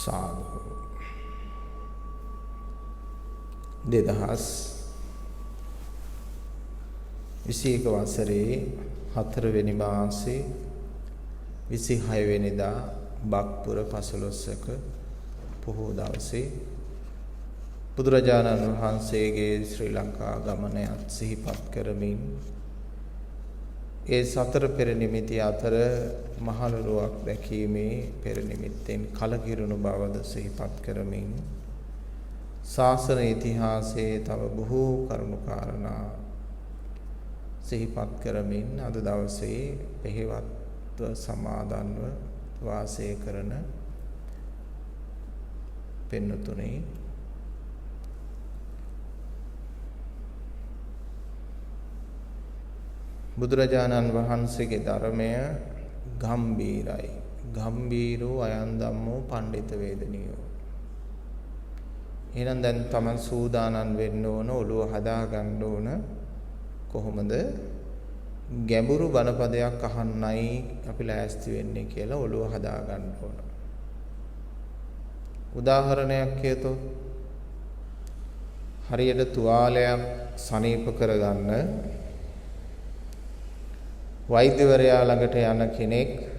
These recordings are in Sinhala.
සාදු 2021 වසරේ 4 වෙනි මාසේ 26 වෙනිදා බක්පුර 15ක පොහොය දවසේ බුදුරජාණන් වහන්සේගේ ශ්‍රී ලංකා ගමනයත් සිහිපත් කරමින් ඒ සතර පෙර නිමිති අතර මහලොරුවක් දැකීමේ පෙර නිමිත්තෙන් කලකිරුණු බවද සිහිපත් කරමින් ශාසන ඉතිහාසයේ තව බොහෝ කරුණු කාරණා සිහිපත් කරමින් අද දවසේ පෙහෙවත්ව සමාදන්ව වාසය කරන පින්තුනේ බුදුරජාණන් වහන්සේගේ ධර්මය ගම්බීරයි. ගම්බීරෝ අයං ධම්මෝ පණ්ඩිත වේදනියෝ. එහෙනම් දැන් තමන් සූදානම් වෙන්න ඕන, ඔළුව හදා ගන්න ඕන. කොහොමද ගැඹුරු බණපදයක් අහන්නයි අපි ලෑස්ති වෙන්නේ කියලා ඔළුව හදා ගන්න ඕන. උදාහරණයක් කියතොත් හරියට තුවාලයක් සනීප කරගන්න වෛද්‍යවරයා ළඟට යන කෙනෙක්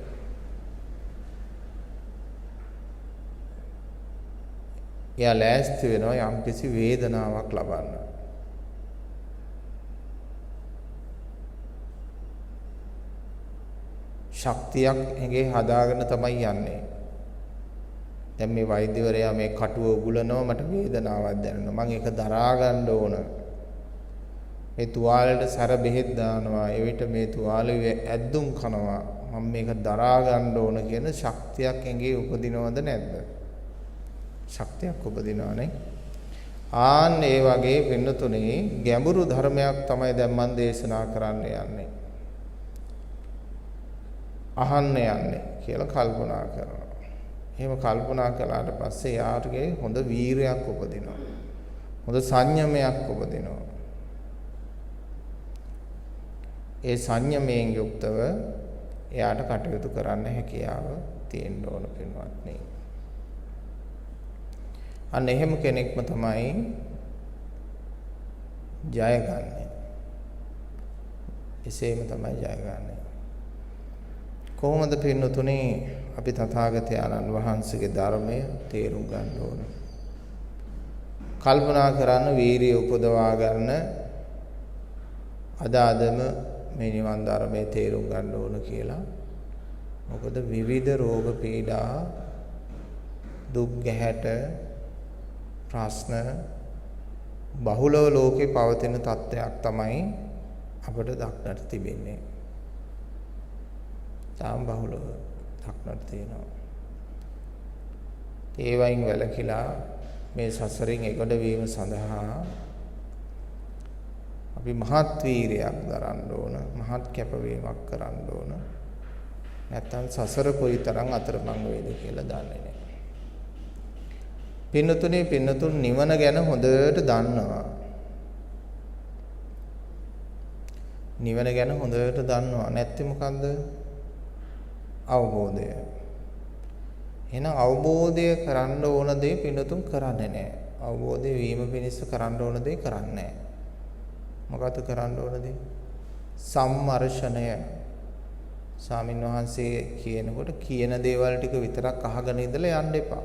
එයා ලෑස්ති වෙනවා යම්කිසි වේදනාවක් ලබන්න. ශක්තියක් ඇඟේ හදාගෙන තමයි යන්නේ. දැන් මේ වෛද්‍යවරයා මේ කටුව උගුලනවා, මට වේදනාවක් දැනෙනවා, මම ඒක දරා ගන්න ඕන. මේ තුවාලෙට සැර බෙහෙත් දානවා, එවිට මේ තුවාලෙ ඇද්දුම් කනවා, මම මේක දරා ගන්න ඕන කියන ශක්තියක් ඇඟේ උපදිනවද නැද්ද? ශක්තියක් උපදිනවනේ. ආන්න ඒ වගේ වෙනතුනේ ගැඹුරු ධර්මයක් තමයි දැන් මම දේශනා කරන්න යන්නේ. අහන්න යන්නේ කියලා කල්පනා කරනවා. එහෙම කල්පනා කළාට පස්සේ යාටගේ හොඳ වීරයක් උපදිනවා. හොඳ සංයමයක් උපදිනවා. ඒ සංයමයෙන් යුක්තව එයාට කටයුතු කරන්න හැකියාව තියෙන්න ඕන පින්වත්නි. අන්න එහෙම කෙනෙක්ම තමයි ජයගන්නේ. එසේම තමයි ජයගන්නේ. කොහොමද පින්වතුනේ අපි තථාගතයන්න් වහන්සේගේ ධර්මය තේරුම් ගන්න ඕන? කල්පනා කරන්න, වීරිය උපදවා ගන්න අදම මේ නිවන් ධර්මයේ තේරුම් ගන්න ඕන කියලා. මොකද විවිධ රෝග පීඩා, දුක් ගැහැට, ප්‍රශ්න බහුලව ලෝකේ පවතින තත්ත්වයක් තමයි අපට දක්නට තිබෙන්නේ. තාම බහුලව දක්නට තියෙනවා. ඒ වයින් වැළකීලා මේ සසරින් එගොඩ වීම සඳහා අපි මහත් වීරයක් දරන්න ඕන, මහත් කැපවීමක් කරන්න ඕන. නැත්තම් සසර කොයිතරම් අතරමං වේද කියලා දන්නේ නැහැ. පින්නතුන් නිවන ගැන හොඳට දන්නවා. නිවන ගැන හොඳට දන්නවා. නැත්නම් මොකද්ද? අවබෝධය. එහෙනම් අවබෝධය කරන්න ඕන දේ පින්නතුන් කරන්නේ නැහැ. අවබෝධය වීම පිණිස කරන්න ඕන දේ කරන්නේ නැහැ. මොකද කරන්න ඕනද? සම්මර්ෂණය. ස්වාමීන් වහන්සේ කියනකොට කියන දේවල් ටික විතරක් අහගෙන ඉඳලා යන්න එපා.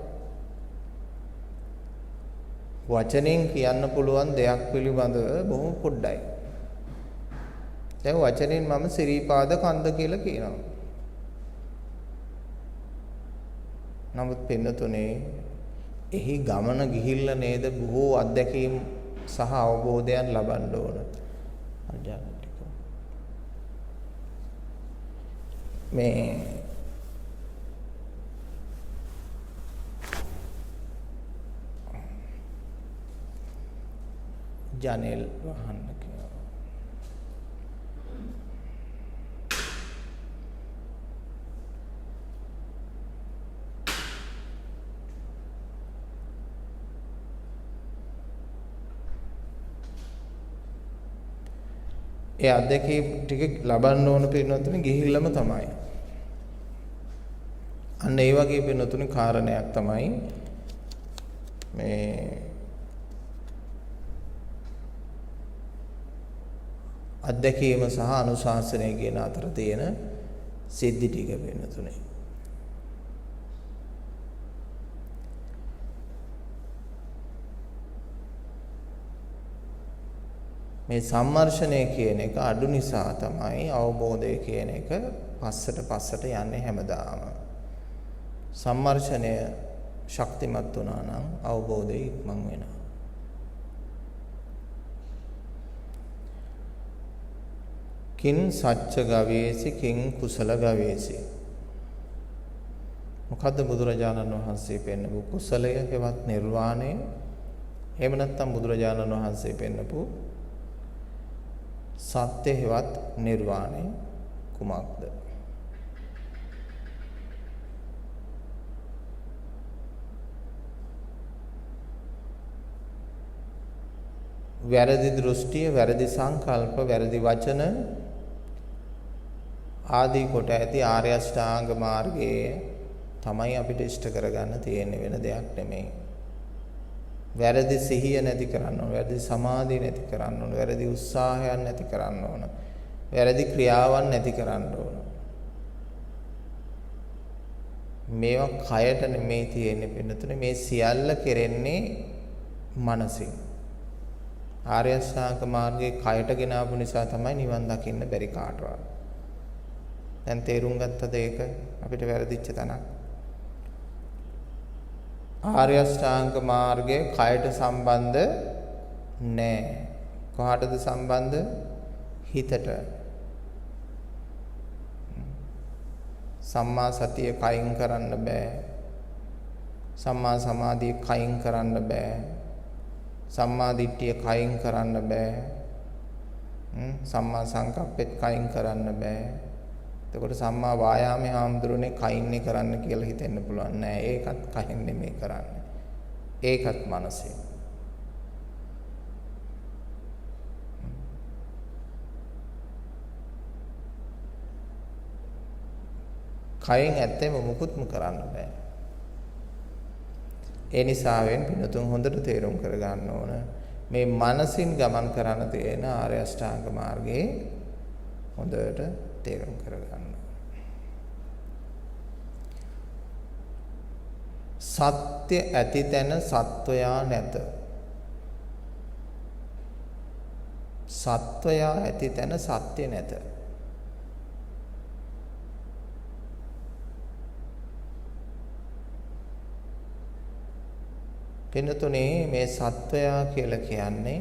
වචනෙන් කියන්න පුළුවන් දෙයක් පිළිබඳව බොහොම පොඩ්ඩයි. දැන් වචනෙන් මම සිරීපාද කන්ද කියලා කියනවා. නමුත් පින්නතුනේ එහි ගමන ගිහිල්ලා නේද බොහෝ අත්දැකීම් සහ අවබෝධයන් ලබන්න ඕන. අජානටික මේ ජනෙල් වහන්න කියලා. ඒ අධ්‍යක්ෂ ටික ලබන්න ඕන පින්නොත්නේ ගිහිල්ලාම තමයි. අන්න ඒ වගේ වෙනතුනේ කාරණයක් තමයි මේ අධ්‍යක්ීම සහ අනුශාසනය කියන අතර තියෙන සිද්ධි ටික වෙනතුනේ. මේ සම්මර්ෂණය කියන එක අඩු නිසා තමයි අවබෝධය කියන එක පස්සට යන්නේ හැමදාම. සම්මර්ෂණය ශක්තිමත් වුණා නම් අවබෝධය ඉක්මන් වෙනවා. කිං සච්ච ගවේසි කිං කුසල ගවේසි. මොකද්ද බුදුරජාණන් වහන්සේ පෙන්නපු කුසලය හෙවත් නිර්වාණය? එහෙම නැත්නම් බුදුරජාණන් වහන්සේ පෙන්නපු සත්‍ය හෙවත් නිර්වාණය කුමක්ද? වැරදි දෘෂ්ටිය, වැරදි සංකල්ප, වැරදි වචන ආදී කොට ඇති ආර්ය අෂ්ටාංග මාර්ගයේ තමයි අපිට ඉෂ්ට කරගන්න තියෙන්නේ, වෙන දෙයක් නෙමෙයි. වැරදි සිහිය නැති කරන්න ඕන, වැරදි සමාධිය නැති කරන්න ඕන, වැරදි උත්සාහයන් නැති කරන්න ඕන, වැරදි ක්‍රියාවන් නැති කරන්න ඕන. මේවා කයට නෙමෙයි තියෙන්නේ පින්නතුනේ, මේ සියල්ල කෙරෙන්නේ මනසින්. ආර්ය අෂ්ටාංග මාර්ගයේ කයට ගෙන ආපු නිසා තමයි නිවන් දකින්න බැරි කාටවත්. දැන් තේරුම් ගත්තද ඒක අපිට වැරදිච්ච තැනක්? ආර්ය අෂ්ටාංග මාර්ගයේ කයට සම්බන්ධ නැහැ. කොහටද සම්බන්ධ? හිතට. සම්මා සතිය කයින් කරන්න බෑ. සම්මා සමාධිය කයින් කරන්න බෑ. සම්මා දිට්ඨිය කයින් කරන්න බෑ. සම්මා සංකප්පෙත් කයින් කරන්න බෑ. එතකොට සම්මා වායාමයේ හාමුදුරනේ කයින්නේ කරන්න කියලා හිතෙන්න පුළුවන් නෑ. ඒකත් කයින් නෙමෙයි කරන්නේ. ඒකත් මනසෙන්. කයින් ඇත්තෙම මුකුත්ම කරන්න බෑ. ඒ නිසාවෙන් පිනතුන් හොඳට තේරුම් කරගන්න ඕන මේ මනසින් ගමන් කරන්න තියෙන ආර්ය අෂ්ටාංග මාර්ගයේ හොඳට තේරුම් කරගන්න. සත්‍ය ඇති තැන සත්වයා නැත. සත්වයා ඇති තැන සත්‍ය නැත. පින්නතුනේ මේ සත්වයා කියලා කියන්නේ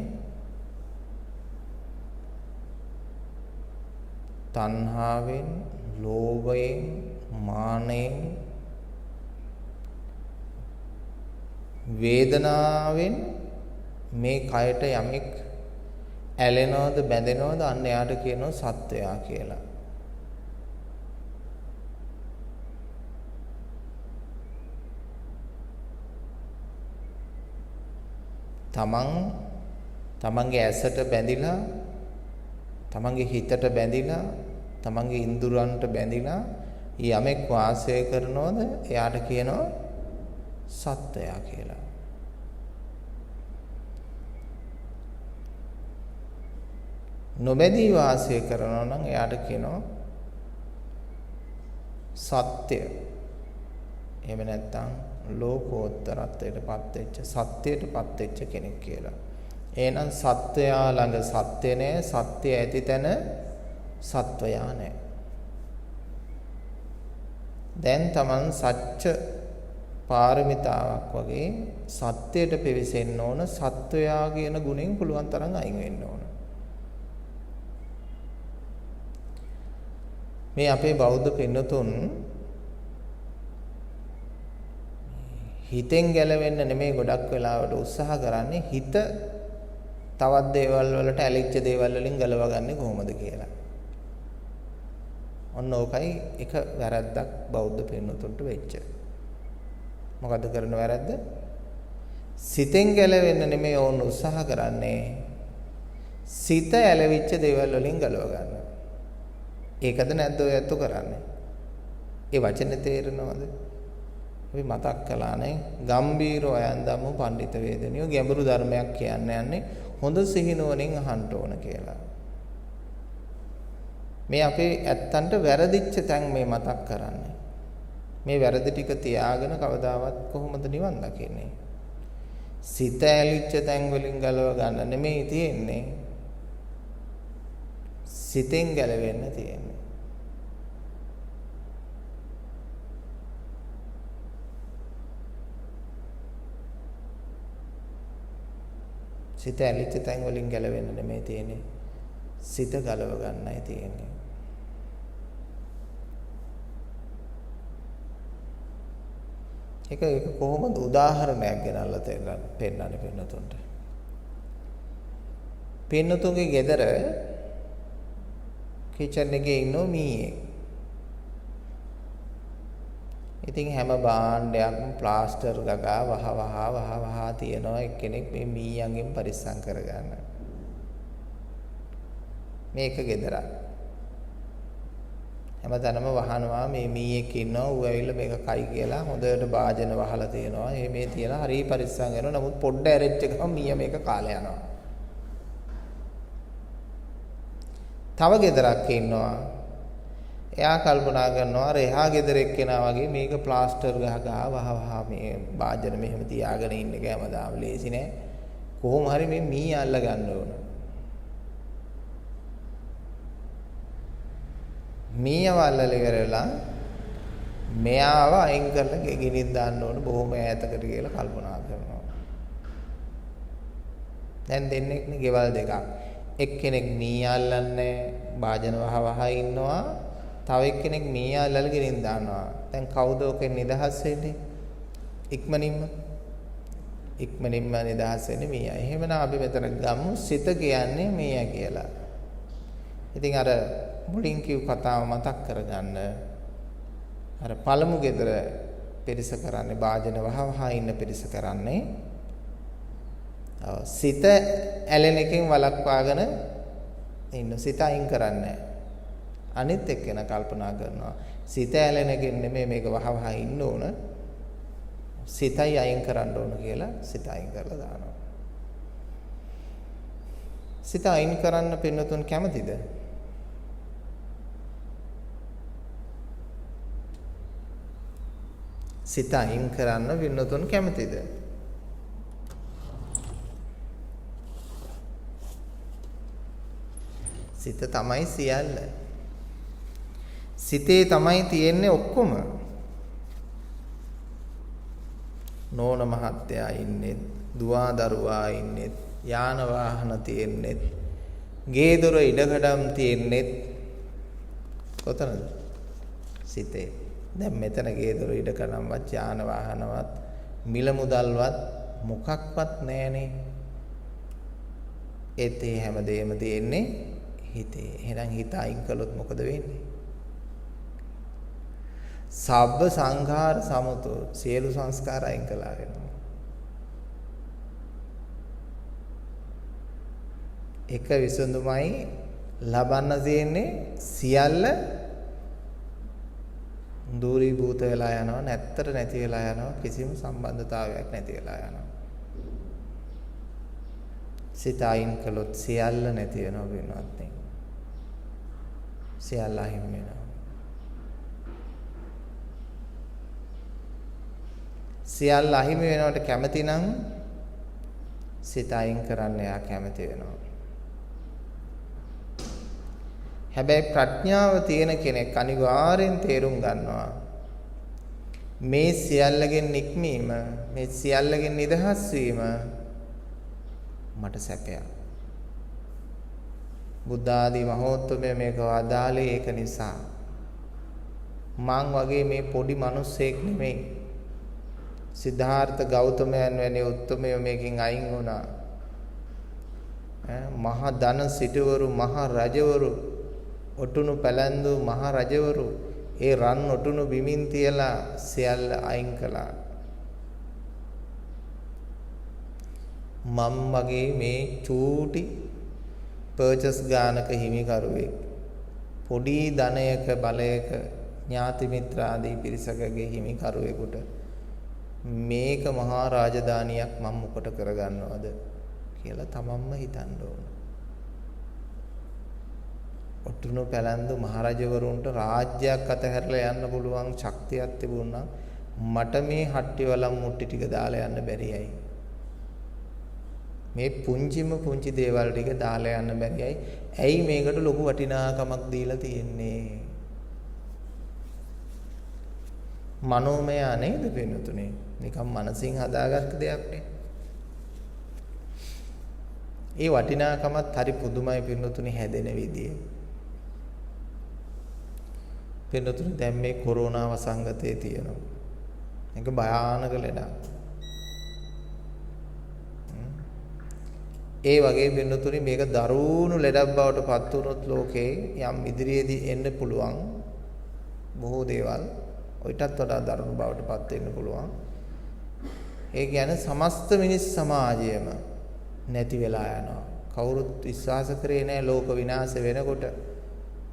තණ්හාවෙන්, ලෝභයෙන්, මානෙන්, වේදනාවෙන් මේ කයට යමෙක් ඇලෙනවද, බැඳෙනවද, අන්න එයාට කියනවා සත්වයා කියලා. තමන්ගේ ඇසට බැඳිලා, තමන්ගේ හිතට බැඳිලා, තමන්ගේ ඉන්ද්‍රයන්ට බැඳිලා යමෙක් වාසය කරනවද එයාට කියනවා සත්වයා කියලා. නොබැඳී වාසය කරනවා නම් එයාට කියනවා සත්‍ය. එහෙම නැත්නම් ලෝකෝත්තරත්වයටපත් වෙච්ච, සත්‍යයටපත් වෙච්ච කෙනෙක් කියලා. එහෙනම් සත්වයා ළඟ සත්‍ය නැහැ, සත්‍ය ඇති තැන සත්වයා නැහැ. දැන් Taman සත්‍ය පාරමිතාවක් වගේ සත්‍යයට පිවිසෙන්න ඕන, සත්වයා කියන ගුණෙන් පුළුවන් තරම් අයින් වෙන්න ඕන. මේ අපේ බෞද්ධ පින්නතුන් හිතෙන් ගැලවෙන්න නෙමෙයි ගොඩක් වෙලාවට උත්සාහ කරන්නේ, හිත තවත් දේවල් වලට ඇලිච්ච දේවල් වලින් ගලවගන්නේ කොහොමද කියලා. ඔන්න ඕකයි එක වැරද්දක් බෞද්ධ පින්නතුන්ට වෙච්ච. මොකද්ද කරන වැරද්ද? සිතෙන් ගැලවෙන්න නෙමෙයි ඕන උත්සාහ කරන්නේ, සිත ඇලවිච්ච දේවල් වලින් ගලව ගන්න. ඒකද නැද්ද ඔය ඇත්ත කරන්නේ? ඒ වචනේ තේරෙනවද? අපි මතක් කළානේ ගම්බීරෝ අයන් ධම්මෝ පඬිත වේදනියෝ ගැඹුරු ධර්මයක් කියන්න යන්නේ හොඳ සිහිනුවණින් අහන්න ඕන කියලා. මේ අපේ ඇත්තන්ට වැරදිච්ච තැන් මේ මතක් කරන්නේ. මේ වැරදි ටික තියාගෙන කවදාවත් කොහොමද නිවන් දකින්නේ? සිත ඇලිච්ච තැන් වලින් ගලව ගන්න නෙමෙයි තියෙන්නේ. සිතෙන් ගැලවෙන්න තියෙන්නේ. සිත ඇලිච්ච තැන් වලින් ගැලවෙන්න නෙමෙයි තියෙන්නේ. සිත ගලව ගන්නයි තියෙන්නේ. ඒක කොහොමද උදාහරණයක් ගෙනල්ලා පෙන්නන්නේ පින්නතුන්ට. පින්නතුන්ගේ ගෙදර කිචන් එකේ ඉන්න මීයෙක්. ඉතින් හැම භාණ්ඩයක්ම ප්ලාස්ටර් ගගා වහ තියනවා එක්කෙනෙක් මේ මීයන්ගෙන් පරිස්සම් කරගන්න. මේක ගෙදරක්. හැමතැනම වහනවා මේ මීයෙක් ඉන්නවා ඌ ඇවිල්ලා මේක කයි කියලා හොඳට භාජන වහලා තියනවා. මේ තියලා හරි පරිස්සම් කරනවා. නමුත් පොඩ්ඩ ඇරෙච්ච ගමන් මීයා මේක කාලා යනවා. තව ගෙදරක් ඉන්නවා. එයා කල්පනා කරනවා අර එහා ගෙදර එක්කෙනා වගේ මේක ප්ලාස්ටර් ගහ වහ මේ භාජන මෙහෙම තියාගෙන ඉන්න එක හැමදාම ලේසි නෑ. කොහොම හරි මේ මීයා අල්ල ගන්න ඕන. මීයව අල්ලලා ඉවරලා මෙයාව අයින් කරලා ගෙගිනින් දාන්න ඕන බොහොම ඈතකට කියලා කල්පනා කරනවා. දැන් දෙන්නෙක් නේ ගෙවල් දෙකක්. එක්කෙනෙක් මීයා අල්ලන්නේ භාජන වහ ඉන්නවා. තව එක්කෙනෙක් මීයා අල්ලලා ගෙනින් දානවා. දැන් කවුද ඔකෙන් නිදහස් වෙන්නේ? ඉක්මනින්ම නිදහස් වෙන්නේ මීයා. එහෙමනම් අපි මෙතන ගමු සිත කියන්නේ මීයා කියලා. ඉතින් අර මුලින් කිව් කතාව මතක් කරගන්න. අර පළමු ගෙදර පිරිස කරන්නේ භාජන වහ ඉන්න පිරිස කරන්නේ. සිත ඇලෙන එකෙන් වළක්වාගෙන ඉන්න. සිත අයින් කරන්නේ. අනිත් එක්කෙනා කල්පනා කරනවා සිත ඇලෙන එකෙන් නෙමෙයි මේක වහ ඉන්න ඕන. සිතයි අයින් කරන්න ඕන කියලා සිත අයින් කරලා දානවා. සිත අයින් කරන්න පින්නතුන් කැමතිද? සිත අයින් කරන්න පින්නතුන් කැමතිද? සිත තමයි සියල්ල. සිතේ තමයි තියෙන්නේ ඔක්කොම. නෝන මහත්තයා ඉන්නේ, දුවා දරුවා ඉන්නේ, යාන වාහන තියෙන්නේ, ගේ දොර ඉඩකඩම් තියෙන්නේ කොතනද? සිතේ. දැන් මෙතන ගේ දොර ඉඩකඩම්වත් යාන වාහනවත් මිල මුදල්වත් මොකක්වත් නැහනේ. ඒත් ඒ හැමදේම තියෙන්නේ හිතේ. එහෙනම් හිත අයින් කළොත් මොකද වෙන්නේ? සබ්බ සංඛාර සමතෝ සියලු සංස්කාර අයින් කළා වෙනවා. එක විසඳුමයි ලබන්න තියෙන්නේ සියල්ල දූරීභූත වෙලා යනවා නැත්තර නැති වෙලා යනවා කිසිම සම්බන්ධතාවයක් නැති වෙලා යනවා. සිත අයින් කළොත් සියල්ල නැති වෙනවා වෙනවත් නේ. සියල්ල අහිමි වෙනවා. සියල්ල අහිමි වෙනවට කැමති නම් සිත අයින් කරන්න එයා කැමති වෙනවා. හැබැයි ප්‍රඥාව තියෙන කෙනෙක් අනිවාර්යෙන් තේරුම් ගන්නවා මේ සියල්ලගෙන් නික්මීම, මේ සියල්ලගෙන් නිදහස් වීම මට සැපයක්. බුද්ධ ආදී මහෝත්තමය මේක වදාළේ ඒක නිසා. මං වගේ මේ පොඩි මිනිස්සෙක් නෙමෙයි. සිද්ධාර්ථ ගෞතමයන් වැනි උත්තමයෝ මේකෙන් අයින් වුණා. මහා ධන සිටවරු, මහා රජවරු, ඔටුනු පැලැන්දු මහා රජවරු ඒ රන් ඔටුනු බිමින් තියලා සියල්ල අයින් කළා. මම් වගේ මේ චූටි පර්චස් ගානක හිමිකරුවෙක් පොඩි ධනයක බලයක ඥාති මිත්‍ර ආදී පිරිසකගේ හිමිකරුවෙකුට මේක මහා රාජධානියක් මම මොකට කරගන්නවද කියලා තමන්ම හිතන්න ඕන. ඔටුනු පැලැන්දු මහරජවරුන්ට රාජ්‍යයක් අතහැරලා යන්න පුළුවන් ශක්තියක් තිබුණා. මට මේ හට්ටි වලම් මුට්ටි ටික දාලා යන්න බැරියයි. මේ පුංචි දේවල් ටික දාලා යන්න බැරියයි. ඇයි මේකට ලොකු වටිනාකමක් දීලා තියෙන්නේ? මනෝමය නේද වෙනතුනේ? නිකම් මනසින් හදාගත්ත දෙයක් නේ. ඒ වටිනාකමත් හරි පුදුමයි පින්නතුනේ හැදෙන විදිය. පින්නතුනේ දැන් මේ කොරෝනා වසංගතයේ තියෙනවා. ඒක භයානක ලෙඩක්. ඒ වගේ පින්නතුනේ මේක දරුණු ලෙඩක් බවට පත් වුණොත් ලෝකේ යම් ඉදිරියේදී එන්න පුළුවන් බොහෝ දේවල් ඔයිටත් වඩා දරුණු බවට පත් වෙන්න පුළුවන්. ඒ කියන්නේ සමස්ත මිනිස් සමාජයම නැති වෙලා යනවා. කවුරුත් විශ්වාස කරේ නැහැ ලෝක විනාශ වෙනකොට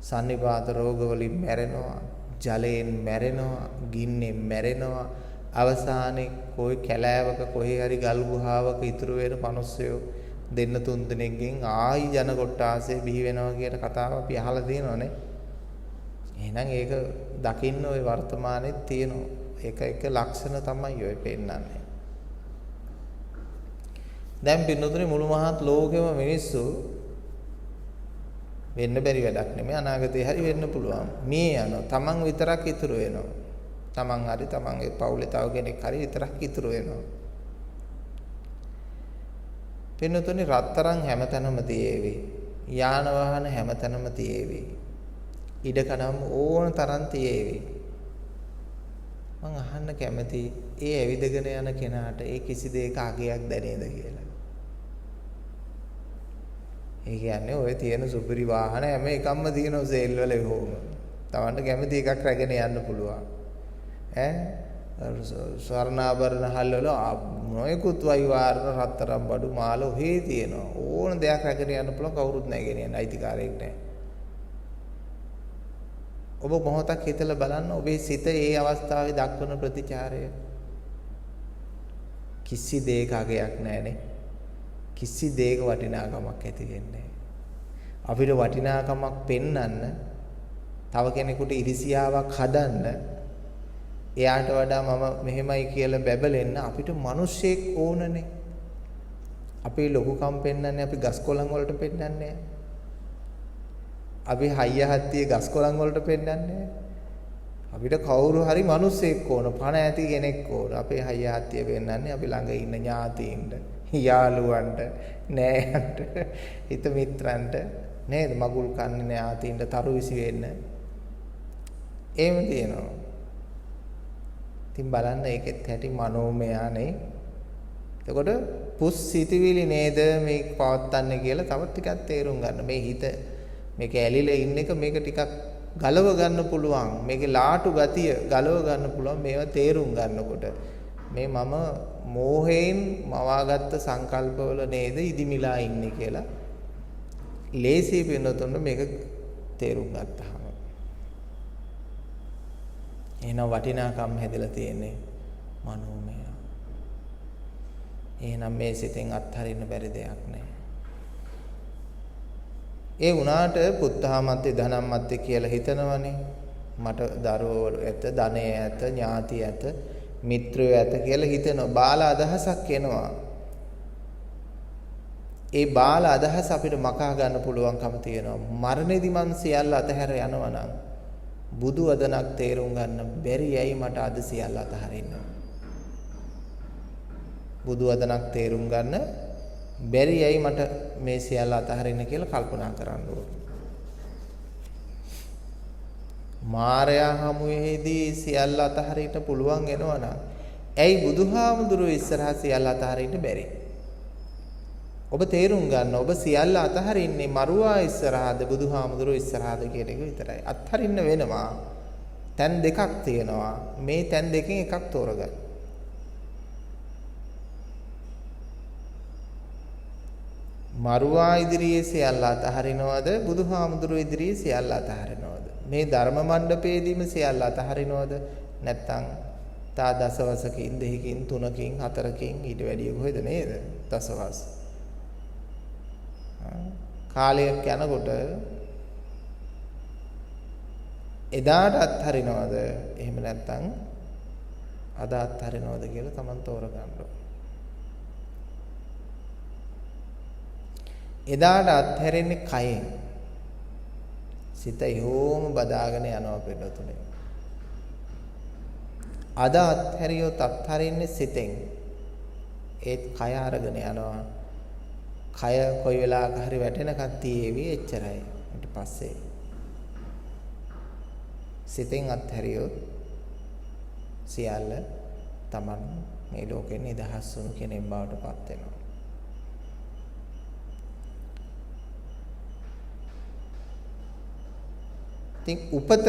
සන්නිපාත රෝග වලින් මැරෙනවා, ජලයෙන් මැරෙනවා, ගින්නෙන් මැරෙනවා. අවසානයේ કોઈ කැලෑවක කොහේ හරි ගල් ගුහාවක ඉතුරු වෙන මිනිස්සුયો දෙන්න තුන් දෙනෙක්ගෙන් ආයි ජන කොට්ටාසේ බිහි වෙනවා කියන කතාව අපි අහලා තියෙනවනේ. එහෙනම් ඒක දකින්න ওই වර්තමානයේ තියෙනවා. ඒක එක ලක්ෂණ තමයි ඔය පෙන්නන්නේ. දැන් පින්නතුනේ මුළු මහත් ලෝකෙම මිනිස්සු වෙන්න බැරි වැඩක් නෙමෙයි අනාගතේ හරි වෙන්න පුළුවන්. මේ යනවා. තමන් විතරක් ඉතුරු වෙනවා. තමන් හරි තමන්ගේ පවුලේ තව කෙනෙක් හරි විතරක් ඉතුරු වෙනවා. පින්නතුනේ රත්තරන් හැමතැනම තියේවි. යාන වාහන හැමතැනම තියේවි. ඉඩකඩම් ඕන තරම් තියේවි. මං අහන්න කැමති ඒ ඇවිදගෙන යන කෙනාට ඒ කිසි දෙයක අගයක් දැනේද කියලා. ඒ කියන්නේ ඔය තියෙන සුපිරි වාහන හැම එකක්ම තියෙනවා සේල් වල එහෙම. Tamanට කැමති එකක් රැගෙන යන්න පුළුවන්. ස්වර්ණාභරණ හල්වල නොයෙකුත් වෛවාරණ රත්තරන් බඩු මාල ඔහේ තියෙනවා. ඕන දෙයක් රැගෙන යන්න පුළුවන් කවුරුත් නැහැ ගෙන යන්න අයිතිකාරයෙක් නැහැ. ඔබ මොහොතක් හිතලා බලන්න ඔබේ සිත ඒ අවස්ථාවේ දක්වන ප්‍රතිචාරය. කිසි දෙයක අගයක් නැහැනේ. කිසි දෙයක වටිනාකමක් ඇති වෙන්නේ නැහැ. අපිට වටිනාකමක් පෙන්වන්න තව කෙනෙකුට ඉරිසියාවක් හදන්න එයාට වඩා මම මෙහෙමයි කියලා බැබලෙන්න අපිට මිනිස්සෙක් ඕනනේ. අපේ ලොකුකම් පෙන්වන්නේ අපි ගස් කොළන් වලට පෙන්වන්නේ. අපි හයිය හත්තිය ගස් කොළන් වලට පෙන්වන්නේ. අපිට කවුරු හරි මිනිස්සෙක් ඕන, පණ ඇති කෙනෙක් ඕන. අපේ හයිය හත්තිය පෙන්වන්නේ අපි ළඟ ඉන්න ඥාතීන්ට, යාළුවන්ට, නෑයන්ට, හිත මිත්‍රන්ට නේද? මගුල් කන්නේ ඥාතීන්ට තරු විසි වෙන්න. එහෙම තියෙනවා. ඉතින් බලන්න ඒකෙත් හැටි මනෝමයනේ. එතකොට පුස් සිටිවිලි නේද මේ පවත්තන්නේ කියලා තව ටිකක් තේරුම් ගන්න. මේ හිත මේක ඇලිලා ඉන්න එක මේක ටිකක් ගලව ගන්න පුළුවන්. මේකේ ලාටු ගතිය ගලව ගන්න පුළුවන් මේවා තේරුම් ගන්නකොට. මේ මම මෝහයෙන් මවාගත්ත සංකල්පවල නේද ඉදිමිලා ඉන්නේ කියලා ලේසි වෙනතොන්න මේක තේරුම් ගත්තාම එහෙනම් වටිනාකම් හැදලා තියෙන්නේ මනෝමය. එහෙනම් මේ සිතෙන් අත්හරින්න බැරි දෙයක් නෑ. ඒ වුණාට පුත්තහමත්ති ධනම්මත්ති කියලා හිතනවනේ. මට දරුවෝ ඇත, ධනය ඇත, ඥාති ඇත, මිත්‍රයෝ ඇත කියලා හිතනවා. බාල අදහසක් එනවා. ඒ බාල අදහස අපිට මකා ගන්න පුළුවන්කම තියෙනවා. මරණයේදී මං සියල්ල අතහැර යනවා නම් බුදු වදනක් තේරුම් ගන්න බැරි යයි මට අද සියල්ල අතහරින්න. බුදු වදනක් තේරුම් ගන්න බැරි යයි මට මේ සියල්ල අතහරින්න කියලා කල්පනා කරන්න ඕනේ. මාරයා හමුවේදී සියල්ල අතහරින්න පුළුවන් වෙනවනම් ඇයි බුදුහාමුදුරුවෝ ඉස්සරහා සියල්ල අතහරින්න බැරි? ඔබ තේරුම් ගන්න ඔබ සියල්ල අතහරින්නේ මරුවා ඉස්සරහාද බුදුහාමුදුරුවෝ ඉස්සරහාද කියන එක විතරයි. අත්හරින්න වෙනවා. තැන් දෙකක් තියෙනවා. මේ තැන් දෙකෙන් එකක් තෝරගන්න. මරුවා ඉදිරියේ සියල්ල අතහරිනවද බුදුහාමුදුරුවෝ ඉදිරියේ සියල්ල අතහරිනවද? මේ ධර්ම මණ්ඩපයේදීම සියල්ල අතහරිනවද? නැත්නම් තා දසවසකින් දෙකකින් තුනකින් හතරකින් ඊට වැඩිය කොහෙද නේද? දසවස්. කාලයක් යනකොට එදාට අත්හරිනවද? එහෙම නැත්නම් අද අත්හරිනවද කියලා Taman තෝරගන්න ඕන. එදාට අත්හැරෙන්නේ කයෙන්. සිත යෝම බදාගෙන යනවා පිටුතුනේ. අද අත්හැරියොත් අත්හරින්නේ සිතෙන්. ඒත් කය අරගෙන යනවා. කය කොයි වෙලාවක හරි වැටෙනකන් තියේවි එච්චරයි. ඊට පස්සේ සිතෙන් අත්හැරියොත් සියල්ල Taman මේ ලෝකෙන් නිදහස් වුණු කෙනෙක් බවට පත් වෙනවා. ඉතින් උපත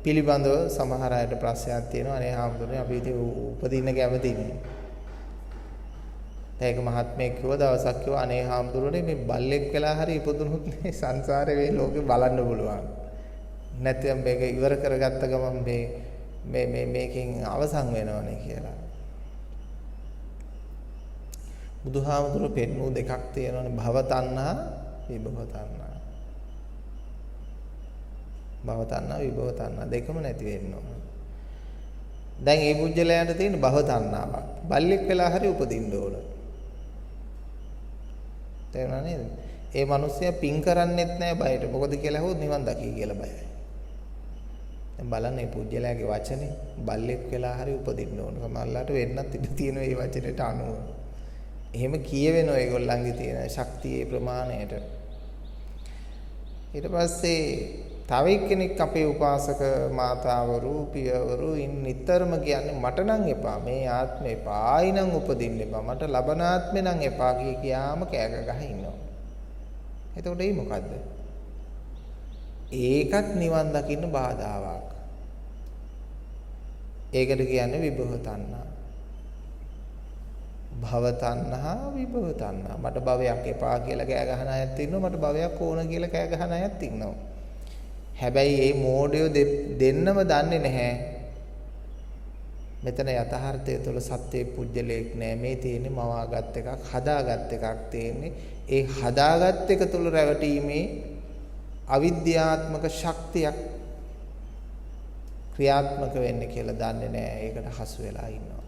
පිළිබඳව සමහර අයට ප්‍රශ්නයක් තියෙනවා. අනේ හාමුදුරනේ අපි ඉතින් උපදින්න කැමතිනේ. ඒක මහත්මයෙක් කිව්ව දවසක් කිව්වා අනේ හාමුදුරනේ මේ බල්ලෙක් වෙලා හරි ඉපදුනොත් මේ සංසාරේ මේ ලෝකේ බලන්න පුළුවන්. නැත්නම් මේක ඉවර කරගත්ත ගමන් මේකෙන් අවසන් වෙනවනේ කියලා. බුදුහාමුදුරුවෝ පෙන්නු දෙකක් තියෙනවානේ භව තණ්හා විභව තණ්හා. භව තණ්හා විභව තණ්හා දෙකම නැති වෙන්න ඕන. දැන් මේ පුජ්‍යලයන්ට තියෙන භව තණ්හාවක්. බල්ලෙක් වෙලා හරි උපදින්න ඕන. තේරුණා නේද? ඒ මිනිස්සයා පින් කරන්නෙත් නැහැ බයට. මොකද කියලා ඇහුවොත් නිවන් දකි කියලා බයයි. දැන් බලන්න මේ පුජ්‍යලයාගේ වචනේ බල්ලෙක් වෙලා හරි උපදින්න ඕන. සමහරලාට වෙන්නත් ඉඩ තියෙන මේ වචනෙට අනුව. එහෙම කියවෙනවා ඒගොල්ලන්ගේ තියෙන ශක්තියේ ප්‍රමාණයට. ඊට පස්සේ තව එක්කෙනෙක් අපේ උපාසක මාතාවරු පියවරු නිතරම කියන්නේ මට නම් එපා මේ ආත්මේ එපා ආයිනම් උපදින්න එපා මට ලබන ආත්මේ නම් එපා කියාම කෑග ගහ ඉන්නවා. එතකොට ඒ මොකද්ද? ඒකත් නිවන් දකින්න බාධාවක්. ඒකට කියන්නේ විභව තණ්හා. භව තණ්හා විභව තණ්හා. මට භවයක් එපා කියලා කෑ ගහන අයත් ඉන්නවා. මට භවයක් ඕන කියලා කෑ ගහන අයත් ඉන්නවා. හැබැයි මේ මෝඩයෝ දෙන්නම දන්නේ නැහැ. මෙතන යථාර්ථය තුළ සත්‍යයේ පුජ්‍යලයක් නැහැ. මේ තියෙන්නේ මවාගත් එකක්, හදාගත් එකක් තියෙන්නේ. ඒ හදාගත් එක තුළ රැවටීමේ අවිද්‍යාත්මක ශක්තියක් ක්‍රියාත්මක වෙන්නේ කියලා දන්නේ නැහැ. ඒකට හසු වෙලා ඉන්නවා.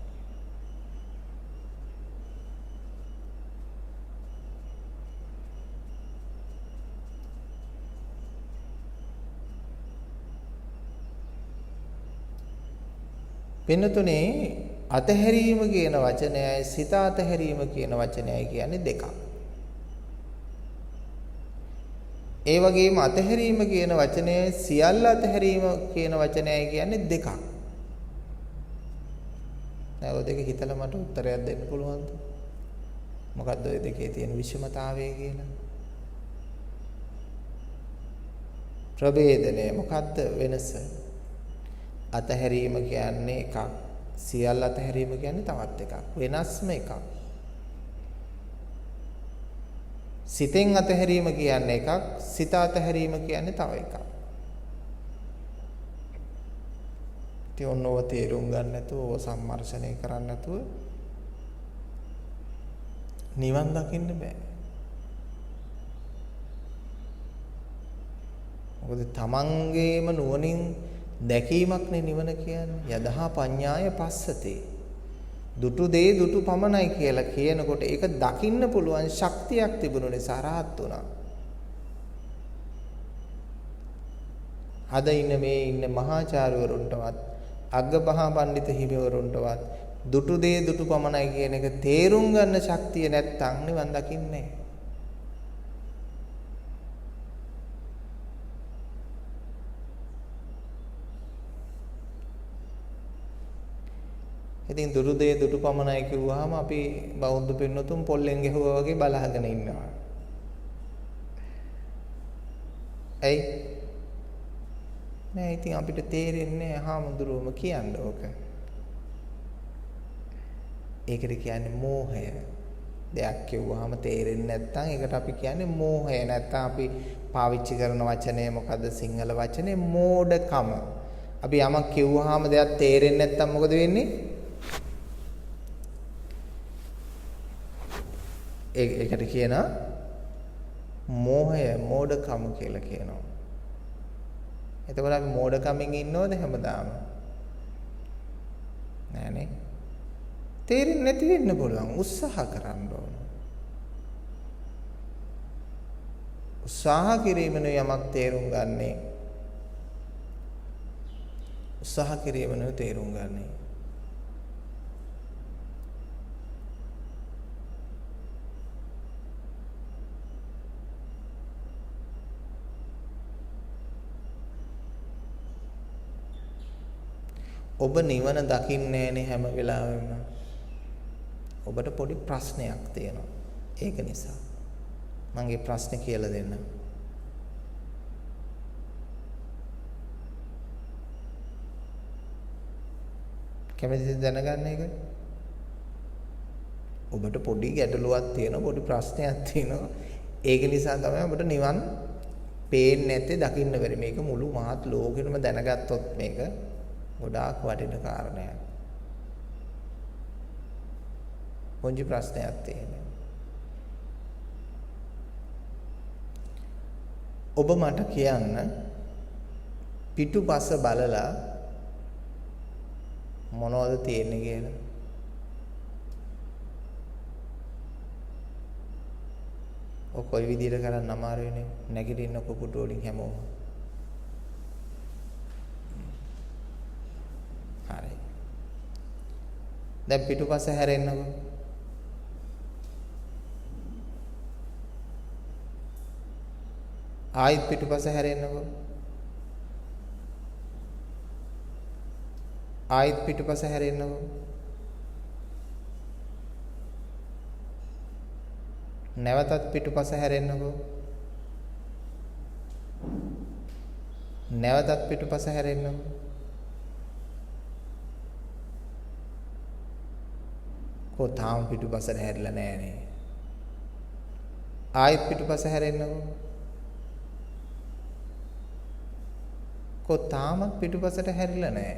පින්නතුනේ අතහැරීම කියන වචනයයි සිත අතහැරීම කියන වචනයයි කියන්නේ දෙකක්. ඒ වගේම අතහැරීම කියන වචනය සියල්ල අතහැරීම කියන වචනයයි කියන්නේ දෙකක්. දැන් ඔය දෙක හිතලා මට උත්තරයක් දෙන්න පුළුවන්ද? මොකද්ද ඔය දෙකේ තියෙන විෂමතාවය කියලා? ප්‍රභේදනය මොකද්ද වෙනස? අතහැරීම කියන්නේ එකක්. සියල්ල අතහැරීම කියන්නේ තවත් එකක්. වෙනස්ම එකක්. සිතෙන් අතහැරීම කියන්නේ එකක්. සිත අතහැරීම කියන්නේ තව එකක්. ඉතින් ඔන්නව තේරුම් ගන්න නැතුව ඕව සම්මර්ෂණය කරන්න නැතුව නිවන් දකින්න බෑ. මොකද තමන්ගේම නුවණින් දැකීමක් නේ නිවන කියන්නේ. යදහා පඤ්ඤාය පස්සතේ. දුටු දේ දුටු පමණයි කියලා කියනකොට ඒක දකින්න පුළුවන් ශක්තියක් තිබුණු නිසා රහත් වුණා. අද ඉන්න මහාචාර්යවරුන්ටවත් අග්ගමහා පඬිත හිමිවරුන්ටවත් දුටු දේ දුටු පමණයි කියන එක තේරුම් ගන්න ශක්තිය නැත්තම් නිවන් දකින්නේ නැහැ. ඉතින් දුරු දේ දුටු පමණයි කිව්වහම අපි බෞද්ධ පින්නතුන් පොල්ලෙන් ගැහුවා වගේ බලාගෙන ඉන්නවා. ඇයි? නෑ ඉතින් අපිට තේරෙන්නේ හාමුදුරුවම කියන්නේ ඕක. ඒකට කියන්නේ මෝහය. දෙයක් කිව්වහම තේරෙන්නේ නැත්නම් ඒකට අපි කියන්නේ මෝහය. නැත්නම් අපි පාවිච්චි කරන වචනේ මොකද්ද සිංහල වචනේ මෝඩකම. අපි යමක් කිව්වහම දෙයක් තේරෙන්නේ නැත්නම් මොකද වෙන්නේ? ඒකට කියනවා මෝහය, මෝඩකම කියලා කියනවා. එතකොට අපි මෝඩකමින් ඉන්නවද හැමදාම? නෑනේ. තේරෙන්නේ නැති වෙන්න පුළුවන්. උත්සාහ කරන්න ඕන. උත්සාහ කිරීමෙන් යමක් තේරුම් ගන්නේ. උත්සාහ කිරීමෙන් තේරුම් ගන්නේ. ඔබ නිවන දකින්නේ නැහනේ හැම වෙලාවෙම. ඔබට පොඩි ප්‍රශ්නයක් තියෙනවා. ඒක නිසා මම ඒ ප්‍රශ්නේ කියලා දෙන්නම්. කැමතිද දැනගන්න එක? ඔබට පොඩි ගැටලුවක් තියෙනවා, පොඩි ප්‍රශ්නයක් තියෙනවා. ඒක නිසා තමයි ඔබට නිවන් පේන්නේ නැත්තේ, දකින්න බැරි. මේක මුළු මහත් ලෝකෙම දැනගත්තොත් මේක ගොඩාක් වටින කාරණයක්. පොඩි ප්‍රශ්නයක් තියෙනවා. ඔබ මට කියන්න පිටුපස බලලා මොනවද තියෙන්නේ කියලා. ඔය කොයි විදිහට කරන්න අමාරු වෙන්නේ? නැගිටින්න කුකුටු වලින් හැමෝම. හරි. දැන් පිටුපස හැරෙන්නකෝ. ආයෙත් පිටුපස හැරෙන්නකෝ. ආයෙත් පිටුපස හැරෙන්නකෝ. නැවතත් පිටුපස හැරෙන්නකෝ. නැවතත් පිටුපස හැරෙන්නකෝ. කො තාම පිටුපසට හැරිලා නැහනේ. ආයෙත් පිටුපස හැරෙන්නකෝ. කො තාමත් පිටුපසට හැරිලා නැහැ.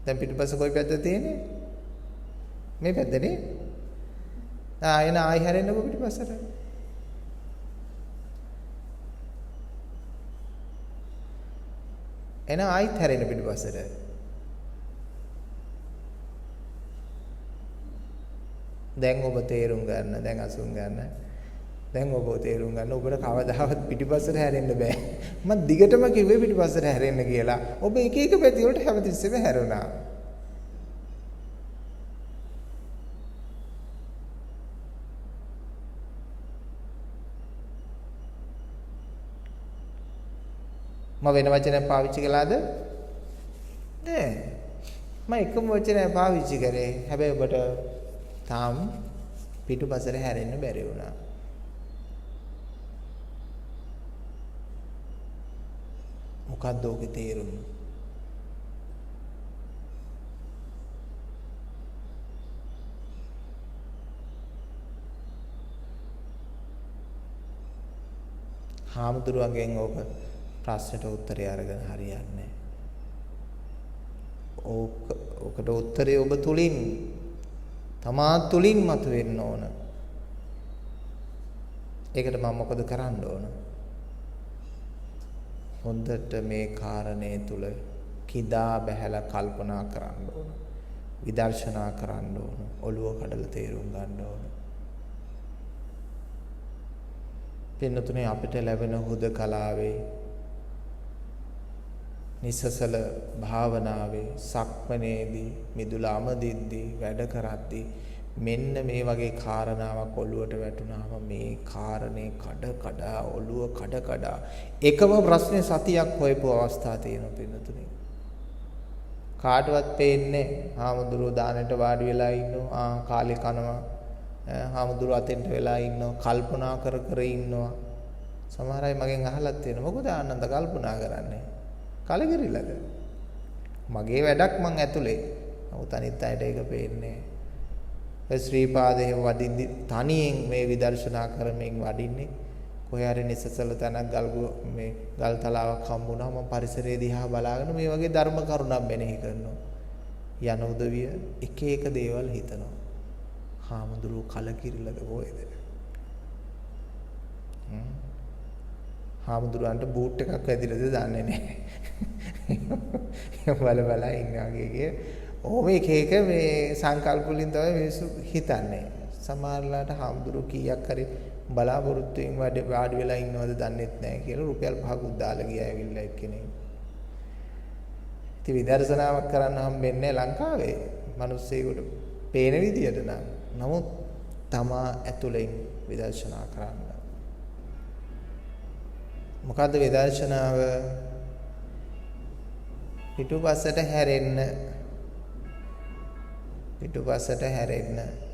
දැන් පිටුපස කොයි පැත්තද තියෙන්නේ? මේ පැත්තනේ. එන ආයි හැරෙන්නකෝ පිටුපසට. එන ආයිත් හැරෙන්න පිටුපසට. දැන් ඔබ තේරුම් ගන්න, දැන් අසුන් ගන්න. දැන් ඔබ තේරුම් ගන්න ඔබට කවදාවත් පිටිපස්සට හැරෙන්න බෑ. මම දිගටම කිව්වේ පිටිපස්සට හැරෙන්න කියලා. ඔබ එක එක පැති වලට හැමතිස්සෙම හැරුණා. මම වෙන වචනයක් පාවිච්චි කළාද? නෑ. මම එකම වචනයක් පාවිච්චි කරේ. හැබැයි ඔබට තාම පිටිපස්සට හැරෙන්න බැරි වුණා. මොකක්ද ඔගේ තේරුම? හාමුදුරුවන්ගෙන් ඔබ ප්‍රශ්නට උත්තරය අරගෙන හරියන්නේ නැහැ. ඔකට උත්තරේ ඔබ තුලින් තමා තුලින් මතුවෙන්න ඕන. ඒකට මම මොකද කරන්න ඕන? හොඳට මේ කාරණේ තුල කිදා බැහැලා කල්පනා කරන්න ඕන. විදර්ශනා කරන්න ඕන. ඔළුව කඩලා තේරුම් ගන්න ඕන. පින්නතුනේ අපිට ලැබෙන හුදකලාවේ නිසසල භාවනාවේ සක්මනේදී මිදුලාම දිද්දී වැඩ කරද්දී මෙන්න මේ වගේ කාරණාවක් ඔළුවට වැටුනහම මේ කාරණේ කඩ කඩ ඔළුව කඩ කඩ එකම ප්‍රශ්නේ සතියක් හොයපු අවස්ථා තියෙනවා පින්නතුනේ. කාටවත් පේන්නේ හාමුදුරුවෝ දානෙට වාඩි වෙලා ඉන්නවා කාලේ කනවා හාමුදුරුවෝ අතෙන්ට වෙලා ඉන්නවා කල්පනා කර කර ඉන්නවා. සමහර අය මගෙන් අහලත් තියෙනවා මොකද ආනන්ද කල්පනා කරන්නේ? කලකිරිලාද? මගේ වැඩක් මං ඇතුලේ. නමුත් අනිත් අයට ඒක පේන්නේ නැහැ. ශ්‍රීපාදයේ වඩින්දි තනියෙන් මේ විදර්ශනා කරමින් වඩින්නේ කොහේ හරි නිසසල තැනක් මේ ගල් තලාවක් හම්බුනහම මම පරිසරය දිහා බලාගෙන මේ වගේ ධර්ම කරුණක් මෙනෙහි කරනවා. යන උදවිය එක එක දේවල් හිතනවා. හාමුදුරුවෝ කලකිරිලාද කොහෙද? හාමුදුරුවන්ට බූට් එකක් වැදිලාද දන්නේ නැහැ. බල ඉන්නාගේ ඕම එක එක මේ සංකල්ප වලින් තමයි මිනිස්සු හිතන්නේ. සමහරලාට හාමුදුරුවෝ කීයක් හරි බලාපොරොත්තුෙන් වාඩි වෙලා ඉන්නවද දන්නෙත් නැහැ කියලා රුපියල් 5ක් දාලා ගියා ඇවිල්ලා එක්කෙනෙක්. ඉතින් විදර්ශනාවක් කරන්න හම්බෙන්නේ ලංකාවේ මිනිස්සුෙකුට පේන විදියට නම්. නමුත් තමා ඇතුලෙන් විදර්ශනා කරන්න. මොකද්ද විදර්ශනාව? පිටුපස්සට හැරෙන්න. පිටුපස්සට හැරෙන්න.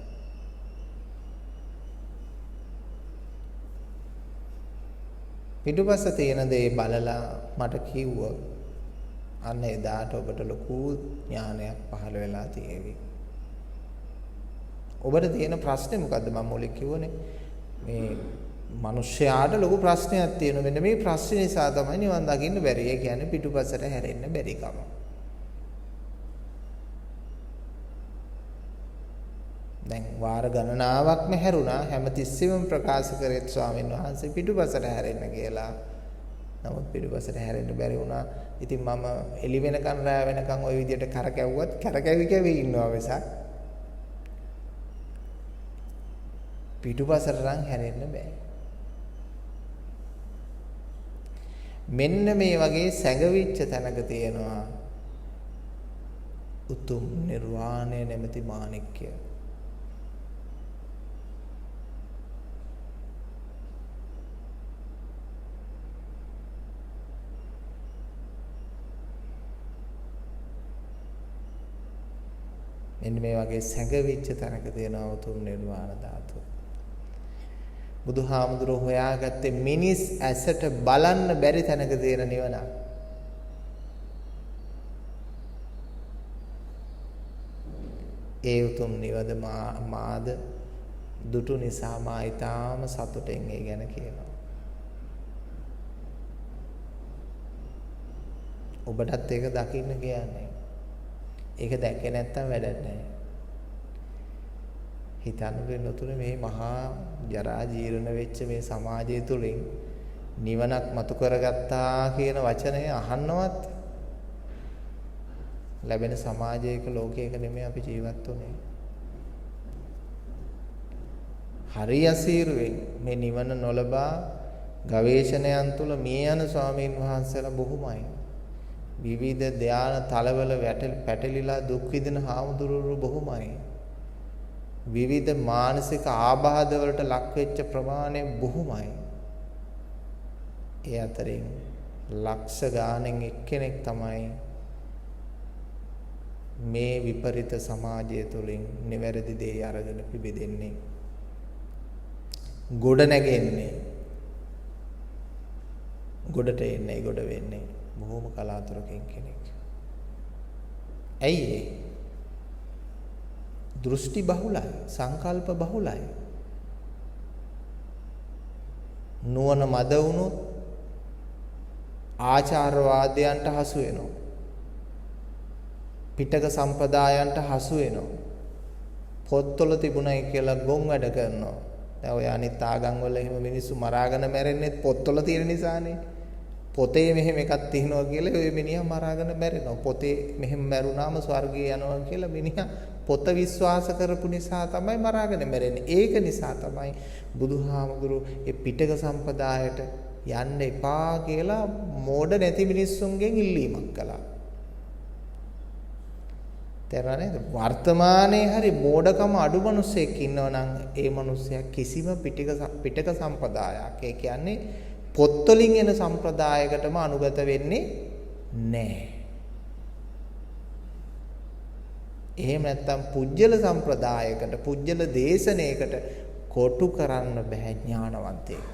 පිටුපස්ස තියෙන දේ බලලා මට කිව්වා අන්න එදාට ඔබට ලොකු ඥානයක් පහළ වෙලා තියෙවි. ඔබට තියෙන ප්‍රශ්නේ මොකද්ද? මම මුලින් කිව්වනේ මේ මිනිස්යාට ලොකු ප්‍රශ්නයක් තියෙනවා. මෙන්න මේ ප්‍රශ්නේ නිසා තමයි නිවන් දකින්න බැරි. ඒ කියන්නේ පිටුපස්සට හැරෙන්න බැරි කම. දැන් වාර ගණනාවක්ම හැරුණා. හැමතිස්සෙම ප්‍රකාශ කරේත් ස්වාමීන් වහන්සේ පිටුපසට හැරෙන්න කියලා. නමුත් පිටුපසට හැරෙන්න බැරි වුණා. ඉතින් මම එළි වෙනකන් රැ වෙනකන් ওই විදියට කරකැවුවත් කරකැවි ඉන්නවා මිසක් පිටුපසට නම් හැරෙන්න බෑ. මෙන්න මේ වගේ සැඟවිච්ච තැනක තියෙනවා උතුම් නිර්වාණය නැමැති මාණික්කය. මෙන්න මේ වගේ සැඟවිච්ච තැනක තියෙනවා උතුම් නිර්වාණ ධාතුව. බුදුහාමුදුරුවෝ හොයාගත්තේ මිනිස් ඇසට බලන්න බැරි තැනක තියෙන නිවනක්. ඒ උතුම් නිවද මාද දුටු නිසා මා ඊටාම සතුටෙන් ඒ ගැන කියනවා. ඔබටත් ඒක දකින්න කියන්නේ. ඒක දැක්කේ නැත්තම් වැඩක් නැහැ. හිතන්න වෙනතුනේ මේ මහා ජරා ජීර්ණ වෙච්ච මේ සමාජය තුලින් නිවනක් මතු කරගත්තා කියන වචනය අහන්නවත් ලැබෙන සමාජයක ලෝකයක නෙමෙයි අපි ජීවත් වෙන්නේ. හරි අසීරුවෙන් මේ නිවන නොලබා ගවේෂණයන් තුල මේ යන ස්වාමීන් වහන්සේලා බොහොමයි. විවිධ ධාන තලවල පැටලිලා දුක් විඳින හාමුදුරුවෝ බොහොමයි. විවිධ මානසික ආබාධ වලට ලක් වෙච්ච ප්‍රමාණය බොහොමයි. ඒ අතරින් ලක්ෂ ගාණෙන් එක්කෙනෙක් තමයි මේ විපරිත සමාජය තුළින් නිවැරදි දේ අරගෙන පිබෙදෙන්නේ. ගොඩ නැගෙන්නේ. ගොඩට එන්නේ ගොඩ වෙන්නේ බොහොම කලාතුරකින් කෙනෙක්. ඇයි ඒ? දෘෂ්ටි බහුලයි, සංකල්ප බහුලයි. නුවණ මද වුණොත් ආචාරවාදයන්ට හසු වෙනවා. පිටක සම්ප්‍රදායන්ට හසු වෙනවා. පොත්වල තිබුණයි කියලා ගොන් වැඩ කරනවා. දැන් ඔය අනිත් ආගම් වල එහෙම මිනිස්සු මරාගෙන මැරෙන්නේ පොත්වල තියෙන නිසානේ. පොතේ මෙහෙම එකක් තියෙනවා කියලා ඔය මිනිහා මරාගෙන මැරෙනවා. පොතේ මෙහෙම මැරුණාම ස්වර්ගය යනවා කියලා මිනිහා පොත විශ්වාස කරපු නිසා තමයි මරාගෙන මැරෙන්නේ. ඒක නිසා තමයි බුදුහාමුදුරුවෝ ඒ පිටක සම්ප්‍රදායට යන්න එපා කියලා මෝඩ නැති මිනිස්සුන්ගෙන් ඉල්ලීමක් කළා. තේරෙනවද? වර්තමානයේ හරි මෝඩකම අඩු මිනිස්සෙක් ඉන්නවනම් ඒ මිනිස්සයා කිසිම පිටක සම්ප්‍රදායක්, ඒ කියන්නේ පොත්වලින් එන සම්ප්‍රදායකටම අනුගත වෙන්නේ නැහැ. එහෙම නැත්නම් පුජ්‍යල සම්ප්‍රදායකට, පුජ්‍යල දේශනයකට කොටු කරන්න බෑ ඥානවන්තයෙක්.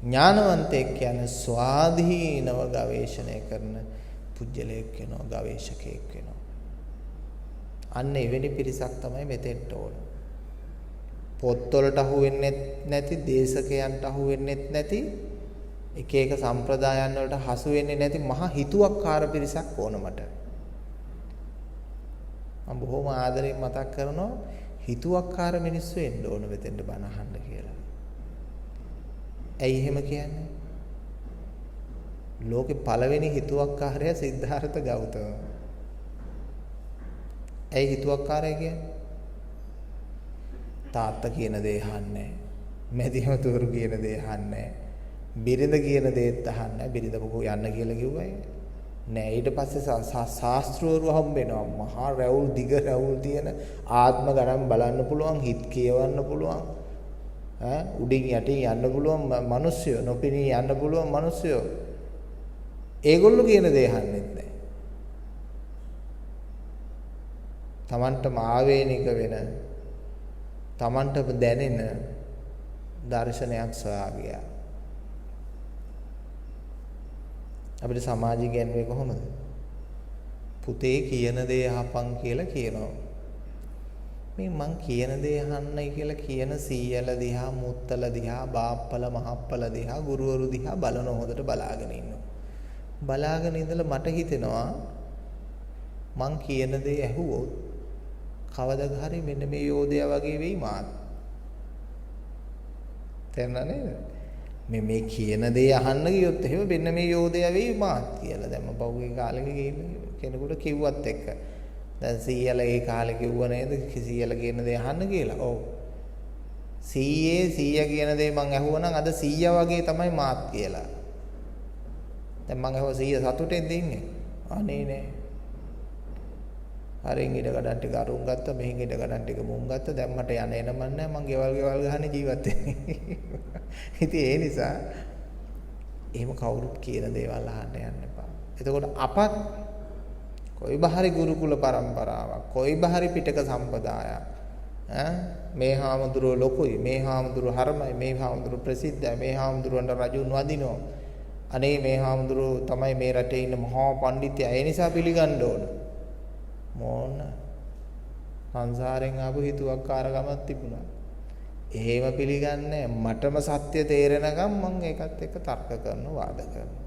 ඥානවන්තයෙක් කියන්නේ ස්වාධීනව ගවේෂණය කරන පුජ්‍යලයක් වෙනවා, ගවේෂකයෙක් වෙනවා. අන්න එවැනි පිරිසක් තමයි මෙතෙන්ට ඕන. පොත්වලට අහු වෙන්නේ නැති, දේශකයන්ට අහු වෙන්නේ නැති, එක එක සම්ප්‍රදායන් වලට හසු වෙන්නේ නැති මහා හිතුවක්කාර පිරිසක් ඕන මට. මම බොහොම ආදරෙන් මතක් කරනවා හිතුවක්කාර මිනිස්සු එන්න ඕන මෙතෙන්ට බණ අහන්න කියලා. ඇයි එහෙම කියන්නේ? ලෝකේ පළවෙනි හිතුවක්කාරයා සිද්ධාර්ථ ගෞතම. ඇයි හිතුවක්කාරය කියන්නේ? තාත්තා කියන දේ අහන්නේ, මැදිහමතුරු කියන දේ අහන්නේ, බිරිඳ කියන දේත් අහන්නේ. බිරිඳ මොකෝ යන්න කියලා කිව්වයි නෑ. ඊට පස්සේ ශාස්ත්‍රවරු හම්බ වෙනවා. මහා රැවුල්, දිග රැවුල් තියෙන ආත්ම ගණන් බලන්න පුළුවන්, හිත කියවන්න පුළුවන්, උඩින් යටින් යන්න පුළුවන් මිනිස්සුયો, නොපෙනී යන්න පුළුවන් මිනිස්සුયો. ඒගොල්ලෝ කියන දේ අහන්නෙත් නෑ. තමන්ටම ආවේනික වෙන, තමන්ටම දැනෙන දර්ශනයක් සොයා ගියා. අපිට සමාජය කියන්නේ කොහොමද? පුතේ කියන දේ අහපන් කියලා කියනවා. මේ මං කියන දේ අහන්නයි කියලා කියන සීයල දිහා, මුත්තල දිහා, බාප්පල මහප්පල දිහා, ගුරුවරු දිහා බලන හොඳට බලාගෙන ඉන්නවා. බලාගෙන ඉඳලා මට හිතෙනවා මං කියන දේ ඇහුවොත් කවදද හරි මෙන්න මේ යෝධයා වගේ වෙයි මාත්. තේරුණා නේද? මේ කියන දේ අහන්න ගියොත් එහෙම මෙන්න මේ යෝධයා වෙයි මාත් කියලා. දැන් මම පහුගිය කාලෙක කෙනෙකුට කිව්වත් එක්ක. දැන් සීයලා ඒ කාලේ කිව්ව නේද? සීයලා කියන දේ අහන්න කියලා. ඔව්. සීයා කියන දේ මං ඇහුවනම් අද සීයා වගේ තමයි මාත් කියලා. දැන් මං ඇහුවා සීයා සතුටෙන්ද ඉන්නේ? අනේ නෑ. හරින් ඉඩ ගඩන් ටික අරුන් ගත්තා, මෙහින් ඉඩ ගඩන් ටික මුන් ගත්තා. දැන් මට යන්න එනම නැහැ. මං ගෙවල් ගහන්නේ ජීවත් වෙන්නේ. ඉතින් ඒ නිසා එහෙම කවුරුත් කියන දේවල් අහන්න යන්න එපා. එතකොට අපත් කොයි බහරි ගුරුකුල પરම්පරාවක්, කොයි බහරි පිටක සම්පදායක්, මේ හාමුදුරුවෝ ලොකුයි, මේ හාමුදුරුවෝ හරමයි, මේ හාමුදුරුවෝ ප්‍රසිද්ධයි, මේ හාමුදුරුවන්ට රජුන් වදිනවා. අනේ මේ හාමුදුරුවෝ තමයි මේ රටේ ඉන්න මහා පඬිතුයා. ඒ නිසා පිළිගන්න ඕන. මොන සංසාරෙන් ආපු හිතුවක්කාරකමක් තිබුණා. එහෙම පිළිගන්නේ මටම සත්‍ය තේරෙනකම් මම ඒකත් එක්ක තර්ක කරනවා, වාද කරනවා.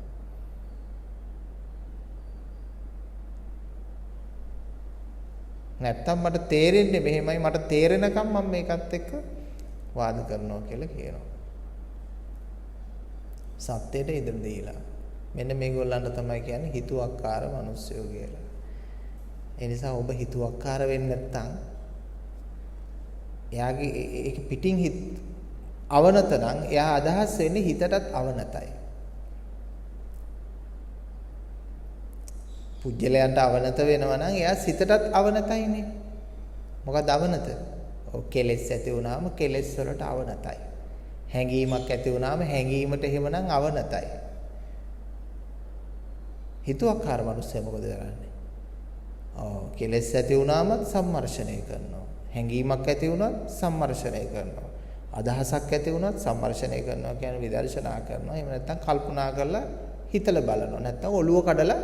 නැත්තම් මට තේරෙන්නේ මෙහෙමයි, මට තේරෙනකම් මම මේකත් එක්ක වාද කරනවා කියලා කියනවා. සත්‍යයට ඉදිරි දීලා. මෙන්න මේගොල්ලන්ට තමයි කියන්නේ හිතුවක්කාර මිනිස්සුયો කියලා. ඒ නිසා ඔබ හිතුවක්කාර වෙන්නේ නැත්තම් එයාගේ ඒක පිටින් හිත අවනත නම් එයා අදහස් වෙන්නේ හිතටත් අවනතයි. පුජ්‍යලයන්ට අවනත වෙනවා නම් එයා සිතටත් අවනතයිනේ. මොකද අවනත? ඔව් කෙලෙස් ඇති වුණාම කෙලෙස් වලට අවනතයි. හැඟීමක් ඇති වුණාම හැඟීමට එහෙමනම් අවනතයි. හිතුවක්කාර මිනිස්සයා මොකද කරන්නේ? කෙලෙස් ඇති වුණාම සම්මර්ෂණය කරනවා. හැඟීමක් ඇති වුණත් සම්මර්ෂණය කරනවා. අදහසක් ඇති වුණත් සම්මර්ෂණය කරනවා කියන්නේ විදර්ශනා කරනවා. එහෙම නැත්නම් කල්පනා කරලා හිතලා බලනවා. නැත්නම් ඔළුව කඩලා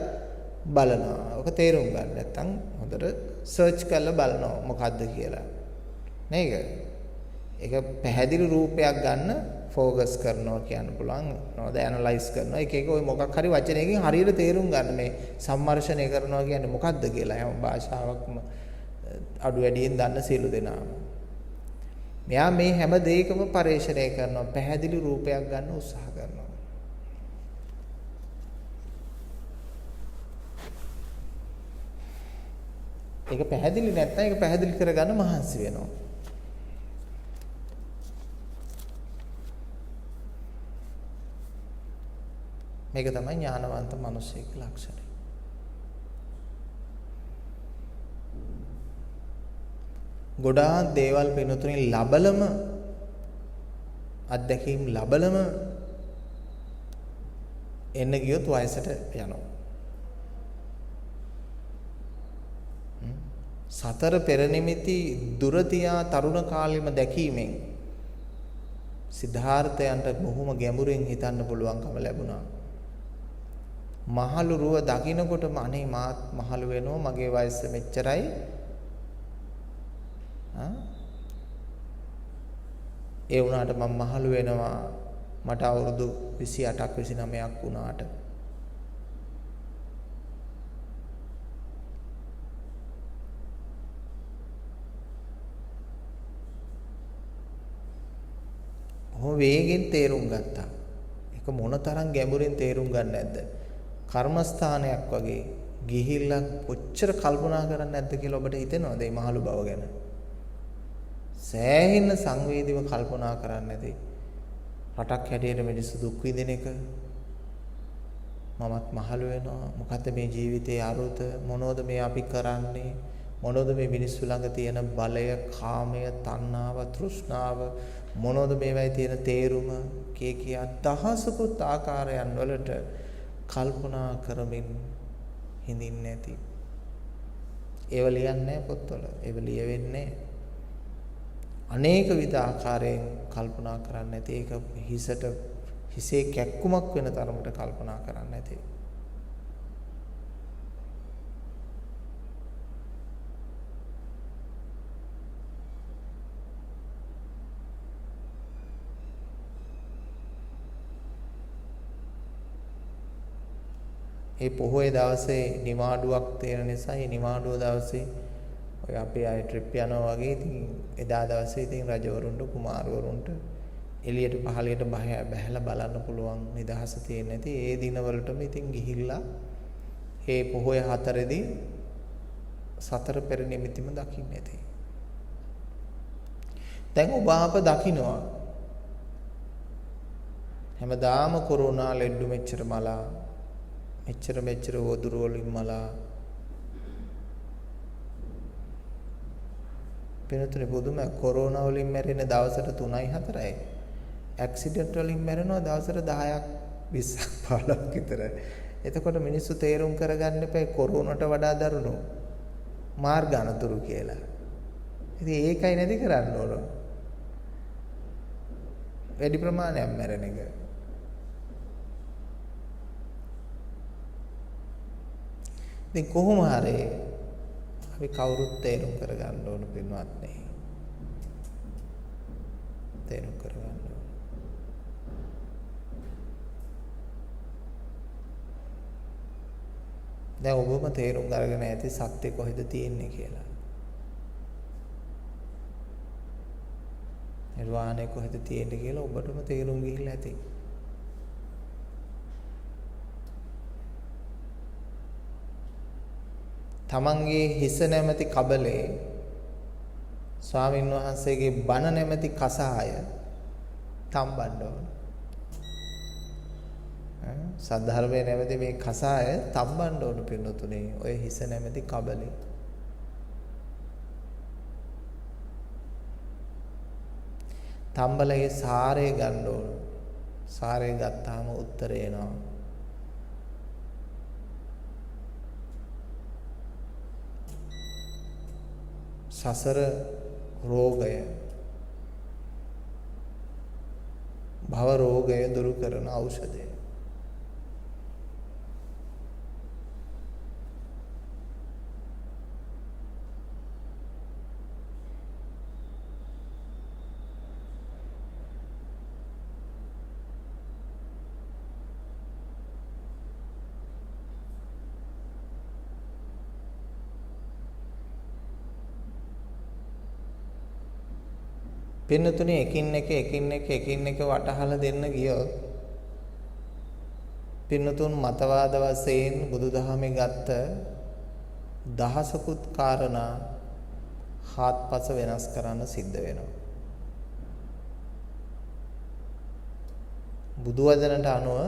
බලනවා. ඔක තේරුම් ගන්න. නැත්නම් හොඳට සර්ච් කරලා බලනවා මොකද්ද කියලා. නේද? ඒක පැහැදිලි රූපයක් ගන්න ફોකස් කරනවා කියන්න පුළුවන්. නේද? ඇනලයිස් කරනවා. එක එක ඔය මොකක් හරි වචනයකින් හරියට තේරුම් ගන්න මේ සම්මර්ෂණය කරනවා කියන්නේ මොකද්ද කියලා. හැම භාෂාවක්ම අඩු වැඩියෙන් දන්න සියලු දෙනාම. මෙයා මේ හැම දෙයකම පරිශ්‍රණය කරනවා. පැහැදිලි රූපයක් ගන්න උත්සාහ කරනවා. ඒක පැහැදිලි නැත්නම් ඒක පැහැදිලි කරගන්න මහන්සි වෙනවා. මේක තමයි ඥානවන්ත මිනිසෙකුගේ ලක්ෂණය. ගොඩාක් දේවල් පිනතුනේ ලබලම අත්දැකීම් ලබලම එන්න ගියොත් වයසට යනවා. සතර පෙර නිමිති දුර තියා තරුණ කාලෙම දැකීමෙන් සිද්ධාර්ථයන්ට බොහොම ගැඹුරින් හිතන්න පුළුවන්කම ලැබුණා. මහලු රුව දකින්නකොටම අනේ මාත් මහලු වෙනවා, මගේ වයස මෙච්චරයි. ඒ වුණාට මම මහලු වෙනවා මට අවුරුදු 28ක් 29ක් වුණාට. ඔහොම වේගෙන් තේරුම් ගත්තා. ඒක මොනතරම් ගැඹුරින් තේරුම් ගන්න නැද්ද? කර්මස්ථානයක් වගේ ගිහිල්ලා කොච්චර කල්පනා කරන්නේ නැද්ද කියලා ඔබට හිතෙනවද මේ මහලු බව ගැන? සෑහෙන සංවේදීව කල්පනා කරන්නේ නැති. රටක් හැටියට මිනිස්සු දුක් විඳින එක මමත් මහලු වෙනවා. මොකද්ද මේ ජීවිතයේ අරුත? මොනවද මේ අපි කරන්නේ? මොනවද මේ මිනිස්සු ළඟ තියෙන බලය, කාමය, තණ්හාව, තෘෂ්ණාව? මොනවද මේවයි තියෙන තේරුම? කියා දහසකුත් ආකාරයන් වලට කල්පනා කරමින් හිඳින්නේ නැති. ඒව ලියන්නේ පොත්වල. ඒව ලියවෙන්නේ අනේක විද ආකාරයෙන් කල්පනා කරන්නේ නැති. ඒක හිසේ කැක්කුමක් වෙන තරමට කල්පනා කරන්නේ නැති. ඒ පොහොය දවසේ නිවාඩුවක් තියෙන නිසා ඒ නිවාඩුව දවසේ ඔය අපේ අය ට්‍රිප් යනවා වගේ ඉතින් එදා දවසේ ඉතින් රජවරුන්ට කුමාරවරුන්ට එළියට පහළට බහැලා බලන්න පුළුවන් නිදහස තියෙන්නේ නැති ඒ දිනවලටම ඉතින් ගිහිල්ලා ඒ පොහොය හතරේදී සතර පෙර නිමිතිම දකින්න ඇති. දැන් ඔබ අප දකින්නවා හැමදාම කොරෝනා ලෙඩ්ඩු මෙච්චර මලා මෙච්චර වදුරු වලින් මලා වෙනතුනේ බුදුම කොරෝනා වලින් මැරෙන දවසට 3යි 4යි ඇක්සිඩන්ට් වලින් මැරෙනවා දවසට 10ක් 20ක් 15ක් විතර. එතකොට මිනිස්සු තේරුම් කරගන්න එපා කොරෝනාට වඩා දරුණු මාර්ග අනතුරු කියලා. ඉතින් ඒකයි නැති කරන්න ඕන. වැඩි ප්‍රමාණයක් මැරෙන එක. ඉතින් කොහොම හරි අපි කවුරුත් තේරුම් කරගන්න ඕන පින්වත්නි. තේරුම් කරගන්න ඕන. දැන් ඔබම තේරුම් අරගෙන ඇති සත්‍ය කොහෙද තියෙන්නේ කියලා. නිර්වාණය කොහෙද තියෙන්නේ කියලා ඔබටම තේරුම් ගිහිල්ලා ඇති. තමන්ගේ හිස නැමැති කබලේ ස්වාමින් වහන්සේගේ බණ නැමැති කසාය තම්බන්න ඕන. සද්ධර්මයේ නැමැති මේ කසාය තම්බන්න ඕන පින්නතුනේ ඔය හිස නැමැති කබලේ. තම්බලේ සාරය ගන්න ඕන. සාරය ගත්තාම උත්තරේ එනවා. සසර රෝගය භව රෝගය දුරු කරන ඖෂධය. පින්නතුනේ එකින් එක වටහලා දෙන්න ගියොත් පින්නතුන් මතවාද වශයෙන් බුදුදහමේ ගත්ත දහසකුත් කාරණා හාත්පස වෙනස් කරන්න සිද්ධ වෙනවා. බුදු වදනට අනුව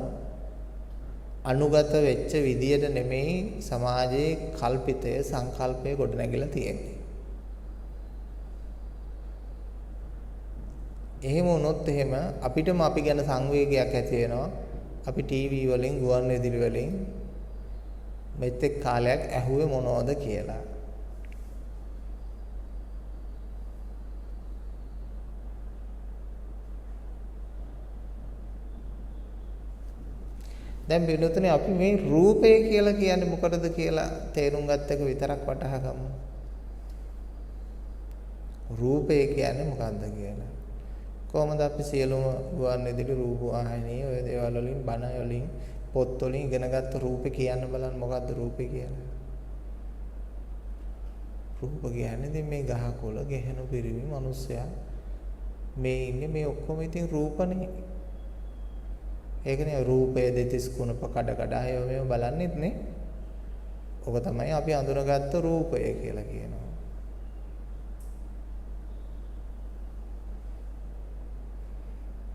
අනුගත වෙච්ච විදියට නෙමෙයි සමාජයේ කල්පිතය සංකල්පය ගොඩනැගිලා තියෙන්නේ. එහෙම වුණොත් එහෙම අපිටම අපි ගැන සංවේගයක් ඇති වෙනවා. අපි ටීවී වලින් ගුවන් විදුලි වලින් මෙතෙක් කාලයක් ඇහුවේ මොනවද කියලා. දැන් බිනතුනේ අපි මේ රූපය කියලා කියන්නේ මොකටද කියලා තේරුම් ගත්ත එක විතරක් වටහා ගමු. රූපය කියන්නේ මොකක්ද කියලා. කොහොමද අපි සියලුම ගුවන් විදුලි රූප වාහිනී ඔය දේවල් වලින් බණ වලින් පොත් වලින් ඉගෙනගත්ත රූපේ කියන්න බලන්න මොකද්ද රූපේ කියන්නේ? රූප කියන්නේ ඉතින් මේ ගහ කොළ ගෙහෙන පිරිමි මිනිස්සයා මේ ඉන්නේ මේ ඔක්කොම ඉතින් රූපනේ. ඒකනේ රූපයේ දෙතිස් කුණප කඩ කඩ ආයෝ මේව බලන්නෙත් නේ. ඔක තමයි අපි අඳුනගත්ත රූපය කියලා කියනවා.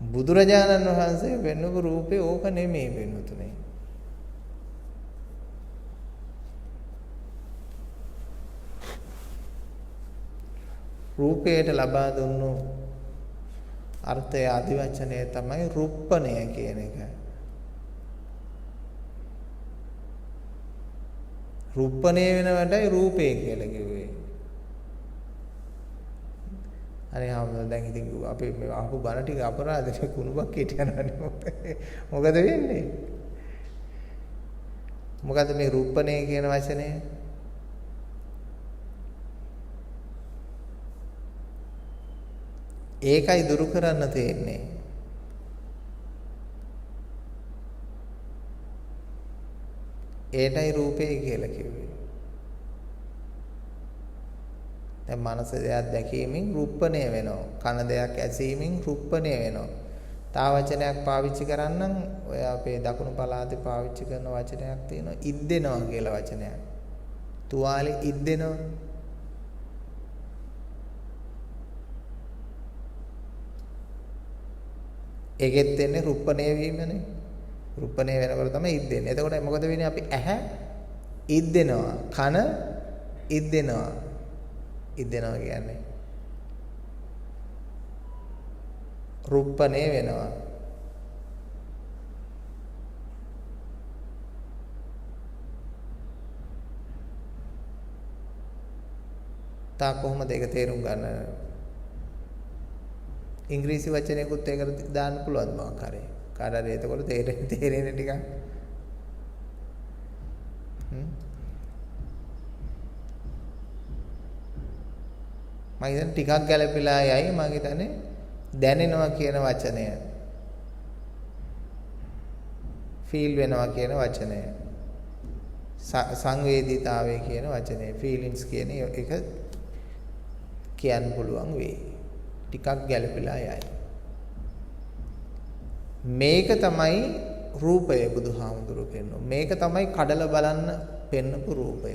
බුදුරජාණන් වහන්සේ වෙන්නපු රූපේ ඕක නෙමෙයි වෙනුතුනේ. රූපයට ලබා දුන්නු අර්ථය අධිවචනය තමයි රුප්පණය කියන එක. රුප්පණය වෙනවටයි රූපේ කියලා කිව්වේ. අනේ ආවද දැන් ඉතින් අපි මේ අහපු බණ ටික අපරාධනේ කුණුබක් හිටියනවනේ. මොකද වෙන්නේ? මොකද මේ රුප්පණය කියන වචනේ? ඒකයි දුරු කරන්න තියෙන්නේ. ඒටයි රූපේ කියලා කිව්වේ. දැන් මනස දෙයක් දැකීමෙන් රුප්පණය වෙනවා. කන දෙයක් ඇසීමෙන් රුප්පණය වෙනවා. තා වචනයක් පාවිච්චි කරන්නම් ඔය අපේ දකුණු පළාතේ පාවිච්චි කරන වචනයක් තියෙනවා ඉද්දෙනවා කියලා වචනයක්. තුවාලේ ඉද්දෙනවා. ඒකෙත් එන්නේ රුප්පණය වීමනේ. රුප්පණය වෙනකොට තමයි ඉද්දෙන්නේ. එතකොට මොකද වෙන්නේ? අපි ඇහැ ඉද්දෙනවා. කන ඉද්දෙනවා. ඉද්දෙනවා කියන්නේ රුප්පණය වෙනවා. තා කොහොමද ඒක තේරුම් ගන්න? ඉංග්‍රීසි වචනයකුත් ඒකට දාන්න පුළුවන් මොකක් හරි. කාට හරි එතකොට තේරෙන්නේ ටිකක්. මම හිතන්නේ ටිකක් ගැළපිලා යයි මම හිතන්නේ දැනෙනවා කියන වචනය. ෆීල් වෙනවා කියන වචනය. සංවේදීතාවය කියන වචනය. ෆීලිංස් කියන එක කියන්න පුළුවන් වෙයි. ටිකක් ගැළපිලා යයි. මේක තමයි රූපය බුදුහාමුදුරුවෝ කියනවා. මේක තමයි කඩලා බලන්න පෙන්නපු රූපය.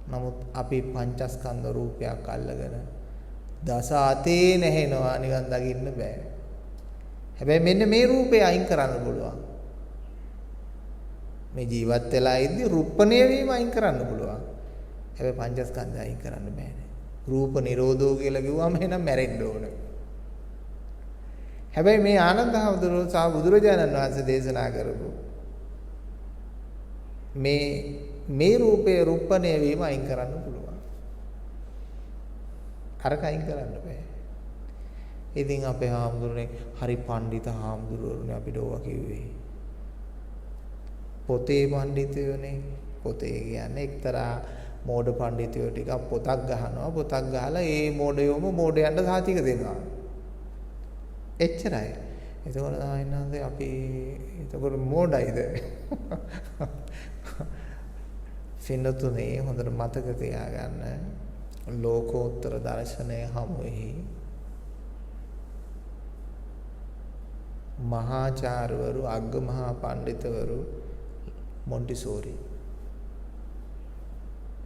නමුත් අපි පංචස්කන්ධ රූපයක් අල්ලගෙන දස අතේ නැහෙනවා නිකන් දකින්න බෑ. හැබැයි මෙන්න මේ රූපය අයින් කරන්න පුළුවන්. මේ ජීවත් වෙලා ඉද්දි රුප්පණය වීම අයින් කරන්න පුළුවන්. හැබැයි පංචස්කන්ධය අයින් කරන්න බෑනේ. රූප නිරෝධෝ කියලා කිව්වම එහෙනම් මැරෙන්න ඕන. හැබැයි මේ ආනන්ද හාමුදුරුවෝ සහ බුදුරජාණන් වහන්සේ දේශනා කරපු මේ රූපේ රුප්පණය වීම අයින් කරන්න පුළුවන්. අරක අයින් කරන්න බෑ. ඉතින් අපේ හාමුදුරනේ හරි පඬිත හාමුදුරුවෝනේ අපිට ඕවා කිව්වේ. පොතේ පඬිතයෝනේ. පොතේ කියන්නේ එක්තරා මෝඩ පඬිතුයෝ ටිකක් පොතක් ගහනවා. පොතක් ගහලා ඒ මෝඩයෝම මෝඩයන්ට සාතික දෙනවා. එච්චරයි. එතකොට ආයෙත් අපි එතකොට මෝඩයිද? සින්නතුනේ හොඳට මතක තියාගන්න ලෝකෝත්තර දර්ශනය හමුෙහි මහාචාර්යවරු අග්ග මහා පඬිතුවරු මොන්ටිසෝරි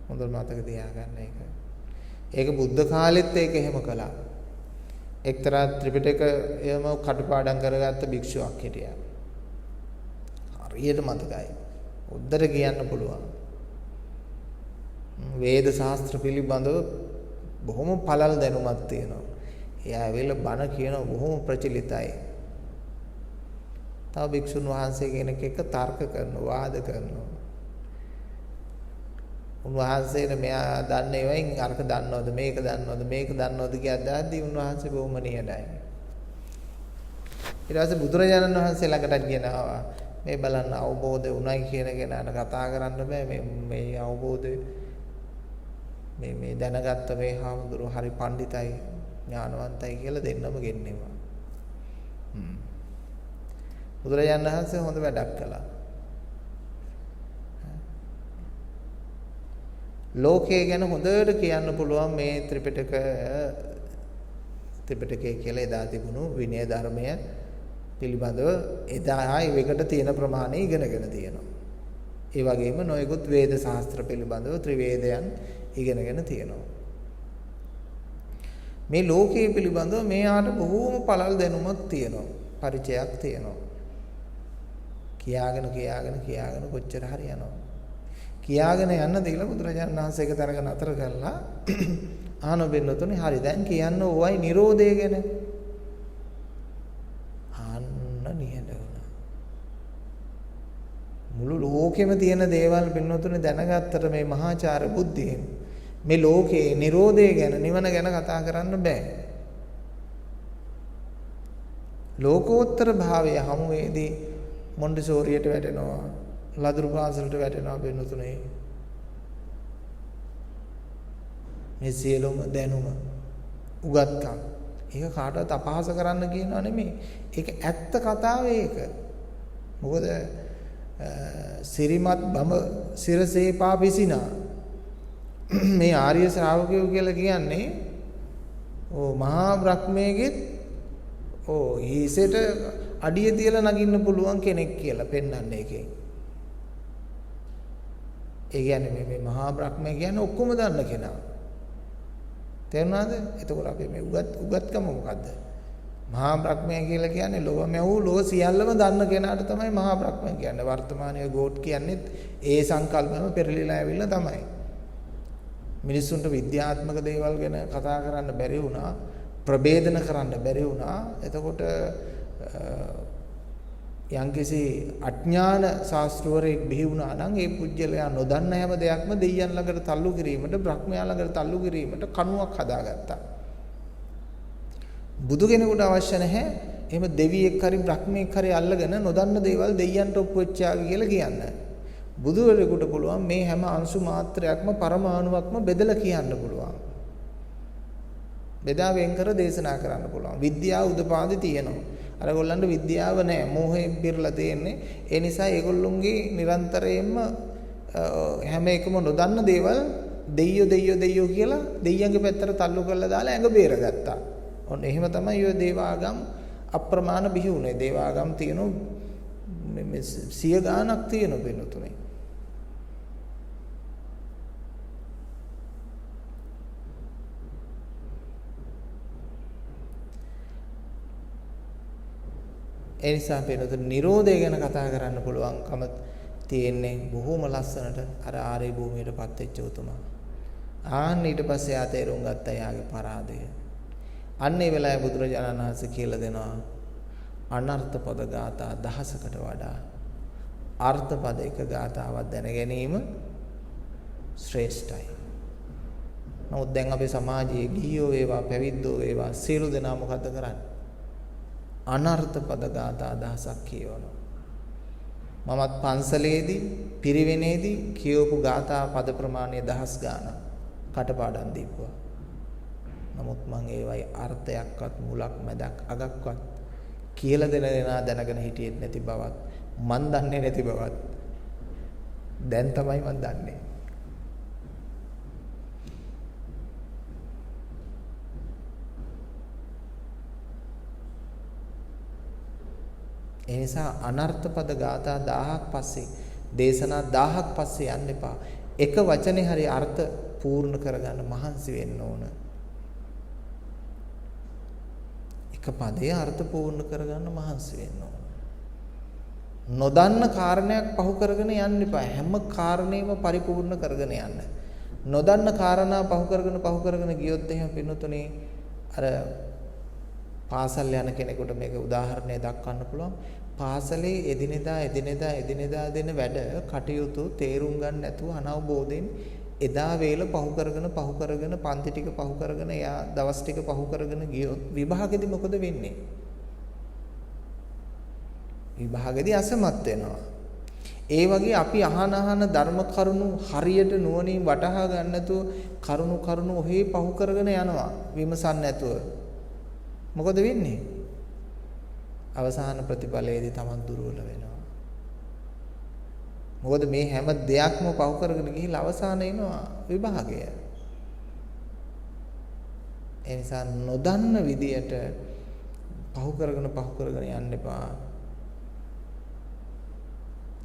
හොඳට මතක තියාගන්න ඒක. ඒක බුද්ධ කාලෙත් ඒක එහෙම කළා. එක්තරා ත්‍රිපිටකයම කටපාඩම් කරගත්ත භික්ෂුවක් හිටියා. හරියට මතකයි. උද්දර කියන්න පුළුවන්. වේද ශාස්ත්‍ර පිළිබඳව බොහොම පළල් දැනුමක් තියෙනවා. එයා ඇවිල්ලා බණ කියන බොහොම ප්‍රචලිතයි. තව භික්ෂුන් වහන්සේ කෙනෙක් එක්ක තර්ක කරනවා, වාද කරනවා. උන්වහන්සේට මෙයා දන්නේ වයින් අරක දන්නවද මේක දන්නවද කියලා දාද්දී උන්වහන්සේ බොහොම නියඩයි. ඊට පස්සේ බුදුරජාණන් වහන්සේ ළඟට ගෙනාවා. මේ බලන්න අවබෝධ වුණයි කියන කෙනාට කතා කරන්න බෑ. මේ අවබෝධය මේ දැනගත්ත මේ හාමුදුරුව හරි පඬිතයි ඥානවන්තයි කියලා දෙන්නම ගෙන්නේවා. බුදුරජාණන් වහන්සේ හොඳ වැඩක් කළා. ලෝකයේ ගැන හොඳට කියන්න පුළුවන් මේ ත්‍රිපිටකය කියලා එදා තිබුණු විනය ධර්මය පිළිබඳව එදා ඒකට තියෙන ප්‍රමාණය ඉගෙනගෙන තියෙනවා. ඒ වගේම නොයෙකුත් වේද ශාස්ත්‍ර පිළිබඳව ත්‍රිවේදයන් ඉගෙනගෙන තියෙනවා. මේ ලෝකයේ පිළිබඳව මෙයාට බොහෝම පළල් දැනුමක් තියෙනවා. පරිචයක් තියෙනවා. කියාගෙන කොච්චර හරි යනවා. කියාගෙන යන්න දීලා බුදුරජාණන් වහන්සේ එක තැනක නතර කළා. ආනෝ බෙන්නතුනේ හරි දැන් කියන්න ඕවයි Nirodhe ගැන. ආන්න නිහඬ වුණා. මුළු ලෝකෙම තියෙන දේවල් බෙන්නතුනේ දැනගත්තට මේ මහාචාර්ය බුද්ධියෙන් මේ ලෝකේ Nirodhe ගැන නිවන ගැන කතා කරන්න බෑ. ලෝකෝත්තර භාවය හමුවේදී මොන්ටිසෝරියට වැටෙනවා. ලදරු පාසලට වැටෙනවා බෙන්නතුනේ. මේ සියලුම දැනුම උගත්කම් ඒක කාටවත් අපහාස කරන්න කියනවා නෙමෙයි. ඒක ඇත්ත කතාව ඒක. මොකද සිරිමත් බඹ සිරසේ පාපිසිනා මේ ආර්ය ශ්‍රාවකයෝ කියලා කියන්නේ මහා බ්‍රහ්මයේගෙත් හිසෙට අඩිය තියලා නගින්න පුළුවන් කෙනෙක් කියලා පෙන්වන්නේ ඒකේ. ඒ කියන්නේ මේ මහා බ්‍රහ්මය කියන්නේ ඔක්කොම දන්න කෙනා. තේරුණාද? එතකොට අපි මේ උගත්කම මොකද්ද? මහා බ්‍රහ්මය කියලා කියන්නේ ලෝව මැවූ ලෝව සියල්ලම දන්න කෙනාට තමයි මහා බ්‍රහ්මය කියන්නේ. වර්තමානයේ ගෝඩ් කියන්නේත් ඒ සංකල්පම පෙරලිලා ඇවිල්ලා තමයි. මිනිස්සුන්ට විද්‍යාත්මක දේවල් ගැන කතා කරන්න බැරි වුණා, ප්‍රභේදන කරන්න බැරි වුණා. එතකොට යම්කිසි අඥාන ශාස්ත්‍රවරයෙක් බිහි වුණා නම් ඒ පුජ්‍යලයා නොදන්න හැම දෙයක්ම දෙයියන් ළඟට තල්ලු කිරීමට, බ්‍රහ්මයා ළඟට තල්ලු කිරීමට කණුවක් හදාගත්තා. බුදු කෙනෙකුට අවශ්‍ය නැහැ එහෙම දෙවියෙක් හරි බ්‍රහ්මයෙක් හරි අල්ලගෙන නොදන්න දේවල් දෙයියන්ට ඔප්පු වෙච්චා කියලා කියන්න. බුදුවරයෙකුට පුළුවන් මේ හැම අංශු මාත්‍රයක්ම පරමාණුවක්ම බෙදලා කියන්න පුළුවන්. බෙදා වෙන් කර දේශනා කරන්න පුළුවන්. විද්‍යාව උදපාදි තියෙනවා. අර ගොල්ලන්ට විද්‍යාව නැහැ. මෝහයෙන් පිරලා තියෙන්නේ. ඒ නිසා ඒගොල්ලොන්ගේ නිරන්තරයෙන්ම හැම එකම නොදන්න දේවල් දෙයියෝ කියලා දෙයියන්ගේ පැත්තට තල්ලු කරලා දාලා ඇඟ බේරගත්තා. ඔන්න එහෙම තමයි ඔය දේවාගම් අප්‍රමාණ බිහි වුණේ. දේවාගම් තියෙන මේ සිය ගාණක් තියෙන වෙනතුනේ. ඒ නිසා වෙනතු Nirodhe ගැන කතා කරන්න පුළුවන්කම තියෙන්නේ බොහොම ලස්සනට අර ආර්ය භූමියටපත් වෙච්ච උතුමා. ආන්න ඊට පස්සේ ආ තේරුම් ගත්තා යාගේ පරාදය. අන්න ඒ වෙලාවේ බුදුරජාණන් වහන්සේ කියලා දෙනවා අනර්ථ පද ගාථා 1000කට වඩා අර්ථ පද එක ගාථාවක් දැන ගැනීම ශ්‍රේෂ්ඨයි. නමුත් දැන් අපේ සමාජයේ ගිහියෝ වේවා පැවිද්දෝ වේවා සියලු දෙනා මොකද කරන්නේ? අනර්ථ පද ගාථා 1000ක් කියවනවා. මමත් පන්සලේදී පිරිවෙනේදී කියවපු ගාථා පද ප්‍රමාණය 1000 ගාණක් කටපාඩම් දීපුවා. නමුත් මම ඒවයි අර්ථයක්වත් මුලක් මැදක් අගක්වත් කියලා දෙන දෙනා දැනගෙන හිටියෙත් නැති බවත් මන් දන්නේ නැති බවත් දැන් තමයි මන් දන්නේ. ඒ නිසා අනර්ථ පද ගාථා 1000ක් පස්සේ දේශනා 1000ක් පස්සේ යන්න එපා. එක වචනේ හරි අර්ථ පූර්ණ කරගන්න මහන්සි වෙන්න ඕන. එක පදයේ අර්ථ පූර්ණ කරගන්න මහන්සි වෙන්න ඕන. නොදන්න කාරණයක් පහු කරගෙන යන්න එපා. හැම කාරණේම පරිපූර්ණ කරගෙන යන්න. නොදන්න කාරණා පහු කරගෙන ගියොත් එහෙම පින්නතුනේ අර පාසල් යන කෙනෙකුට මේක උදාහරණයක් දක්වන්න පුළුවන්. පාසලේ එදිනෙදා දෙන වැඩ කටයුතු තේරුම් ගන්න නැතුව අනවබෝධයෙන් එදා වේල පහු කරගෙන පන්ති ටික පහු කරගෙන යා දවස් ටික පහු කරගෙන ගියොත් විභාගෙදි මොකද වෙන්නේ? විභාගෙදි අසමත් වෙනවා. ඒ වගේ අපි අහන ධර්ම කරුණු හරියට නුවණින් වටහා ගන්න නැතුව කරුණු ඔහේ පහු කරගෙන යනවා විමසන්න නැතුව. මොකද වෙන්නේ? අවසාන ප්‍රතිඵලයේදී Taman දුර්වල වෙනවා. මොකද මේ හැම දෙයක්ම පහු කරගෙන ගිහිල්ලා අවසාන එනවා විභාගය. ඒ නිසා නොදන්න විදියට පහු කරගෙන යන්න එපා.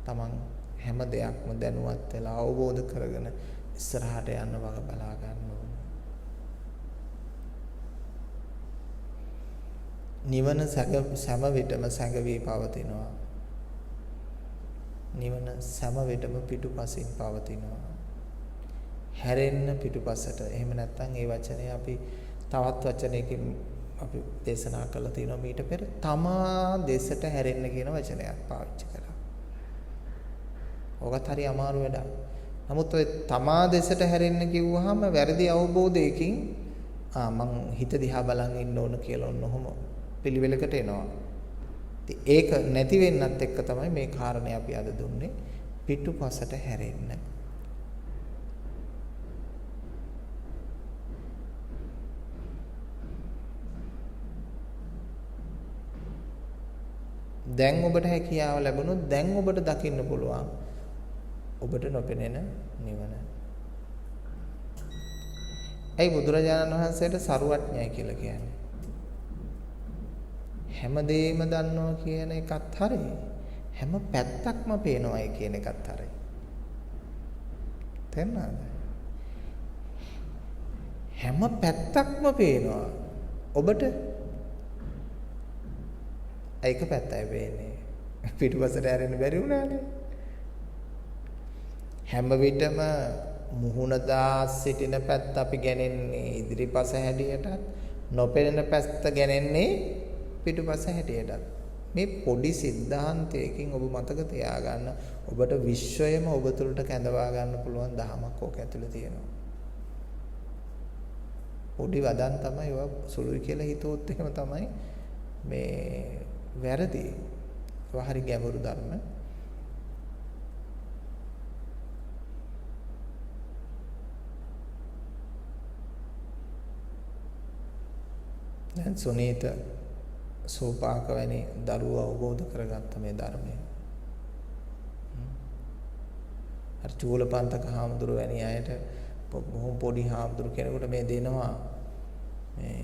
Taman හැම දෙයක්ම දැනුවත් වෙලා අවබෝධ කරගෙන ඉස්සරහට යන්න වග බලා ගන්න ඕන. නිවන සෑම විටම සැඟවී පවතිනවා. නිවන සෑම විටම පිටුපසින් පවතිනවා. හැරෙන්න පිටුපසට. එහෙම නැත්නම් ඒ වචනේ අපි තවත් වචනයකින් අපි දේශනා කළා තියෙනවා මීට පෙර තමා දෙසට හැරෙන්න කියන වචනයක් පාවිච්චි කරා. ඔකත් හරි අමාරු වැඩක්. නමුත් ඔය තමා දෙසට හැරෙන්න කිව්වහම වැරදි අවබෝධයකින් මං හිත දිහා බලන් ඉන්න ඕන කියලා ඔන්නෝම පිළිවෙලකට එනවා. ඉතින් ඒක නැති වෙන්නත් එක්ක තමයි මේ කාරණේ අපි අද දුන්නේ පිටුපසට හැරෙන්න. දැන් ඔබට හැකියාව ලැබුණොත් දැන් ඔබට දකින්න පුළුවන් ඔබට නොපෙනෙන නිවන. ඒ බුදුරජාණන් වහන්සේට සරුවඥයි කියලා කියන්නේ. හැමදේම දන්නවා කියන එකත් හරි. හැම පැත්තක්ම පේනවායි කියන එකත් හරි. තේරුණාද? හැම පැත්තක්ම පේනවා. ඔබට ඒක පැත්තයි වෙන්නේ. පිටුපසට හැරෙන්න බැරි වුණානේ. හැම විටම මුහුණ දා සිටින පැත්ත අපි ගණන්නේ ඉදිරිපස හැටියටත් නොපෙනෙන පැත්ත ගණන්නේ පිටුපස හැටියටත්. මේ පොඩි સિદ્ધාන්තයකින් ඔබ මතක තියාගන්න ඔබට විශ්වයම ඔබ තුළට කැඳවා ගන්න පුළුවන් දහමක් ඕක ඇතුළේ තියෙනවා. පොඩි වදන් තමයි ඔය සුළුයි කියලා හිතුවොත් එහෙම තමයි මේ වැරදි. ඔය හරි ගැඹුරු ධර්ම. දැන් සුනීත සෝපාක වැනි දරුවෝ අවබෝධ කරගත්ත මේ ධර්මය. අර චූලපන්තක හාමුදුරු වැනි අයට බොහොම පොඩි හාමුදුරු කෙනෙකුට මේ දෙනවා මේ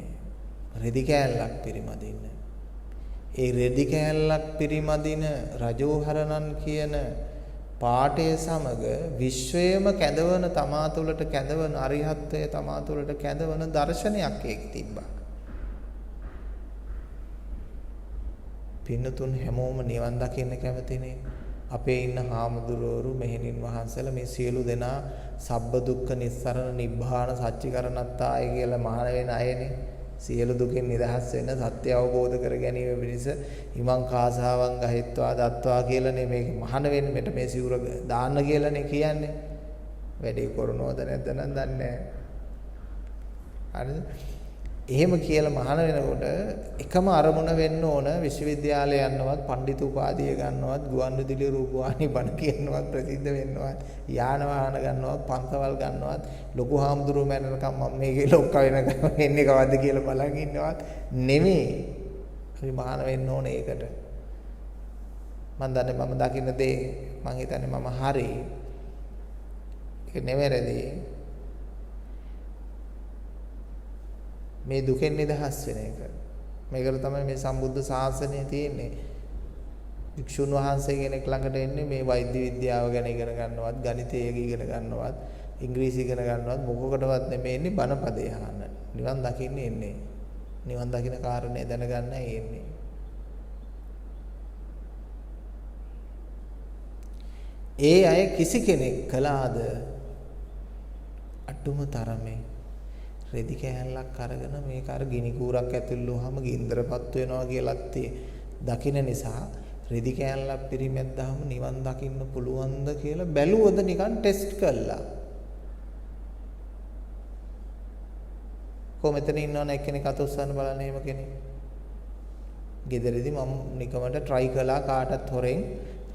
රෙදි කෑල්ලක් පිරිමදින්න. ඒ රෙදි කෑල්ලක් පිරිමදින රජෝහරණන් කියන පාඨය සමග විශ්වයම කැඳවන තමා තුළට කැඳවන අරිහත්ත්වය තමා තුළට කැඳවන දර්ශනයක් ඒක තිබ්බා. පින්නතුන් හැමෝම නිවන් දකින්න කැමතිනේ. අපේ ඉන්න හාමුදුරුවරු මෙහෙණින් වහන්සේලා මේ සියලු දෙනා සබ්බ දුක්ඛ නිස්සරණ නිබ්බාන සච්චිකරණත්තාය කියලා මහාන වෙන අයනේ. සියලු දුකින් නිදහස් වෙන සත්‍ය අවබෝධ කර ගැනීම පිණිස හිමං කාසාවන් ගහිත්වා දත්වා කියලානේ මේක මහාන වෙන්නේ. මෙට මේ සිවුර දාන්න කියලානේ කියන්නේ. වැඩේ කරනවද නැද්ද නම් දන්නේ නැහැ. හරිද? එහෙම කියලා මහාන වෙනකොට එකම අරමුණ වෙන්න ඕන විශ්වවිද්‍යාලය යන්නවත් පඬිතු උපාධිය ගන්නවත් ගුවන්විදුලි රූපවාහිනී බණ කියනවත් ප්‍රසිද්ධ වෙන්නවත් යාන වාහන ගන්නවත් පන්සවල් ගන්නවත් ලොකු හාමුදුරුවෝ මැරෙනකම් මම මේකේ ලොක්ක වෙනකම් එන්නේ කවද්ද කියලා බලන් ඉන්නවත් නෙමෙයි. අපි මහාන වෙන්න ඕනේ ඒකට. මම දන්නේ මම දකින්න දේ මම හිතන්නේ මම හරි. ඒක නෙවෙරදී. මේ දුකෙන් නිදහස් වෙන එක. මේකට තමයි මේ සම්බුද්ධ ශාසනය තියෙන්නේ. වික්ෂුන් වහන්සේ කෙනෙක් ළඟට එන්නේ මේ වෛද්‍ය විද්‍යාව ගැන ඉගෙන ගන්නවත්, ගණිතය ඉගෙන ගන්නවත්, ඉංග්‍රීසි ඉගෙන ගන්නවත් මොකකටවත් නෙමෙයි එන්නේ බණපදේ අහන්න. නිවන් දකින්න එන්නේ. නිවන් දකින්න කාරණේ දැනගන්නයි එන්නේ. ඒ අය කිසි කෙනෙක් කළාද අටුම තරමේ රෙදි කෑල්ලක් අරගෙන මේක අර ගිනි කූරක් ඇතුළේ වහම ගින්දරපත් වෙනවා කියලාත් දකින්න නිසා රෙදි කෑල්ලක් පිරිමැද්දාම නිවන් දකින්න පුළුවන්ද කියලා බැලුවද නිකන් ටෙස්ට් කළා. කොහොමද ඉන්නවනේ එක්කෙනෙක් අත උස්සන්න බලන්න එහෙම කෙනෙක්. ගෙදරදී මම නිකමට try කළා කාටත් හොරෙන්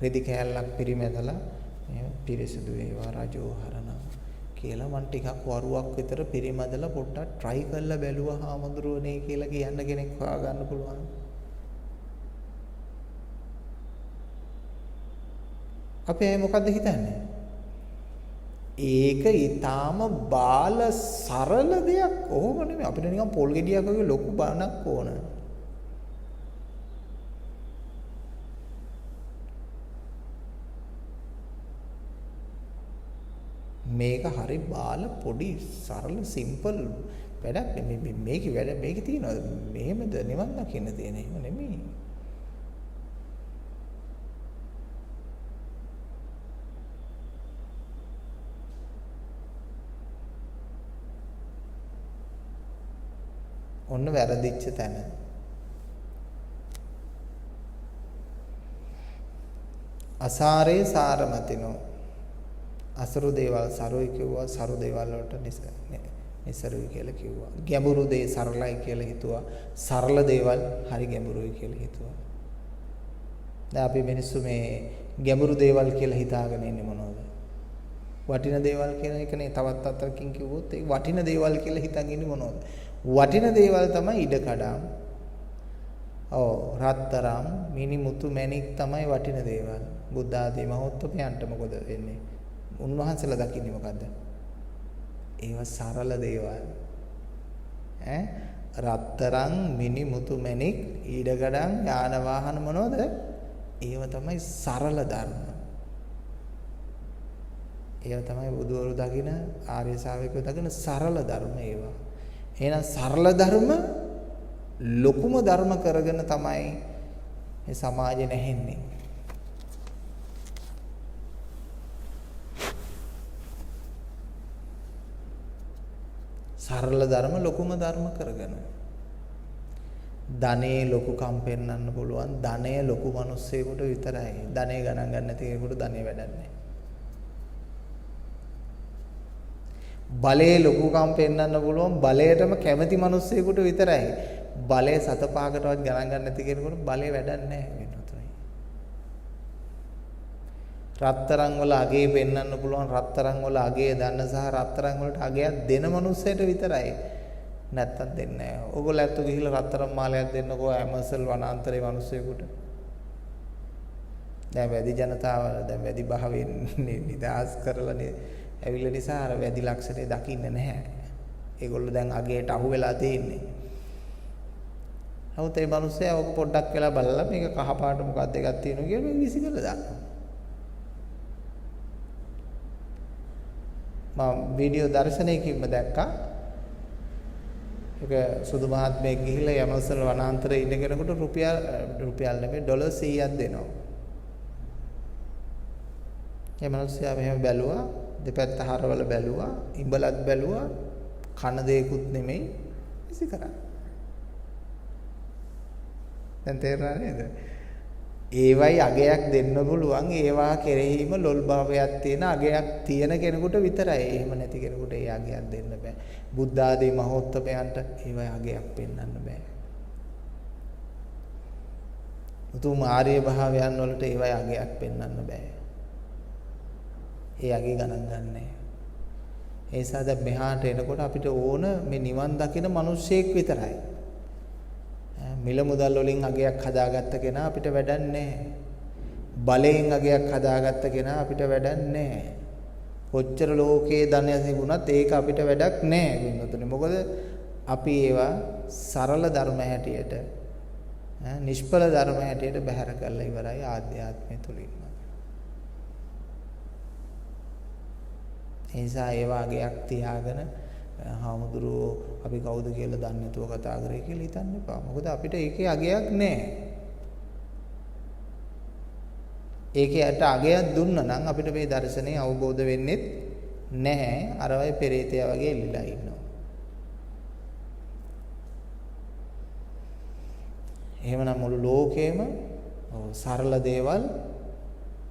රෙදි කෑල්ලක් පිරිමැදලා මේ පිරිසිදු වේවා රජෝ හරණම් කියලා මම ටිකක් වරුවක් විතර පිරිමැදලා පොඩ්ඩක් try කරලා බැලුවා හාමුදුරුවනේ කියලා කියන්න කෙනෙක් හොයාගන්න පුළුවන්. අපි ඇයි මොකද්ද හිතන්නේ? ඒක ඊටාම බාල සරල දෙයක්. ඕම නෙමෙයි. අපිට නිකන් පොල් ගෙඩියක් වගේ ලොකු බණක් ඕන. මේක හරි බාල පොඩි සරල සිම්පල් වැඩක් නෙමෙයි. මේකේ වැඩ මේකේ තියෙනවා. මෙහෙමද නිවන් දකින්න තියෙන. එහෙම නෙමෙයි. ඔන්න වැරදිච්ච තැන. අසාරේ සාරමතිනෝ. අසරු දේවල් සරුයි කිව්වා, සරු දේවල් වලට නිසරුයි කියලා කිව්වා. ගැඹුරු දේ සරලයි කියලා හිතුවා. සරල දේවල් හරි ගැඹුරුයි කියලා හිතුවා. දැන් අපි මිනිස්සු මේ ගැඹුරු දේවල් කියලා හිතාගෙන ඉන්නේ මොනවද? වටින දේවල් කියන එකනේ. තවත් අතරකින් කිව්වොත් ඒ වටින දේවල් කියලා හිතන් ඉන්නේ මොනවද? වටින දේවල් තමයි ඉඩකඩම්. ඔව් රත්තරම්, මිනිමුතු මැණික් තමයි වටින දේවල්. බුද්ධ ආදී මහෝත්තමයන්ට මොකද වෙන්නේ? උන්වහන්සේලා දකින්නේ මොකද්ද? ඒව සරල දේවල්. රත්තරන්, මිනිමුතු මැණික්, ඉඩකඩම්, යාන වාහන මොනවද? ඒව තමයි සරල ධර්ම. ඒව තමයි බුදුවරු දකින, ආර්ය ශාවකයෝ දකින සරල ධර්ම ඒවා. එහෙනම් සරල ධර්ම ලොකුම ධර්ම කරගෙන තමයි මේ සමාජේ නැහෙන්නේ. සරල ධර්ම ලොකුම ධර්ම කරගෙන. ධනේ ලොකුකම් පෙන්වන්න පුළුවන්. ධනය ලොකු මිනිස්සෙකුට විතරයි. ධනේ ගණන් ගන්න නැති කෙනෙකුට ධනේ වැඩක් නැහැ. බලේ ලොකුකම් පෙන්වන්න පුළුවන්. බලයටම කැමති මිනිස්සෙකුට විතරයි. බලය සත පහකටවත් ගණන් ගන්න නැති කෙනෙකුට බලේ වැඩක් නැහැ වෙනතුනේ. රත්තරන් වල අගේ පෙන්වන්න පුළුවන්. රත්තරන් වල අගේ දන්න සහ රත්තරන් වලට අගයක් දෙන මිනිස්සෙට විතරයි. නැත්තම් දෙන්නේ නැහැ. ඕගොල්ලෝ ඇත්ත ගිහිල්ලා රත්තරන් මාලයක් දෙන්නකෝ ඇමසල් වනාන්තරේ මිනිස්සෙකුට. දැන් වැඩි ජනතාව දැන් වැඩි භාවයෙන් නිදාස් කරලානේ ඇවිල්ලා නිසා අර වැඩි ලක්ෂණේ දකින්නේ නැහැ. ඒගොල්ලෝ දැන් අගේට අහු වෙලා තියෙන්නේ. නමුත් ඒ මිනිස්සයා ඔක පොඩ්ඩක් වෙලා බලලා මේක කහ පාට මොකක්ද එකක් තියෙනවා කියලා මේ විසි කරලා දානවා. මම වීඩියෝ දර්ශනයකින්ම දැක්කා. ඒක සුදු මහත්මයෙක් ගිහිල්ලා යමසල් වනාන්තරයේ ඉන්න කෙනෙකුට රුපියල් නෙමෙයි ඩොලර් 100ක් දෙනවා. ඒ මිනිස්සයා මෙහෙම බැලුවා, දෙපැත්ත හරවල බැලුවා, ඉඹලත් බැලුවා, කන දෙයක්ුත් නෙමෙයි විසි කරා. දැන් තේරුණා නේද? ඒවයි අගයක් දෙන්න පුළුවන්. ඒවා කෙරෙහිම ලොල් භාවයක් තියෙන අගයක් තියෙන කෙනෙකුට විතරයි. එහෙම නැති කෙනෙකුට ඒ අගයක් දෙන්න බෑ. බුද්ධ ආදී මහෝත්තමයන්ට ඒවයි අගයක් පෙන්වන්න බෑ. උතුම් ආර්ය භාවයන් වලට ඒවයි අගයක් පෙන්වන්න බෑ. ඒ අගේ ගණන් ගන්නෑ. ඒ නිසා දැන් මෙහාට එනකොට අපිට ඕන මේ නිවන් දකින මිනිස්සෙක් විතරයි. මිල මුදල් වලින් අගයක් හදාගත්ත කෙනා අපිට වැඩක් නැහැ. බලයෙන් අගයක් හදාගත්ත කෙනා අපිට වැඩක් නැහැ. කොච්චර ලෝකයේ ධනය තිබුණත් ඒක අපිට වැඩක් නැහැ වෙනතුනේ. මොකද අපි ඒවා සරල ධර්ම හැටියට නිෂ්ඵල ධර්ම හැටියට බැහැර කරලා ඉවරයි ආධ්‍යාත්මය තුලින්ම. ඒ නිසා ඒ වාගයක් තියාගෙන හාමුදුරුවෝ අපි කවුද කියලා දන්නේ නැතුව කතා කරේ කියලා හිතන්න එපා. මොකද අපිට ඒකේ අගයක් නැහැ. ඒකේ අට අගයක් දුන්නා නම් අපිට මේ දර්ශනය අවබෝධ වෙන්නේ නැහැ. අර වගේ පෙරේතය වගේ එල්ලලා ඉන්නවා. එහෙමනම් මුළු ලෝකෙම සරල දේවල්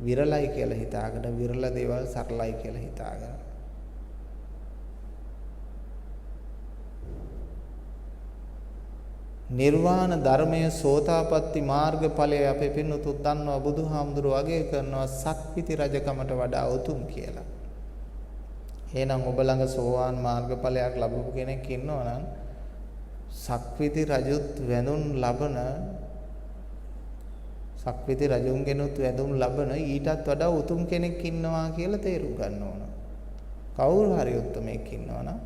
විරලයි කියලා හිතාගෙන විරල දේවල් සරලයි කියලා හිතාගෙන නිර්වාණ ධර්මයේ සෝතාපට්ටි මාර්ගඵලයේ අපේ පින්නතුත් දන්නවා බුදුහාමුදුරුවෝ අගය කරනවා සක්විති රජකමට වඩා උතුම් කියලා. එහෙනම් ඔබ ළඟ සෝවාන් මාර්ගඵලයක් ලැබපු කෙනෙක් ඉන්නවා නම් සක්විති රජුත් වැඳුම් ලබන සක්විති රජුන්ගෙනුත් වැඳුම් ලබන ඊටත් වඩා උතුම් කෙනෙක් ඉන්නවා කියලා තේරුම් ගන්න ඕන. කවුරු හරි උත්තමයෙක් ඉන්නවා නම්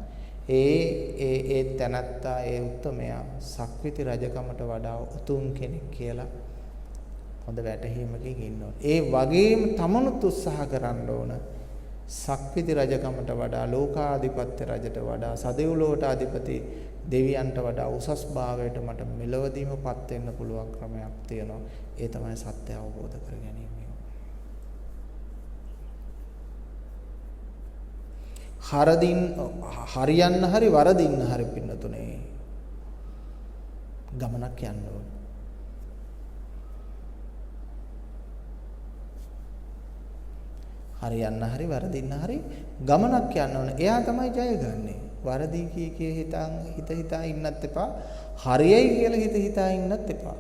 ඒ තැනත්තා ඒ උත්තමයා සක්විති රජකමට වඩා උතුම් කෙනෙක් කියලා හොඳ වැටහීමකින් ඉන්න ඕන. ඒ වගේම තමනුත් උත්සාහ කරන්න ඕන සක්විති රජකමට වඩා ලෝකාධිපත්‍ය රජට වඩා සදෙව්ලොවට අධිපති දෙවියන්ට වඩා උසස් භාවයට මට මෙලවදීමපත් වෙන්න පුළුවන් ක්‍රමයක් තියෙනවා. ඒ තමයි සත්‍ය අවබෝධ කර ගැනීම. හරියන්න හරි වරදින්න හරි පින්නතුනේ ගමනක් යන්න ඕන. හරියන්න හරි වරදින්න හරි ගමනක් යන්න ඕන. එයා තමයි ජය ගන්නෙ. වරදී කී හිතා ඉන්නත් එපා. හරියයි කියලා හිතා ඉන්නත් එපා.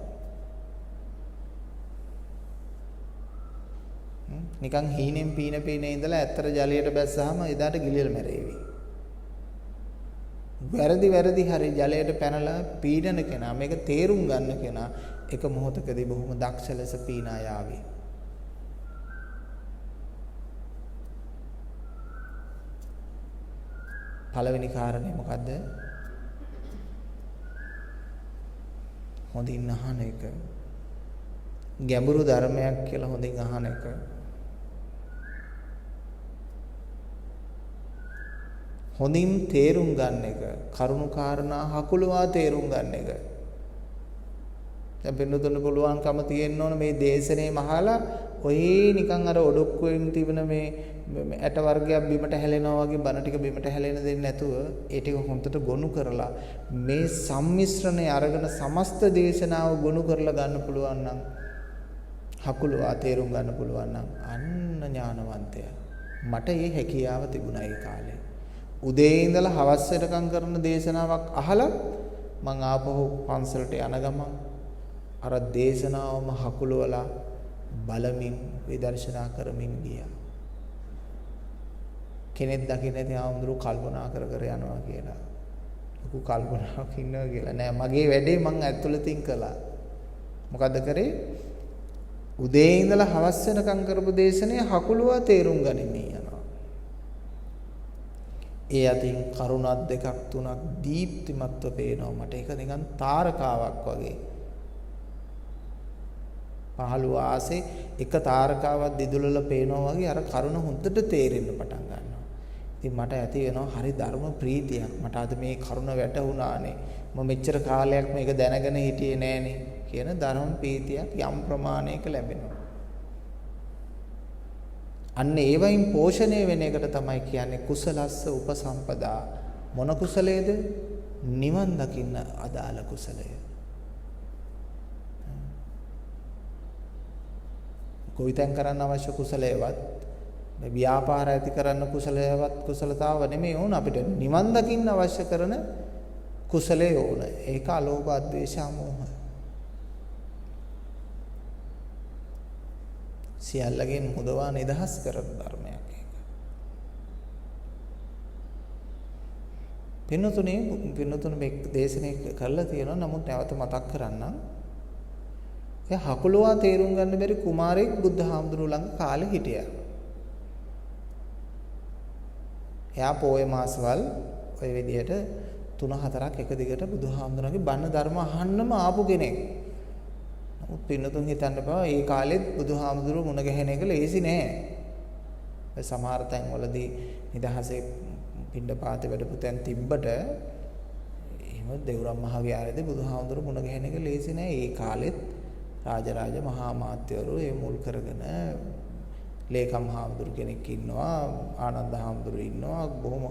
නිකන් හීනෙන් පීන ඉඳලා ඇත්තට ජලයට බැස්සාම එදාට ගිලිලා මැරෙවි. වැරදි හරි ජලයට පැනලා පීඩන කෙනා මේක තේරුම් ගන්න කෙනා එක මොහොතකදී බොහොම දක්ෂ ලෙස පීනා යාවි. පළවෙනි කාරණේ මොකද්ද? හොඳින් අහන එක. ගැඹුරු ධර්මයක් කියලා හොඳින් අහන එක. හොඳින් තේරුම් ගන්න එක. කරුණු කාරණා හකුලවා තේරුම් ගන්න එක. දැන් පින්නතුන්ට පුළුවන්කම තියෙන්න ඕන මේ දේශනේ මහලා ඔය නිකන් අර ඔඩොක්කුවෙන් තිබෙන මේ ඇට වර්ගයක් බිමට හැලෙනවා වගේ බන ටික බිමට හැලෙන දෙන්නේ නැතුව ඒ ටික හොන්දට ගොනු කරලා මේ සම්මිශ්‍රණය අරගෙන සමස්ත දේශනාව ගොනු කරලා ගන්න පුළුවන් නම් හකුලවා තේරුම් ගන්න පුළුවන් නම් අන්න ඥානවන්තයා. මට මේ හැකියාව තිබුණා ඒ කාලේ. උදේ ඉඳලා හවස් වෙනකම් කරන දේශනාවක් අහලා මං ආපහු පන්සලට යන ගමන් අර දේශනාවම හකුලවලා බලමින් විදර්ශනා කරමින් ගියා. කෙනෙක් දකින්නේ නැති ආමුදුරු කල්පනා කර යනවා කියලා. ලොකු කල්පනාවක් ඉන්නවා කියලා නෑ. මගේ වැඩේ මං ඇතුළතින් කළා. මොකද්ද කරේ? උදේ ඉඳලා හවස් වෙනකම් කරපු දේශනේ හකුලුවා තේරුම් ගනිමින් යනවා. ඒ අතින් කරුණක් දෙකක් තුනක් දීප්තිමත්ව පේනවා මට. ඒක නිකන් තාරකාවක් වගේ. පහළු ආසේ එක තාරකාවක් දිදුලලා පේනවා වගේ අර කරුණ හොඳට තේරෙන්න පටන් ගන්නවා. ඉතින් මට ඇති වෙනවා හරි ධර්ම ප්‍රීතියක්. මට අද මේ කරුණ වැටහුණානේ. මම මෙච්චර කාලයක් මේක දැනගෙන හිටියේ නෑනේ කියන ධර්ම ප්‍රීතියක් යම් ප්‍රමාණයක ලැබෙනවා. අන්න ඒ වයින් පෝෂණය වෙන එකට තමයි කියන්නේ කුසලස්ස උපසම්පදා. මොන කුසලයේද? නිවන් දකින්න අදාළ කුසලය. කොයිතෙන් කරන්න අවශ්‍ය කුසලයවත් මේ ව්‍යාපාර ඇති කරන්න කුසලයවත් කුසලතාව නෙමෙයි ඕන අපිට නිවන් දකින්න අවශ්‍ය කරන කුසලය ඕන. ඒක අලෝභ අද්වේෂ මෝහ. සියල්ලගෙන් මුදවා නිදහස් කරන ධර්මයක් ඒක. පින්නතුනේ මේ දේශනේ කරලා තියෙනවා. නමුත් නැවත මතක් කරන්නම්. ඒ හකුලවා තේරුම් ගන්න බැරි කුමාරයෙක් බුදුහාමුදුරුවෝ ළඟ කාලේ හිටියා. එයා පොයේ මාසවල් ඔය විදිහට 3-4ක් එක දිගට බුදුහාමුදුරන්ගේ බණ ධර්ම අහන්නම ආපු කෙනෙක්. නමුත් පින්නතුන් හිතන්න බෑ ඒ කාලෙත් බුදුහාමුදුරුවෝ මුණ ගැහෙන එක ලේසි නෑ. ඒ සමහර තැන්වලදී නිදහසේ පිණ්ඩපාතේ වැඩපු තැන් තිබ්බට එහෙම දෙවුරම් මහ විහාරයේදී බුදුහාමුදුරුවෝ මුණ ගැහෙන එක ලේසි නෑ. ඒ කාලෙත් රාජරාජ මහා මාත්‍යවරු ඒ මුල් කරගෙන ලේකම් හාමුදුරු කෙනෙක් ඉන්නවා, ආනන්ද හාමුදුරු ඉන්නවා. බොහොම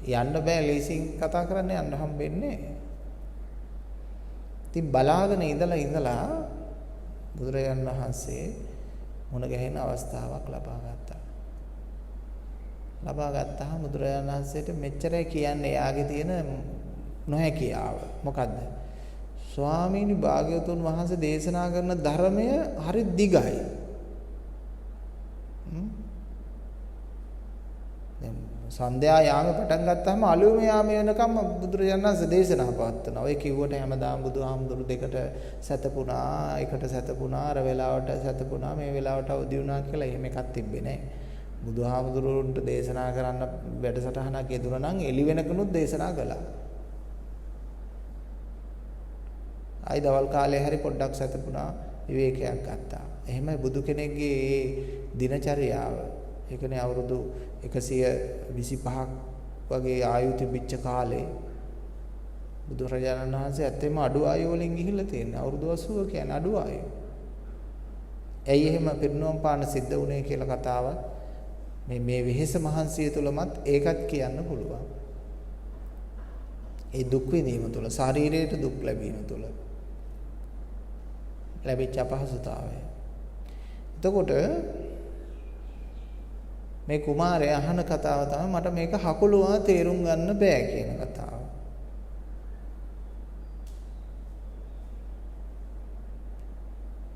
යන්න බෑ ලේසියෙන් කතා කරන්න යන්න හම්බෙන්නේ. ඉතින් බලාගෙන ඉඳලා බුදුරජාණන් වහන්සේ මුණ ගැහෙන අවස්ථාවක් ලබා ගත්තා. ලබා ගත්තාම බුදුරජාණන් වහන්සේට මෙච්චරයි කියන්නේ යාගේ තියෙන නොහැකියාව. මොකද්ද? ස්වාමීනි භාග්‍යවතුන් වහන්සේ දේශනා කරන ධර්මය හරි දිගයි. දැන් සන්ධ්‍යා යාමේ පටන් ගත්තාම අලුයම යාමේ වෙනකම් බුදුරජාණන් වහන්සේ දේශනා පවත්වනවා. ඔය කිව්වට හැමදාම බුදුහාමුදුරු දෙකට සැතපුණා, එකට සැතපුණා, අර වෙලාවට සැතපුණා, මේ වෙලාවට අවදි වුණා කියලා එහෙම එකක් තිබ්බේ නැහැ. බුදුහාමුදුරුන්ට දේශනා කරන්න වැඩසටහනක් යෙදුණා නම් එළි වෙනකනුත් දේශනා කළා. ආයි දවල් කාලේ හරි පොඩ්ඩක් සැතපුණා, විවේකයක් ගත්තා. එහෙමයි බුදු කෙනෙක්ගේ දිනචරියාව. ඒකනේ අවුරුදු 125ක් වගේ ආයු තිබිච්ච කාලේ බුදුරජාණන් වහන්සේ ඇත්තෙම අඩු ආයු වලින් ගිහිල්ලා තියෙනවා. අවුරුදු 80 කියන්නේ අඩු ආයු. ඇයි එහෙම පිරිනොම් පාන සිද්ධ වුණේ කියලා කතාවක් මේ වෙහෙස මහන්සිය තුලමත් ඒකත් කියන්න පුළුවන්. ඒ දුක් විඳීම තුල, ශරීරයට දුක් ලැබීම තුල ලැබිච්ච අපහසුතාවය. එතකොට මේ කුමාරයා අහන කතාව තමයි මට මේක හකුලුවා තේරුම් ගන්න බෑ කියන කතාව.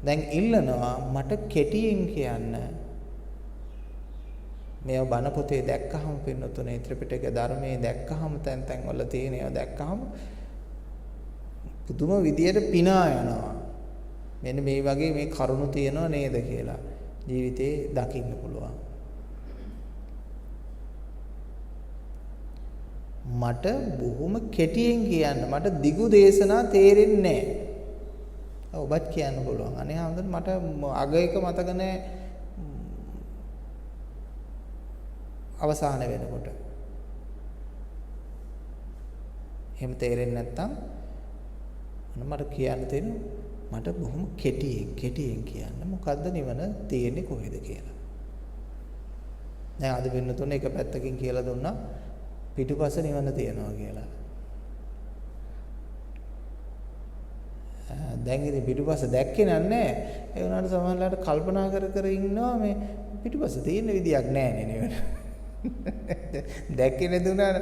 දැන් ඉල්ලනවා මට කෙටියෙන් කියන්න. මේව බණ පොතේ දැක්කහම පින්නතුනේ ත්‍රිපිටක ධර්මයේ දැක්කහම තැන් වල තියෙන ඒවා දැක්කහම පුදුම විදියට පිනා යනවා. මෙන්න මේ වගේ මේ කරුණු තියෙනව නේද කියලා ජීවිතේ දකින්න පුළුවන්. මට බොහොම කෙටියෙන් කියන්න මට දිගු දේශනා තේරෙන්නේ නැහැ. ඔබත් කියන්න පුළුවන්. අනේ හැමදාම මට අග එක මතක නැහැ අවසාන වෙනකොට. එහෙම තේරෙන්නේ නැත්තම් මට කියන්න තියෙනවා මට බොහොම කෙටියෙන් කියන්න මොකද්ද නිවන තියෙන්නේ කොහෙද කියලා. දැන් අද වෙන තුනේ එක පැත්තකින් කියලා දුන්නා පිටුපස නිවන තියනවා කියලා. දැන් ඉතින් පිටුපස දැක්කේ නැහැ. ඒ වුණාට සමහරවිට කල්පනා කර ඉන්නවා මේ පිටුපස තියෙන විදියක් නැහැ නේ නිවන. දැක්කේ නැතුණා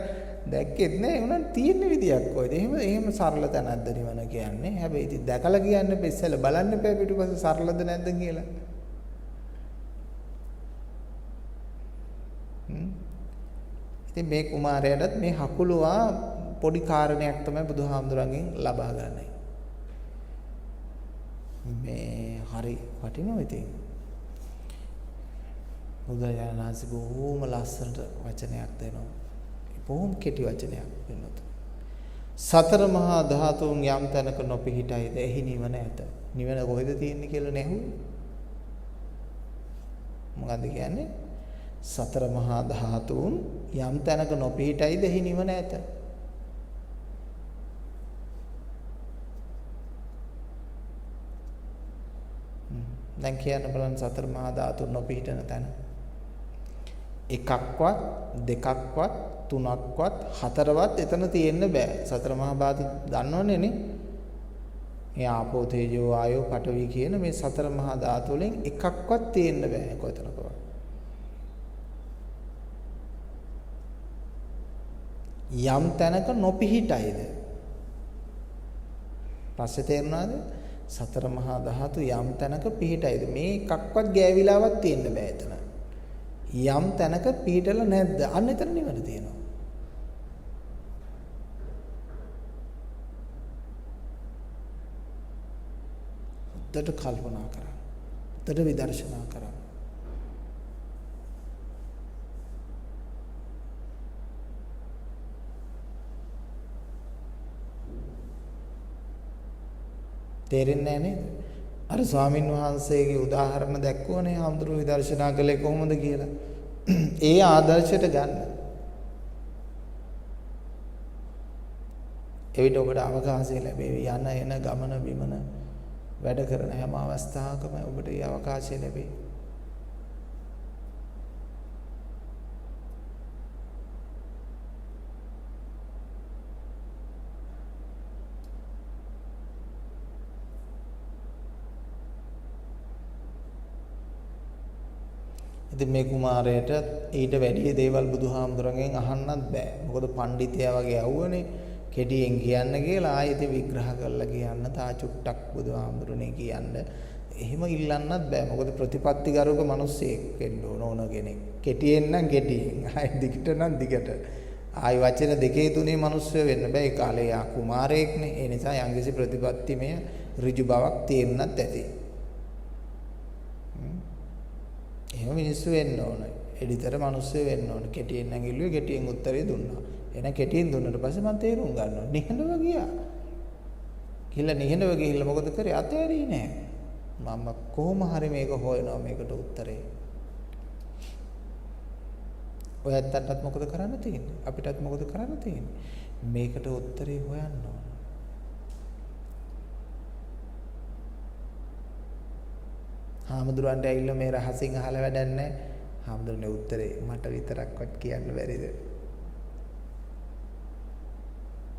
දැක්කෙත් නැහැ. ඒ වුණාට තියෙන විදියක් කොයිද? එහෙම සරල තැනක්ද නිවන කියන්නේ. හැබැයි ඉතින් දැකලා කියන්න ඉස්සෙල්ලා බලන්න එපා පිටුපස සරලද නැද්ද කියලා. ඉතින් මේ කුමාරයාටත් මේ හකුලුවා පොඩි කාරණයක් තමයි බුදුහාමුදුරන්ගෙන් ලබා ගන්නයි. මේ හරි වටිනවා ඉතින්. බුදුරජාණන් වහන්සේ බොහොම ලස්සනට වචනයක් දෙනවා. බොහොම කෙටි වචනයක් වෙනත්. සතර මහා ධාතුන් යම් තැනක නොපිහිටයිද එහි නිවන ඇත. නිවන කොහෙද තියෙන්නේ කියලා නැහුවේ. මොකද්ද කියන්නේ? සතර මහා ධාතුන් යම් තැනක නොපිහිටයිද එහි නිවන ඇත. දැන් කියන්න බලන්න සතර මහා ධාතුන් නොපිහිටන තැන. එකක්වත් දෙකක්වත් තුනක්වත් හතරවත් එතන තියෙන්න බෑ. සතර මහා ධාතු දන්නවනේ නේ. මේ ආපෝ තේජෝ ආයෝ පඨවි කියන මේ සතර මහා ධාතු වලින් එකක්වත් තියෙන්න බෑ කොතනකවත්. යම් තැනක නොපිහිටයිද පස්සේ තේරුණාද සතර මහා ධාතු යම් තැනක පිහිටයිද මේ එකක්වත් ගෑවිලාවක් තියෙන්න බෑ එතන යම් තැනක පිහිටලා නැද්ද අන්න එතන නිවන තියෙනවා උද්දට කල්පනා කරා උද්දට විදර්ශනා කරා තේරෙන්නේ නැහැ නේද? අර ස්වාමින් වහන්සේගේ උදාහරණ දැක්වුවනේ හාමුදුරුවෝ විදර්ශනා කළේ කොහොමද කියලා. ඒ ආදර්ශයට ගන්න. එවිට ඔබට අවකාශය ලැබෙවි. යන එන ගමන බිමන වැඩ කරන හැම අවස්ථාවකම ඔබට ඒ අවකාශය ලැබෙයි. ඉතින් මේ කුමාරයාට ඊට වැඩි දේවල් බුදුහාමුදුරන්ගෙන් අහන්නත් බෑ. මොකද පඬිතයා වගේ යවුවනේ කෙටියෙන් කියන්න කියලා ආයෙත් විග්‍රහ කරලා කියන්න තා චුට්ටක් බුදුහාමුදුරනේ කියන්න. එහෙම ඉල්ලන්නත් බෑ. මොකද ප්‍රතිපත්තිගරුක මිනිස්සෙක් වෙන්න ඕන කෙනෙක්. කෙටියෙන් නම් කෙටියෙන්. ආයෙ දිගට නම් දිගට. ආයි වචන දෙකේ තුනේ මිනිස්සු වෙන්න බෑ. ඒ කාලේ යා කුමාරයෙක්නේ. ඒ නිසා යම්කිසි ප්‍රතිපත්තිමය ඍජු බවක් තියෙන්නත් ඇති. එහෙම මිනිස්සු වෙන්න ඕන. එඩිතර මිනිස්සු වෙන්න ඕන. කෙටියෙන් නම් ඉල්ලුවේ කෙටියෙන් උත්තරේ දුන්නා. එහෙනම් කෙටියෙන් දුන්නාට පස්සේ මම තේරුම් ගන්නවා. නිහඬව ගියා. කියලා නිහඬව ගිහිල්ලා මොකද කරේ? අතෑරී නෑ. මම කොහොම හරි මේක හොයනවා මේකට උත්තරේ. ඔය ඇත්තටත් මොකද කරන්න තියෙන්නේ? අපිටත් මොකද කරන්න තියෙන්නේ? මේකට උත්තරේ හොයන්න ඕන. හාමුදුරන්ට ඇවිල්ලා මේ රහසින් අහලා වැඩක් නැහැ. හාමුදුරනේ උත්තරේ මට විතරක්වත් කියන්න බැරිද?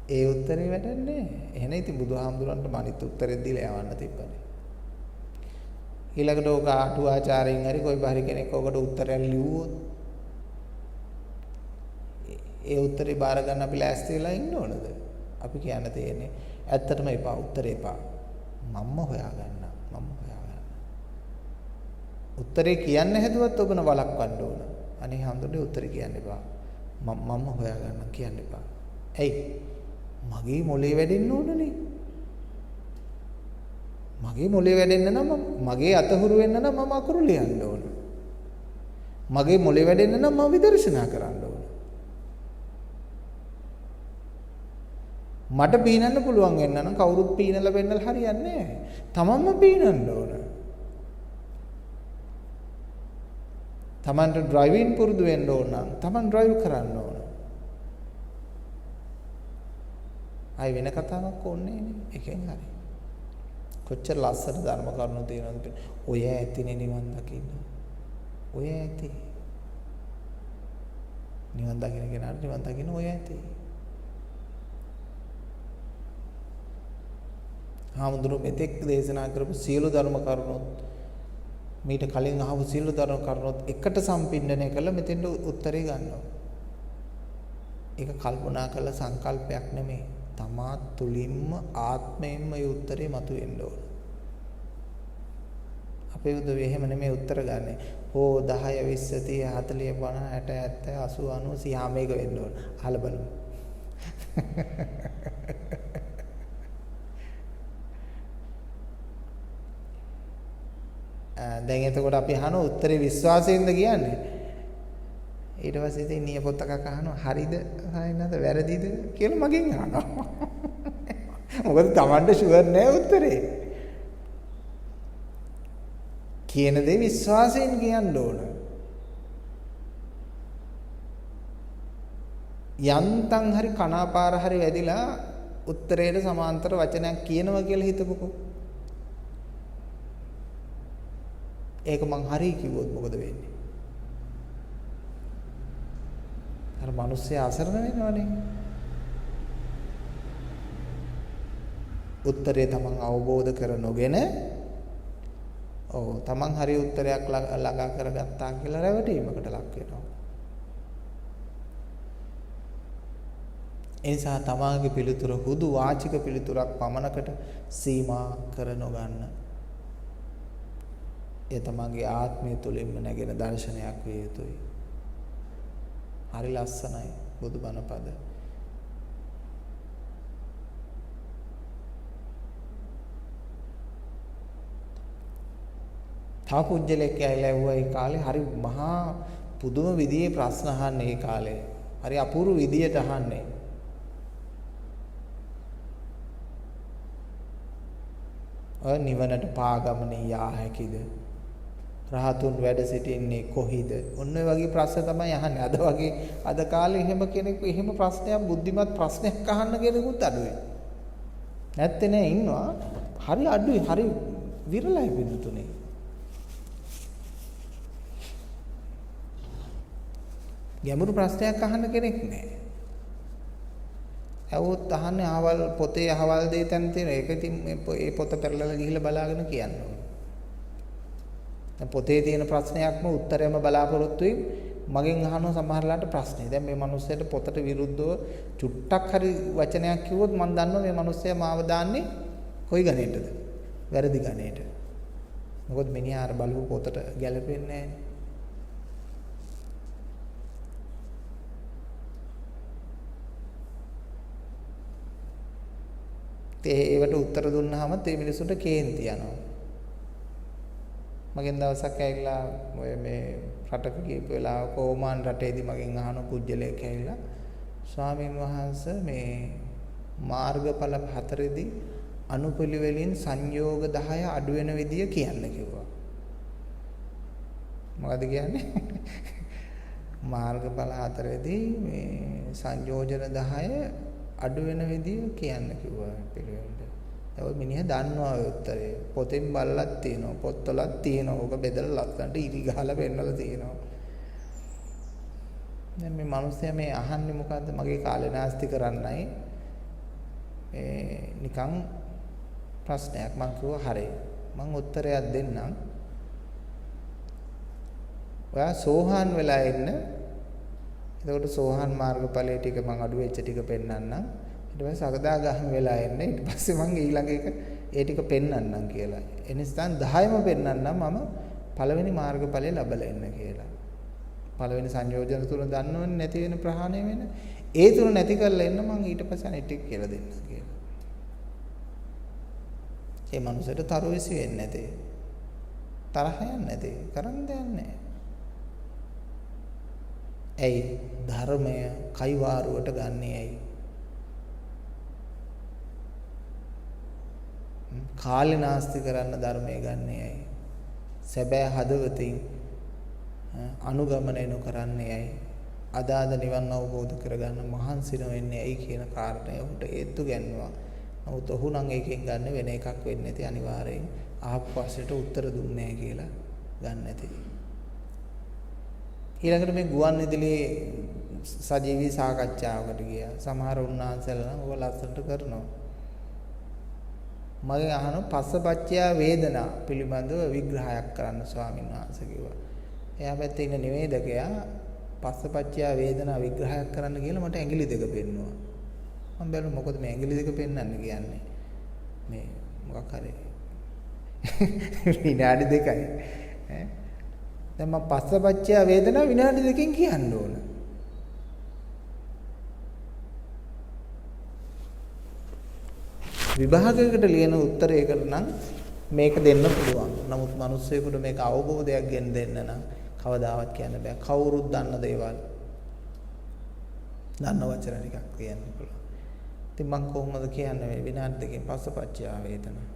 ඒ උත්තරේ වැඩක් නැහැ. එහෙනම් ඉතින් බුදුහාමුදුරන්ට මනිත් උත්තරේ දීලා යවන්න තිබ්බනේ. ඊළඟට ඔක ආටුවාචාරයෙන් හරි කොයි බාහිර කෙනෙක් ඔකට උත්තරයක් ලිව්වොත් ඒ උත්තරේ බාර ගන්න අපි ලෑස්ති වෙලා ඉන්න ඕනද? අපි කියන්න තියෙන්නේ ඇත්තටම එපා උත්තරේ එපා. මම්ම හොයාගන්න. උත්තරේ කියන්න හැදුවත් ඔබන වළක්වන්න ඕන. අනේ හඳුනේ උත්තරේ කියන්න එපා. මම්ම හොයාගන්න කියන්න එපා. ඇයි? මගේ මොලේ වැඩෙන්න ඕනනේ. මගේ මොලේ වැඩෙන්න නම් මගේ අතහුරු වෙන්න නම් මම අකුරු ලියන්න ඕන. මගේ මොලේ වැඩෙන්න නම් මම විදර්ශනා කරන්න ඕන. මට පීනන්න පුළුවන් වෙන්න නම් කවුරුත් පීනලා වෙන්නලා හරියන්නේ නැහැ. තමන්ම පීනන්න ඕන. තමන්ට ඩ්‍රයිවිං පුරුදු වෙන්න ඕන නම් තමන් ඩ්‍රයිව් කරන්න ඕන. ආයි වෙන කතාවක් ඕනේ නේ. එකෙන් හරි. කොච්චර ලස්සන ධර්ම කරුණු තියෙනවද? ඔය ඇතිනේ නිවන් දකින්න. ඔය ඇති. නිවන් දකින්න කෙනාට නිවන් දකින්න ඔය ඇති. හාමුදුරුවෝ මෙතෙක් දේශනා කරපු සියලු ධර්ම කරුණුත් මීට කලින් අහපු සියලු ධර්ම කරුණුත් එකට සම්පින්ඩණය කරලා මෙතෙන්ට උත්තරේ ගන්නවා. ඒක කල්පනා කළ සංකල්පයක් නෙමෙයි. තමා තුලින්ම ආත්මයෙන්ම ඒ උත්තරේ මතුවෙන්න ඕන. අපේ උදවිය එහෙම නෙමෙයි උත්තර ගන්නෙ. ඕ 10 20 30 40 50 60 70 80 90 මේක වෙන්න ඕන. අහලා බලමු. දැන් එතකොට අපි අහන උත්තරේ විශ්වාසයෙන්ද කියන්නේ? ඊට පස්සේ ඉතින් නියපොත්තක් අහනවා හරිද නැත්නම් වැරදිද කියලා මගෙන් අහනවා. මොකද Tamanට ෂුවර් නෑ උත්තරේ. කියන දේ විශ්වාසයෙන් කියන්න ඕන. යන්තම් හරි කනාපාර හරි වැදිලා උත්තරේට සමාන්තර වචනයක් කියනවා කියලා හිතපොකෝ. ඒක මං හරි කිව්වොත් මොකද වෙන්නේ? අර මිනිස්සයා අසරණ වෙනවනේ. උත්තරේ තමන් අවබෝධ කර නොගෙන තමන් හරි උත්තරයක් ළඟා කරගත්තා කියලා රැවටීමකට ලක් වෙනවා. ඒ නිසා තමාගේ පිළිතුර හුදු වාචික පිළිතුරක් පමණකට සීමා කර නොගන්න. ඒ තමන්ගේ ආත්මය තුළින්ම නැගෙන දර්ශනයක් විය යුතුයි. හරි ලස්සනයි බුදුබණ පද. තව පුජ්‍යලෙක් ඇවිල්ලා ඇහුවා ඒ කාලේ හරි මහා පුදුම විදිහේ ප්‍රශ්න අහන්නේ ඒ කාලේ. හරි අපූර්ව විදියට අහන්නේ. ඔය නිවනට පාගමනේ යා හැකිද? රහතුන් වැඩ සිටින්නේ කොහිද? ඔන්න ඔය වගේ ප්‍රශ්න තමයි අහන්නේ. අද කාලේ එහෙම කෙනෙකු එහෙම ප්‍රශ්නයක් බුද්ධිමත් ප්‍රශ්නයක් අහන්න කෙනෙකුත් අඩුයි. නැත්තේ නෑ ඉන්නවා. හරි අඩුයි. හරි විරලයි බින්දුතුනේ. ගැඹුරු ප්‍රශ්නයක් අහන්න කෙනෙක් නෑ. ඇහුවොත් අහන්නේ අහවල් පොතේ අහවල් දේ තැන් තියෙන. ඒක ඉතින් මේ පොත පෙරලලා ගිහිල්ලා බලාගෙන කියන්න ඕනේ. පොතේ තියෙන ප්‍රශ්නයක්ම උත්තරයම බලාපොරොත්තු වෙයි මගෙන් අහනවා සමහරලාට ප්‍රශ්නේ. දැන් මේ මිනිස්සයාට පොතට විරුද්ධව චුට්ටක් හරි වචනයක් කිව්වොත් මම දන්නවා මේ මිනිස්සයා මාව දාන්නේ කොයි ගණේටද? වැරදි ගණේට. මොකද මිනිහා අර බලපු පොතට ගැලපෙන්නේ නැහැ. ඒවට උත්තර දුන්නාම මේ මිනිසුන්ට කේන්ති යනවා. මගෙන් දවසක් ඇවිල්ලා ඔය මේ රටක ගිහපු වෙලාවක ඕමාන් රටේදී මගෙන් අහන පුජ්‍යලයක් ඇවිල්ලා ස්වාමීන් වහන්සේ මේ මාර්ගඵල හතරේදී අනුපිළිවෙලින් සංයෝග 10 අඩු වෙන විදිය කියන්න කිව්වා. මොකද කියන්නේ? මාර්ගඵල හතරේදී මේ සංයෝජන 10 අඩු වෙන විදිය කියන්න කිව්වා පිළිවෙලට. ඒ මිනිහා දන්නවා ඒ උත්තරේ. පොතෙන් බලලත් තියෙනවා, පොත්වලත් තියෙනවා. ඕක බෙදලා ලස්සනට ඉරි ගහලා පෙන්නලා තියෙනවා. දැන් මේ මිනිස්සයා මේ අහන්නේ මොකද්ද? මගේ කාලේ නාස්ති කරන්නයි. නිකන් ප්‍රශ්නයක් මං කිව්වා හරි. මං උත්තරයක් දෙන්නම්. ඔයා සෝහාන් වෙලා ඉන්න. එතකොට සෝහාන් මාර්ගඵලයේ ටික මං අඩු වෙච්ච ටික පෙන්නන්නම්. ඊට පස්සේ සකදාගාමී වෙලා එන්න. ඊට පස්සේ මං ඊළඟ එක ඒ ටික පෙන්නන්නම් කියලා. එනිසා 10ම පෙන්නන්නම් මම පළවෙනි මාර්ගඵලය ලැබලා එන්න කියලා. පළවෙනි සංයෝජන තුන දන්නවනේ නැති වෙන ප්‍රහාණය වෙන. ඒ තුන නැති කරලා එන්න මං ඊට පස්සේ අනිත් ටික කියලා දෙන්නම් කියලා. ඒ මනුස්සයට තරවෙසි වෙන්නේ නැතේ. තරහ යන්නේ නැතේ. කරන්න දෙයක් නැහැ. ඇයි ධර්මය කයිවාරුවට ගන්නෙ ඇයි? කාලේ නාස්ති කරන්න ධර්මය ගන්නෙ ඇයි? සැබෑ හදවතින් අනුගමනය නොකරන්නේ ඇයි? අදාද නිවන් අවබෝධ කරගන්න මහන්සි නොවෙන්නේ ඇයි කියන කාරණය උන්ට හේතු ගන්නවා. නමුත් ඔහු නම් එකෙන් ගන්න වෙන එකක් වෙන්නේ නැති අනිවාර්යෙන් ආපු පස්සට උත්තර දුන්නේ නැහැ කියලා ගන්න නැති. ඊළඟට මේ ගුවන් විදුලියේ සජීවී සාකච්ඡාවකට ගියා. සමහර උන්වහන්සේලා නම් ඔය ලස්සනට කරනවා. මගෙන් අහනවා පස්සපච්චය වේදනා පිළිබඳව විග්‍රහයක් කරන්න ස්වාමීන් වහන්සේ කිව්වා. එයා පැත්තේ ඉන්න නිවේදකයා පස්සපච්චය වේදනා විග්‍රහයක් කරන්න කියලා මට ඇඟිලි දෙක පෙන්නුවා. මම බැලුවා මොකද මේ ඇඟිලි දෙක පෙන්වන්න කියන්නේ? මේ මොකක් හරි විනාඩි දෙකයි. දැන් මම පස්සපච්චය වේදනා විනාඩි දෙකකින් කියන්න ඕන. විභාගයකට ලියන උත්තරයකට නම් මේක දෙන්න පුළුවන්. නමුත් මිනිස්සුෙකුට මේක අවබෝධයක් ගෙන දෙන්න නම් කවදාවත් කියන්න බෑ. කවුරුත් දන්න දේවල් දන්න වචන ටිකක් කියන්න පුළුවන්. ඉතින් මම කොහොමද කියන්නේ මේ විනාඩි දෙකකින් පස්සපච්චය වේදනා?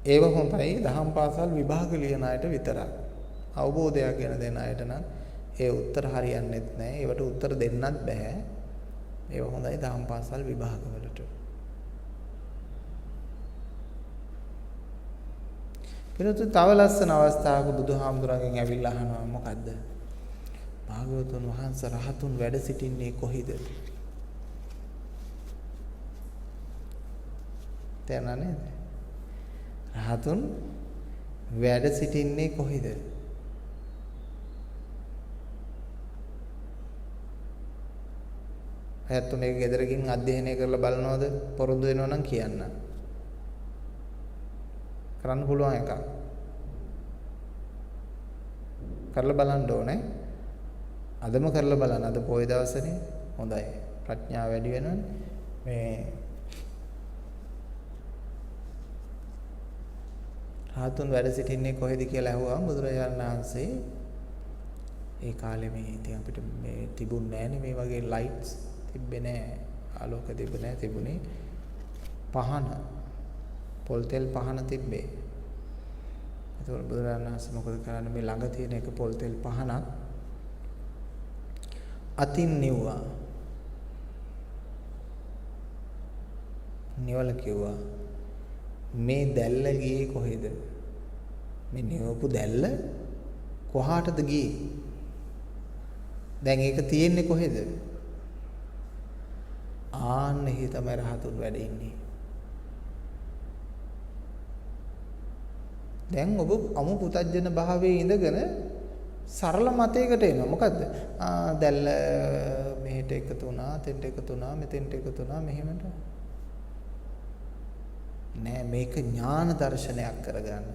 ඒව හොඳයි දහම් පාසල් විභාග ලියන අයට විතරක්. අවබෝධයක් ගැන දෙන අයට නම් ඒ උත්තර හරියන්නේත් නැහැ. ඒවට උත්තර දෙන්නත් බෑ. ඒව හොඳයි දහම් පාසල් විභාග වලට. ඊට තව ලස්සන අවස්ථාවක බුදුහාමුදුරන්ගෙන් ඇවිල්ලා අහනවා මොකද්ද? භාග්‍යවතුන් වහන්සේ රහතුන් වැඩ සිටින්නේ කොහිද? තේරුණා නේද? රහතුන් වැඩ සිටින්නේ කොහිද? හැත්තු මේක ගෙදරකින් අධ්‍යයනය කරලා බලනවද? පොරොන්දු වෙනවා නම් කියන්න. කරන්න පුළුවන් එකක්. කරලා බලන්න ඕනේ. අදම කරලා බලන්න. අද පොය දවසනේ. හොඳයි. ප්‍රඥාව වැඩි වෙනවනේ. මේ රහතුන් වැඩ සිටින්නේ කොහෙද කියලා අහුවා බුදුරජාණන් වහන්සේ. ඒ කාලේ මේ ඉතින් අපිට මේ තිබුණේ නැහනේ මේ වගේ ලයිට්ස් තිබ්බේ නැහැ. ආලෝක තිබ්බේ නැහැ. තිබුණේ පහන. පොල් තෙල් පහන තිබ්බේ. ඒතකොට බුදුරජාණන් වහන්සේ මොකද කරන්නේ? මේ ළඟ තියෙන එක පොල් තෙල් පහනක් අතින් නිව්වා. නිවල කිව්වා මේ දැල්ල ගියේ කොහෙද? මේ නිවපු දැල්ල කොහාටද ගියේ? දැන් ඒක තියෙන්නේ කොහෙද? ආන්න එහි තමයි රහතුන් වැඩ ඉන්නේ. දැන් ඔබ අමු පුතජන භාවයේ ඉඳගෙන සරල මතයකට එනවා. මොකද්ද? දැල්ල මෙහෙට එකතු වුණා, තෙන්ට එකතු වුණා, මෙතෙන්ට එකතු වුණා, මෙහෙමද? නෑ, මේක ඥාන දර්ශනයක් කරගන්න.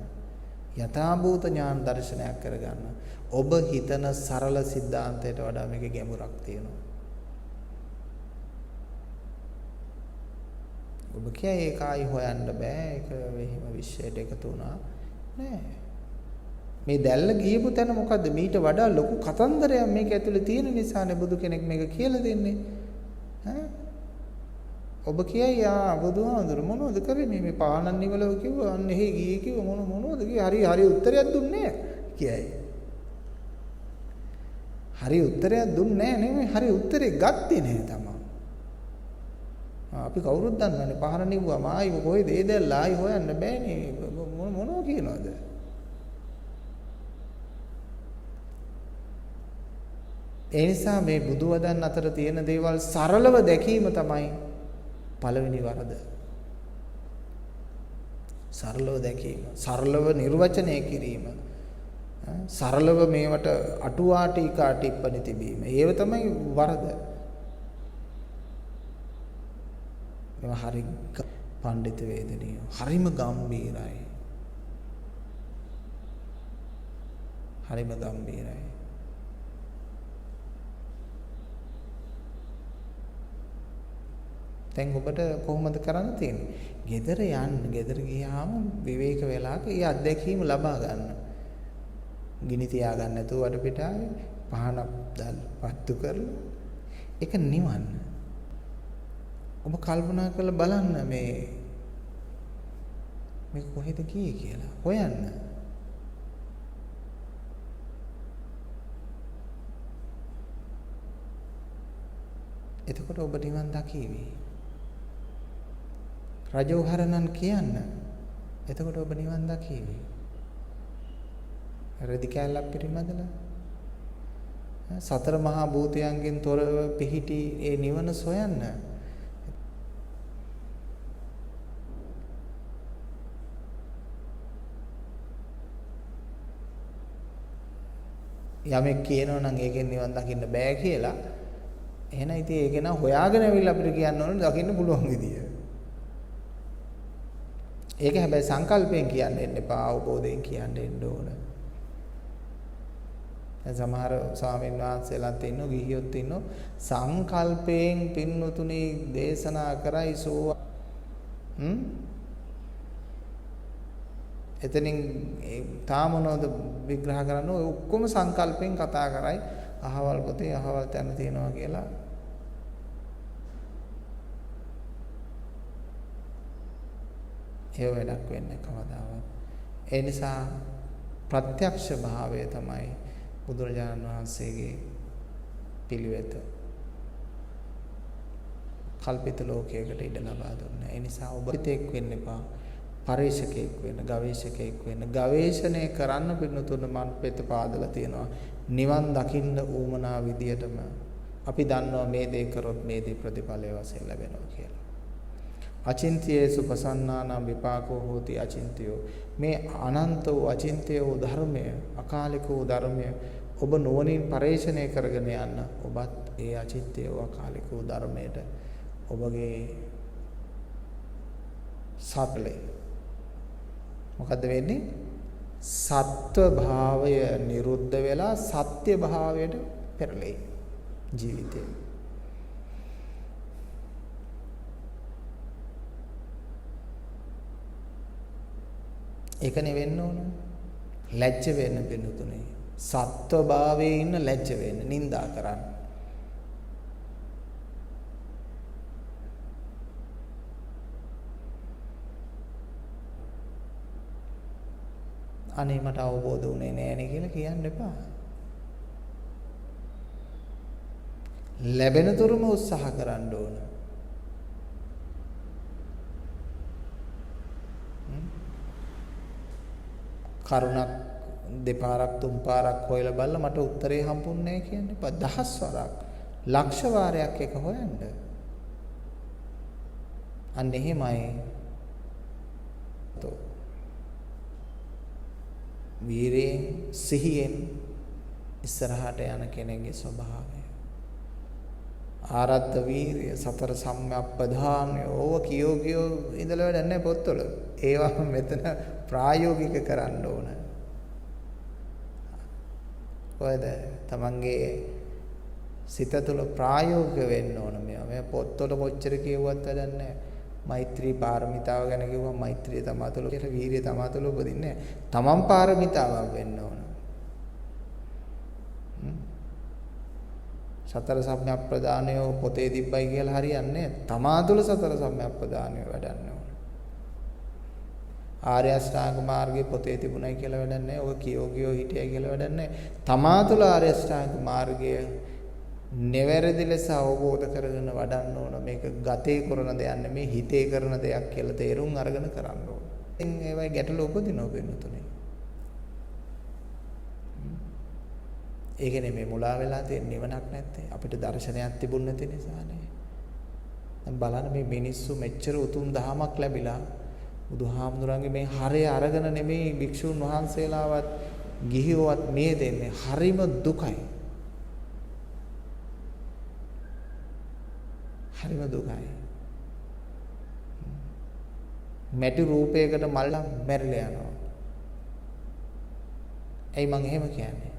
යථාභූත ඥාන දර්ශනයක් කරගන්න. ඔබ හිතන සරල સિદ્ધාන්තයට වඩා මේකේ ගැඹුරක් තියෙනවා. ඔබ කියයි ඒක ආයි හොයන්න බෑ. ඒක මෙහිම විශ්වයට එකතු වුණා. නෑ. මේ දැල්ල ගියපු තැන මොකද්ද? මීට වඩා ලොකු කතන්දරයක් මේක ඇතුලේ තියෙන නිසානේ බුදු කෙනෙක් මේක කියලා දෙන්නේ. ඈ ඔබ කියයි බුදුහාමුදුර මොනවද කරන්නේ මේ පානන් නිවලව කිව්වා අන්න එහෙ ගියේ කිව්ව මොනවද කිව්වේ හරි උත්තරයක් දුන්නේ කියයි. හරි උත්තරයක් දුන්නේ නැහැ නෙමෙයි හරි උත්තරේ ගත්තේ නැහැ තමයි. අපි කවුරුත් දන්නවනේ පහර නිව්වම ආයි කොහෙද ඒ දැල්ලා ආයි හොයන්න බෑනේ මොනව කියනවද? ඒ නිසා මේ බුදු වදන් අතර තියෙන දේවල් සරලව දැකීම තමයි පළවෙනි වරද. සරලව දැකීම, සරලව නිර්වචනය කිරීම, සරලව මේවට අටුවා ටීකා ටිප්පණි තිබීම. ඒව තමයි වරද. ඒවා හරි පඬිත වේදනීය, හරිම ගම්බීරයි. හරිම ගම්බීරයි. දැන් ඔබට කොහොමද කරන්න තියෙන්නේ? ගෙදර යන්න. ගෙදර ගියාම විවේක වෙලාවක ඒ අත්දැකීම ලබා ගන්න. ගිනි තියා ගන්න නැතුව වටපිටාවේ පහනක් පත්තු කරලා ඒක නිවන්න. ඔබ කල්පනා කරලා බලන්න මේ කොහෙද ගියේ කියලා හොයන්න. එතකොට ඔබ නිවන් දකීවි. රජෝහරණන් කියන්න. එතකොට ඔබ නිවන් දකීවි. රෙදි කැලක් පිරිමදලා සතර මහා භූතයන්ගෙන් තොරව පිහිටි ඒ නිවන සොයන්න. යමෙක් කියනවා නම් ඒකෙන් නිවන් දකින්න බෑ කියලා එහෙනම් ඉතින් ඒක නා හොයාගෙන ඇවිල්ලා අපිට කියන්න ඕනේ දකින්න පුළුවන් විදිය. ඒක හැබැයි සංකල්පයෙන් කියන්න එන්න එපා අවබෝධයෙන් කියන්න එන්න ඕන. දැන් සමහර ස්වාමීන් වහන්සේලාත් ඉන්නෝ ගිහියොත් ඉන්නෝ සංකල්පයෙන් පින්නතුණි දේශනා කරයි සෝ එතනින් තාම මොනවද විග්‍රහ කරන්නේ ඔය ඔක්කොම සංකල්පයෙන් කතා කරයි අහවල් පොතේ අහවල් තැන තියෙනවා කියලා. ඒ වැඩක් වෙන්නේ කවදාවත්. ඒ නිසා ප්‍රත්‍යක්ෂ භාවය තමයි බුදුරජාණන් වහන්සේගේ පිළිවෙත. කල්පිත ලෝකයකට ඉඩ ලබා දුන්නා. ඒ නිසා ඔබ හිතෙක් වෙන්න එපා. පරිශකෙක් වෙන්න, ගවේෂකෙක් වෙන්න. ගවේෂණය කරන්න පින්නතුන මන් පෙත පාදලා තියෙනවා. නිවන් දකින්න ඌමනා විදියටම අපි දන්නවා මේ දේ කරොත් මේ දේ ප්‍රතිඵලය වශයෙන් ලැබෙනවා කියලා. අචින්තියේසු පසන්නානම් විපාකෝ හෝති අචින්තියෝ. මේ අනන්ත වූ අචින්තිය වූ ධර්මය, අකාලික වූ ධර්මය ඔබ නුවණින් පරිශ්‍රණය කරගෙන යන්න. ඔබත් ඒ අචින්තිය වූ අකාලික වූ ධර්මයට ඔබගේ සත්ලේ මොකද්ද වෙන්නේ? සත්ව භාවය නිරුද්ධ වෙලා සත්‍ය භාවයට පෙරලෙයි ජීවිතේ. ඒකනේ වෙන්න ඕන. ලැජ්ජ වෙන්න පිටුතුනේ. සත්ව භාවයේ ඉන්න ලැජ්ජ වෙන්න, නිඳා කරන්න. අනේ මට අවබෝධ වුණේ නෑනේ කියලා කියන්න එපා. ලැබෙන තුරුම උත්සාහ කරන්න ඕන. කරුණක් දෙපාරක් තුන් පාරක් හොයලා බලලා මට උත්තරේ හම්බුන්නේ නැහැ කියන්නේ එපා. දහස් වරක් ලක්ෂ වාරයක් එක හොයන්න. අන්න එහෙමයි. වීරයෙන් සිහියෙන් ඉස්සරහට යන කෙනෙකුගේ ස්වභාවය. ආරද්ධ වීරිය සතර සම්‍යක්පදානය ඕව කියෝ ඉඳලා වැඩක් නැහැ පොත්වල. ඒවා මෙතන ප්‍රායෝගික කරන්න ඕන. කොහෙද තමන්ගේ සිත තුළ ප්‍රායෝගික වෙන්න ඕන මේවා. මේ පොත්වල කොච්චර කියුවත් වැඩක් නැහැ. මෛත්‍රී පාරමිතාව ගැන කිව්වම මෛත්‍රිය තමා තුළ කියලා වීරිය තමා තුළ උපදින්නේ නැහැ. තමන් පාරමිතාවක් වෙන්න ඕන. සතර සම්‍යක් ප්‍රදානය පොතේ තිබ්බයි කියලා හරියන්නේ නැහැ. තමා තුළ සතර සම්‍යක් ප්‍රදානය වැඩන්න ඕන. ආර්ය අෂ්ටාංග මාර්ගයේ පොතේ තිබුණයි කියලා වැඩක් නැහැ. ඔය කියෝ හිටියයි කියලා වැඩක් නැහැ. තමා තුළ ආර්ය අෂ්ටාංග මාර්ගය නිවැරදි ලෙස අවබෝධ කරගෙන වඩන්න ඕන. මේක ගතේ කරන දෙයක් නෙමෙයි හිතේ කරන දෙයක් කියලා තේරුම් අරගෙන කරන්න ඕන. ඉතින් ඒවයි ගැටලු උපදිනවා වෙනතුනේ. ඒකනේ මේ මුලා වෙලා තියෙන නිවනක් නැත්තේ. අපිට දර්ශනයක් තිබුණ නැති නිසානේ. දැන් බලන්න මේ මිනිස්සු මෙච්චර උතුම් දහමක් ලැබිලා බුදුහාමුදුරන්ගේ මේ හරය අරගෙන නෙමෙයි භික්ෂුන් වහන්සේලාවත් ගිහියවත් මේ දෙන්නේ. හරිම දුකයි. හරිම දුකයි. මැටි රූපයකට මල්ලා මැරිලා යනවා. ඇයි මං එහෙම කියන්නේ?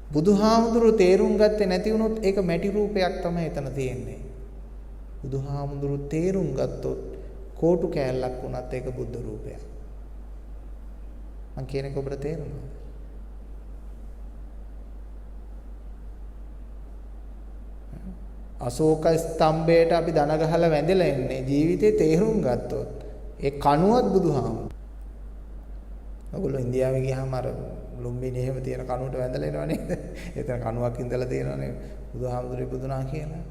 බුදුහාමුදුරුවෝ තේරුම් ගත්තේ නැති වුණොත් ඒක මැටි රූපයක් තමයි එතන තියෙන්නේ. බුදුහාමුදුරුවෝ තේරුම් ගත්තොත් කෝටු කෑල්ලක් වුණත් ඒක බුද්ධ රූපයක්. මං කියන්නේ ඔබට තේරෙනවද? අශෝක ස්තම්භයට අපි දන ගහලා වැඳලා ඉන්නේ ජීවිතේ තේරුම් ගත්තොත් ඒ කණුවත් බුදුහාමුදුරුවෝ. ඔයගොල්ලෝ ඉන්දියාවේ ගියාම අර ලුම්බිනි එහෙම තියෙන කණුවට වැඳලා එනවා නේද? එතන කණුවක් ඉඳලා තියෙනවානේ බුදුහාමුදුරුවෝ ඉපදුනා කියලා.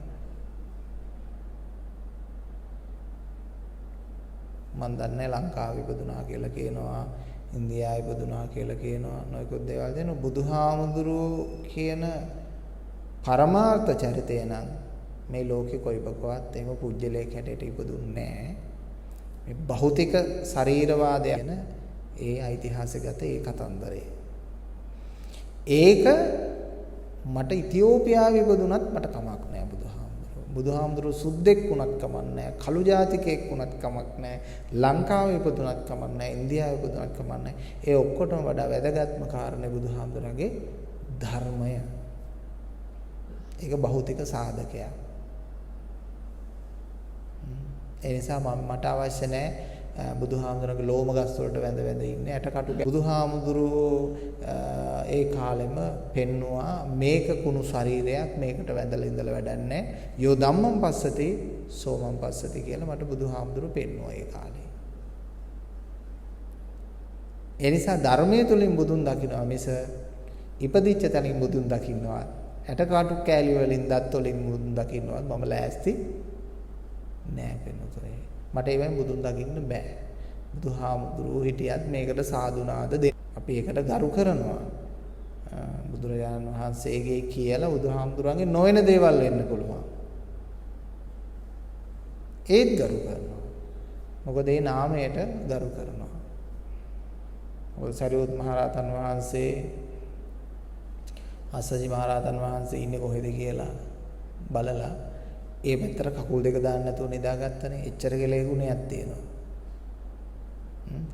මන් දන්නේ ලංකාවේ ඉපදුනා කියලා කියනවා, ඉන්දියාවේ ඉපදුනා කියලා කියනවා. නොයෙකුත් දේවල් දෙනවා. බුදුහාමුදුරුවෝ කියන පරමාර්ථ චරිතය නම් මේ ලෝකේ කොයිබකවත් එහෙම පුජ්‍යලයක් හැටියට ඉපදුන්නේ නැහැ. මේ භෞතික ශරීරවාදය යන ඒ ඓතිහාසිකගත ඒ කතන්දරේ. ඒක මට ඉතියෝපියාවේ ඉපදුනත් මට කමක් නැහැ බුදුහාමුදුරුවෝ. බුදුහාමුදුරුවෝ සුද්දෙක් වුණත් කමක් නැහැ, කළු ජාතිකයෙක් වුණත් කමක් නැහැ, ලංකාවේ ඉපදුනත් කමක් නැහැ, ඉන්දියාවේ ඉපදුනත් කමක් නැහැ. ඒ ඔක්කොටම වඩා වැදගත්ම කාරණේ බුදුහාමුදුරන්ගේ ධර්මය. ඒක භෞතික සාධකයක්. ඒ නිසා මට අවශ්‍ය නැහැ බුදුහාමුදුරන්ගේ ලෝම ගස් වලට වැඳ වැඳ ඉන්නේ ඇටකටු. බුදුහාමුදුරුවෝ ඒ කාලෙම පෙන්නවා මේක කුණු ශරීරයක්, මේකට වැඳලා ඉඳලා වැඩක් නැහැ. යෝ ධම්මං පස්සති සෝමං පස්සති කියලා මට බුදුහාමුදුරුවෝ පෙන්නවා ඒ කාලේ. ඒ නිසා ධර්මයේ තුලින් බුදුන් දකින්නවා මිස ඉපදිච්ච තැනින් බුදුන් දකින්නවා ඇටකටු කෑලි වලින් දත් වලින් බුදුන් දකින්නවත් මම ලෑස්ති නෑ වෙනතුනේ. මට ඒවෙන් බුදුන් දකින්න බෑ. බුදුහාමුදුරුවෝ හිටියත් මේකට සාදුනාද දෙන්න. අපි ඒකට ගරු කරනවා. බුදුරජාණන් වහන්සේගේ කියලා බුදුහාමුදුරන්ගේ නොවන දේවල් වෙන්න පුළුවන්. ඒත් ගරු කරනවා. මොකද ඒ නාමයට ගරු කරනවා. ඔය සරියුත් මහරහතන් වහන්සේ අස්සජි මහරහතන් වහන්සේ ඉන්නේ කොහෙද කියලා බලලා ඒ පැත්තට කකුල් දෙක දාන්න නැතුව නිදාගත්තනේ. එච්චර කෙලේ ගුණයක් තියෙනවා.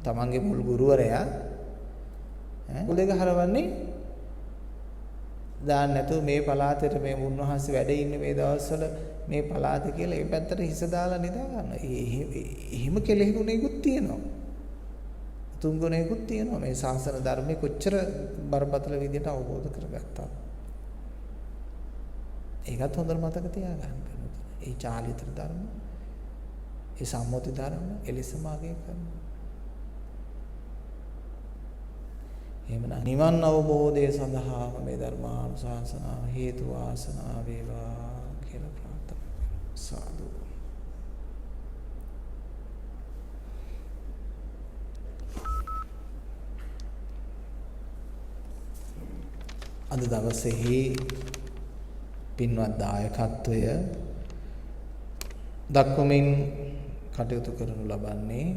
තමන්ගේ මුල් ගුරුවරයා කකුල් දෙක හරවන්නේ දාන්න නැතුව මේ පළාතේට මේ මුන්වහන්සේ වැඩ ඉන්නේ මේ දවස්වල මේ පළාත කියලා ඒ පැත්තට හිස දාලා නිදා ගන්නවා. එහෙම කෙලෙහි ගුණයකුත් තියෙනවා. තුන් ගුණයකුත් තියෙනවා. මේ ශාසන ධර්මයේ කොච්චර බරපතල විදිහට අවබෝධ කරගත්තා. ඒකත් හොඳට මතක තියාගන්න. ඒ චාලිත ධර්ම, ඒ සම්මුති ධර්ම එලෙසමාගේ කරනවා. එහෙමනම් නිවන් අවබෝධය සඳහා මේ ධර්මානුශාසනාව හේතු වාසනා වේවා කියලා ප්‍රාර්ථනා කරනවා. සාදු. අද දවසේහි පින්වත් දායකත්වය දක්වමින් කටයුතු කරනු ලබන්නේ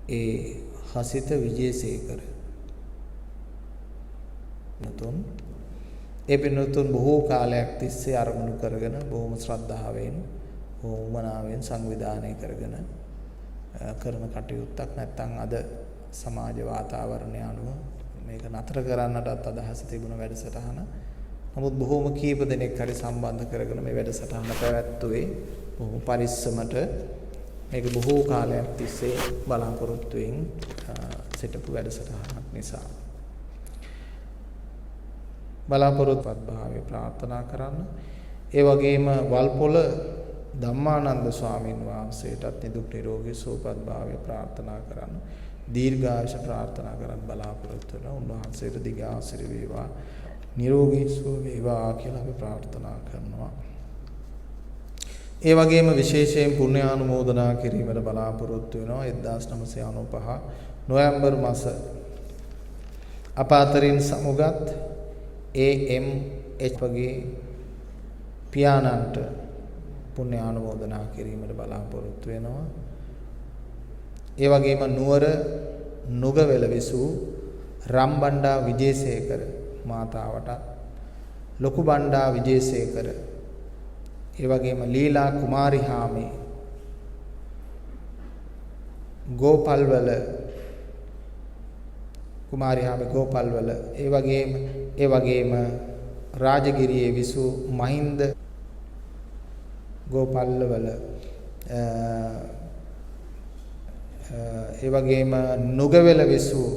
ඒ හසිත විජේසේකර නතුන් ඒ පින්නතුන් බොහෝ කාලයක් තිස්සේ අරමුණු කරගෙන බොහොම ශ්‍රද්ධාවෙන් බොහොම මනාවෙන් සංවිධානය කරගෙන කරන කටයුත්තක් නැත්නම් අද සමාජ වාතාවරණය අනුව මේක නතර කරන්නටත් අදහස තිබුණ වැඩසටහන. නමුත් බොහොම කීප දෙනෙක් හරි සම්බන්ධ කරගෙන මේ වැඩසටහන පැවැත්වුවේ බොහොම පරිස්සමට මේක බොහෝ කාලයක් තිස්සේ බලාපොරොත්තුෙන් සිටපු වැඩසටහනක් නිසා. බලාපොරොත්තුවත් භාවය ප්‍රාර්ථනා කරන්න. ඒ වගේම වල්පොළ ධම්මානන්ද ස්වාමීන් වහන්සේටත් නිදුක් නිරෝගී සුවපත් භාවය ප්‍රාර්ථනා කරන්න. දීර්ඝායුෂ ප්‍රාර්ථනා කරන් බලාපොරොත්තු වෙනවා. උන්වහන්සේට දිගාසිරි වේවා, නිරෝගී සුව වේවා කියලා අපි ප්‍රාර්ථනා කරනවා. ඒ වගේම විශේෂයෙන් පුණ්‍යානුමෝදනා කිරීමට බලාපොරොත්තු වෙනවා. 1995 නොවැම්බර් මාස අප අතරින් සමුගත් AMH වගේ පියාණන්ට පුණ්‍යානුමෝදනා කිරීමට බලාපොරොත්තු වෙනවා. ඒ වගේම නුවර නුගවැල විසූ රම්බණ්ඩා විජේසේකර මාතාවට, ලොකු බණ්ඩා විජේසේකර, ඒ වගේම ලීලා කුමාරිහාමි ගෝපල්වල කුමාරිහාමි ගෝපල්වල, ඒ වගේම රාජගිරියේ විසූ මහින්ද ගෝපල්වල, ඒ වගේම නුගවැල විසූ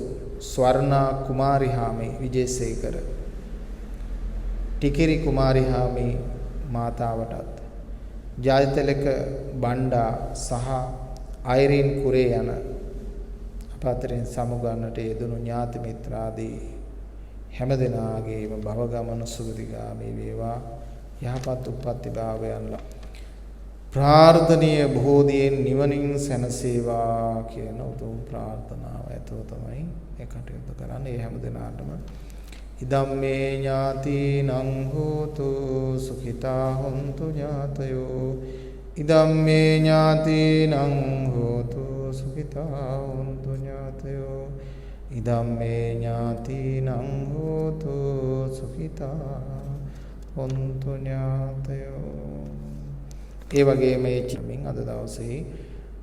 ස්වර්ණා කුමාරිහාමි විජේසේකර, ටිකිරි කුමාරිහාමි මාතාවටත්, ජයතිලක බණ්ඩා සහ අයිරින් කුරේ යන අපතරින් සමුගන්නට යෙදුණු ඥාති මිත්‍රාදී හැම දෙනාගේම භව ගමන සුගතිගාමී වේවා, යහපත් උප්පත්ති භාවයන් ප්‍රාර්ථනීය බෝධියෙන් නිවනින් සැනසේවා කියන උතුම් ප්‍රාර්ථනාව ඇතුව තමයි මේ කටයුතු කරන්නේ. ඒ හැම දිනාටම ඉදම්මේ ඥාතිනං හෝතු සුඛිතා හොන්තු ඥාතයෝ, ඉදම්මේ ඥාතිනං හෝතු සුඛිතා හොන්තු ඥාතයෝ, ඉදම්මේ ඥාතිනං හෝතු සුඛිතා හොන්තු ඥාතයෝ. ඒ වගේම මේ චමින් අද දවසේ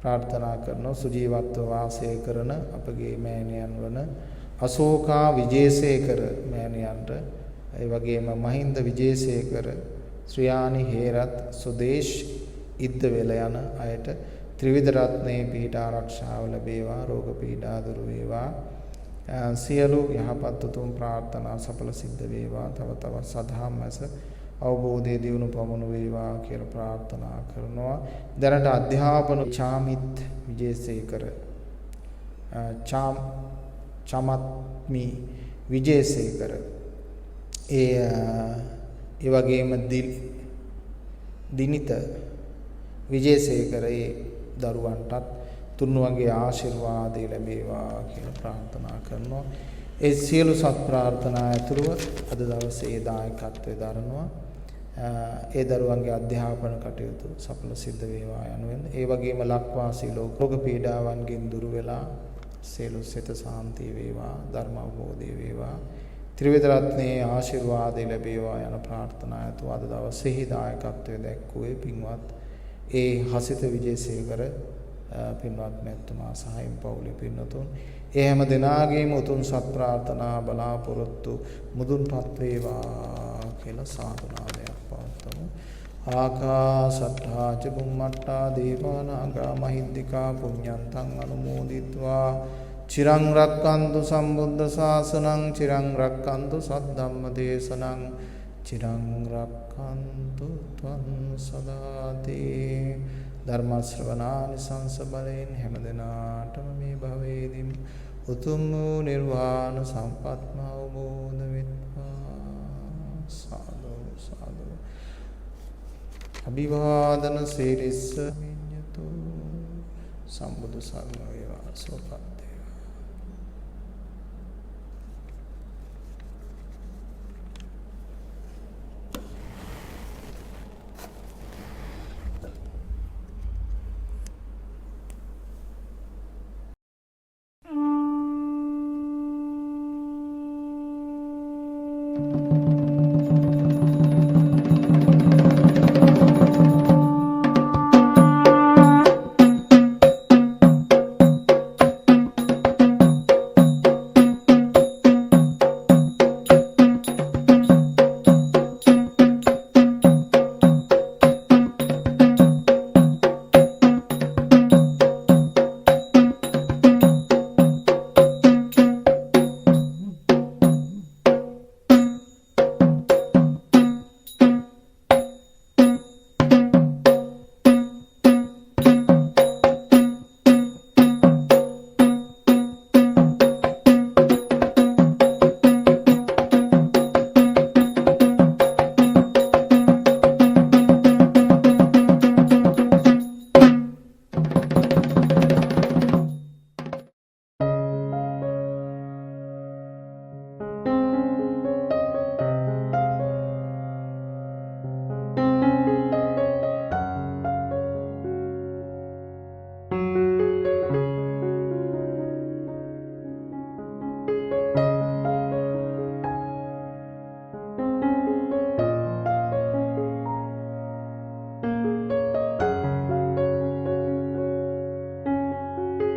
ප්‍රාර්ථනා කරන සුජීවත්ව වාසය කරන අපගේ මෑණියන් වන අශෝකා විජේසේකර මෑණියන්ට, ඒ වගේම මහින්ද විජේසේකර, ශ්‍රියානි හේරත්, සුදේශ් ඉද්දවැල යන අයට ත්‍රිවිධ රත්නයේ පිහිට ආරක්ෂාව ලැබේවා, රෝග පීඩා දුරු වේවා, සියලු යහපත් උතුම් ප්‍රාර්ථනා සඵල සිද්ධ වේවා, තව තවත් සදහම් මැස අවබෝධයේ දියුණු පමුණු වේවා කියලා ප්‍රාර්ථනා කරනවා. දැනට අධ්‍යාපන චාමිත් විජේසේකර, චමත්මි විජේසේකර, ඒ වගේම දිනිත විජේසේකර ඒ දරුවන්ටත් තුන්වන්ගේ ආශිර්වාදය ලැබේවා කියලා ප්‍රාර්ථනා කරනවා. ඒ සියලු සත් ප්‍රාර්ථනා ඇතුළුව අද දවසේ දායකත්වයේ දරනවා. ඒ දරුවන්ගේ අධ්‍යාපන කටයුතු සඵල සිද්ධ වේවා යනුවෙන්, ඒ වගේම ලක්වාසී ලෝක පීඩාවන්ගෙන් දුර වෙලා සියලු සිත සාන්තිය වේවා, ධර්ම අවබෝධය වේවා, ත්‍රිවිධ රත්නයේ ආශිර්වාදය ලැබේවා යන ප්‍රාර්ථනා ඇතුව අද දවසේ දායකත්වයේ දැක්වුවේ පින්වත් ඒ හසිත විජේසේකර පින්වත් මැතිතුමා සහ පවුලේ පින්නතුන්, ඒ හැම දෙනාගේම උතුම් සත් ප්‍රාර්ථනා බලාපොරොත්තු මුදුන්පත් වේවා කියලා සාදුනාදයක් පවත්වමු. ආකාසට්ඨා ච බුම්මට්ඨා දේවානාගා මහිද්దికා පුඤ්ඤන්තං අනුමෝදිත්වා චිරං රක්칸තු සම්බුද්ධ ශාසනං, චිරං රක්칸තු සද්ධම්ම දේශනං, චිරං රක්칸තු ත්වං සදාති. ධර්ම ශ්‍රවණානිසංස බලයෙන් හැම දිනාටම මේ භවයේදී උතුම් වූ නිර්වාණ සම්පත්ම අවබෝධ වෙත්වා. සාදු සාදු. අභිවාදන සීරිස්ස මිඤ්ඤතු සම්බුදු සරණ වේවා. සෝපත්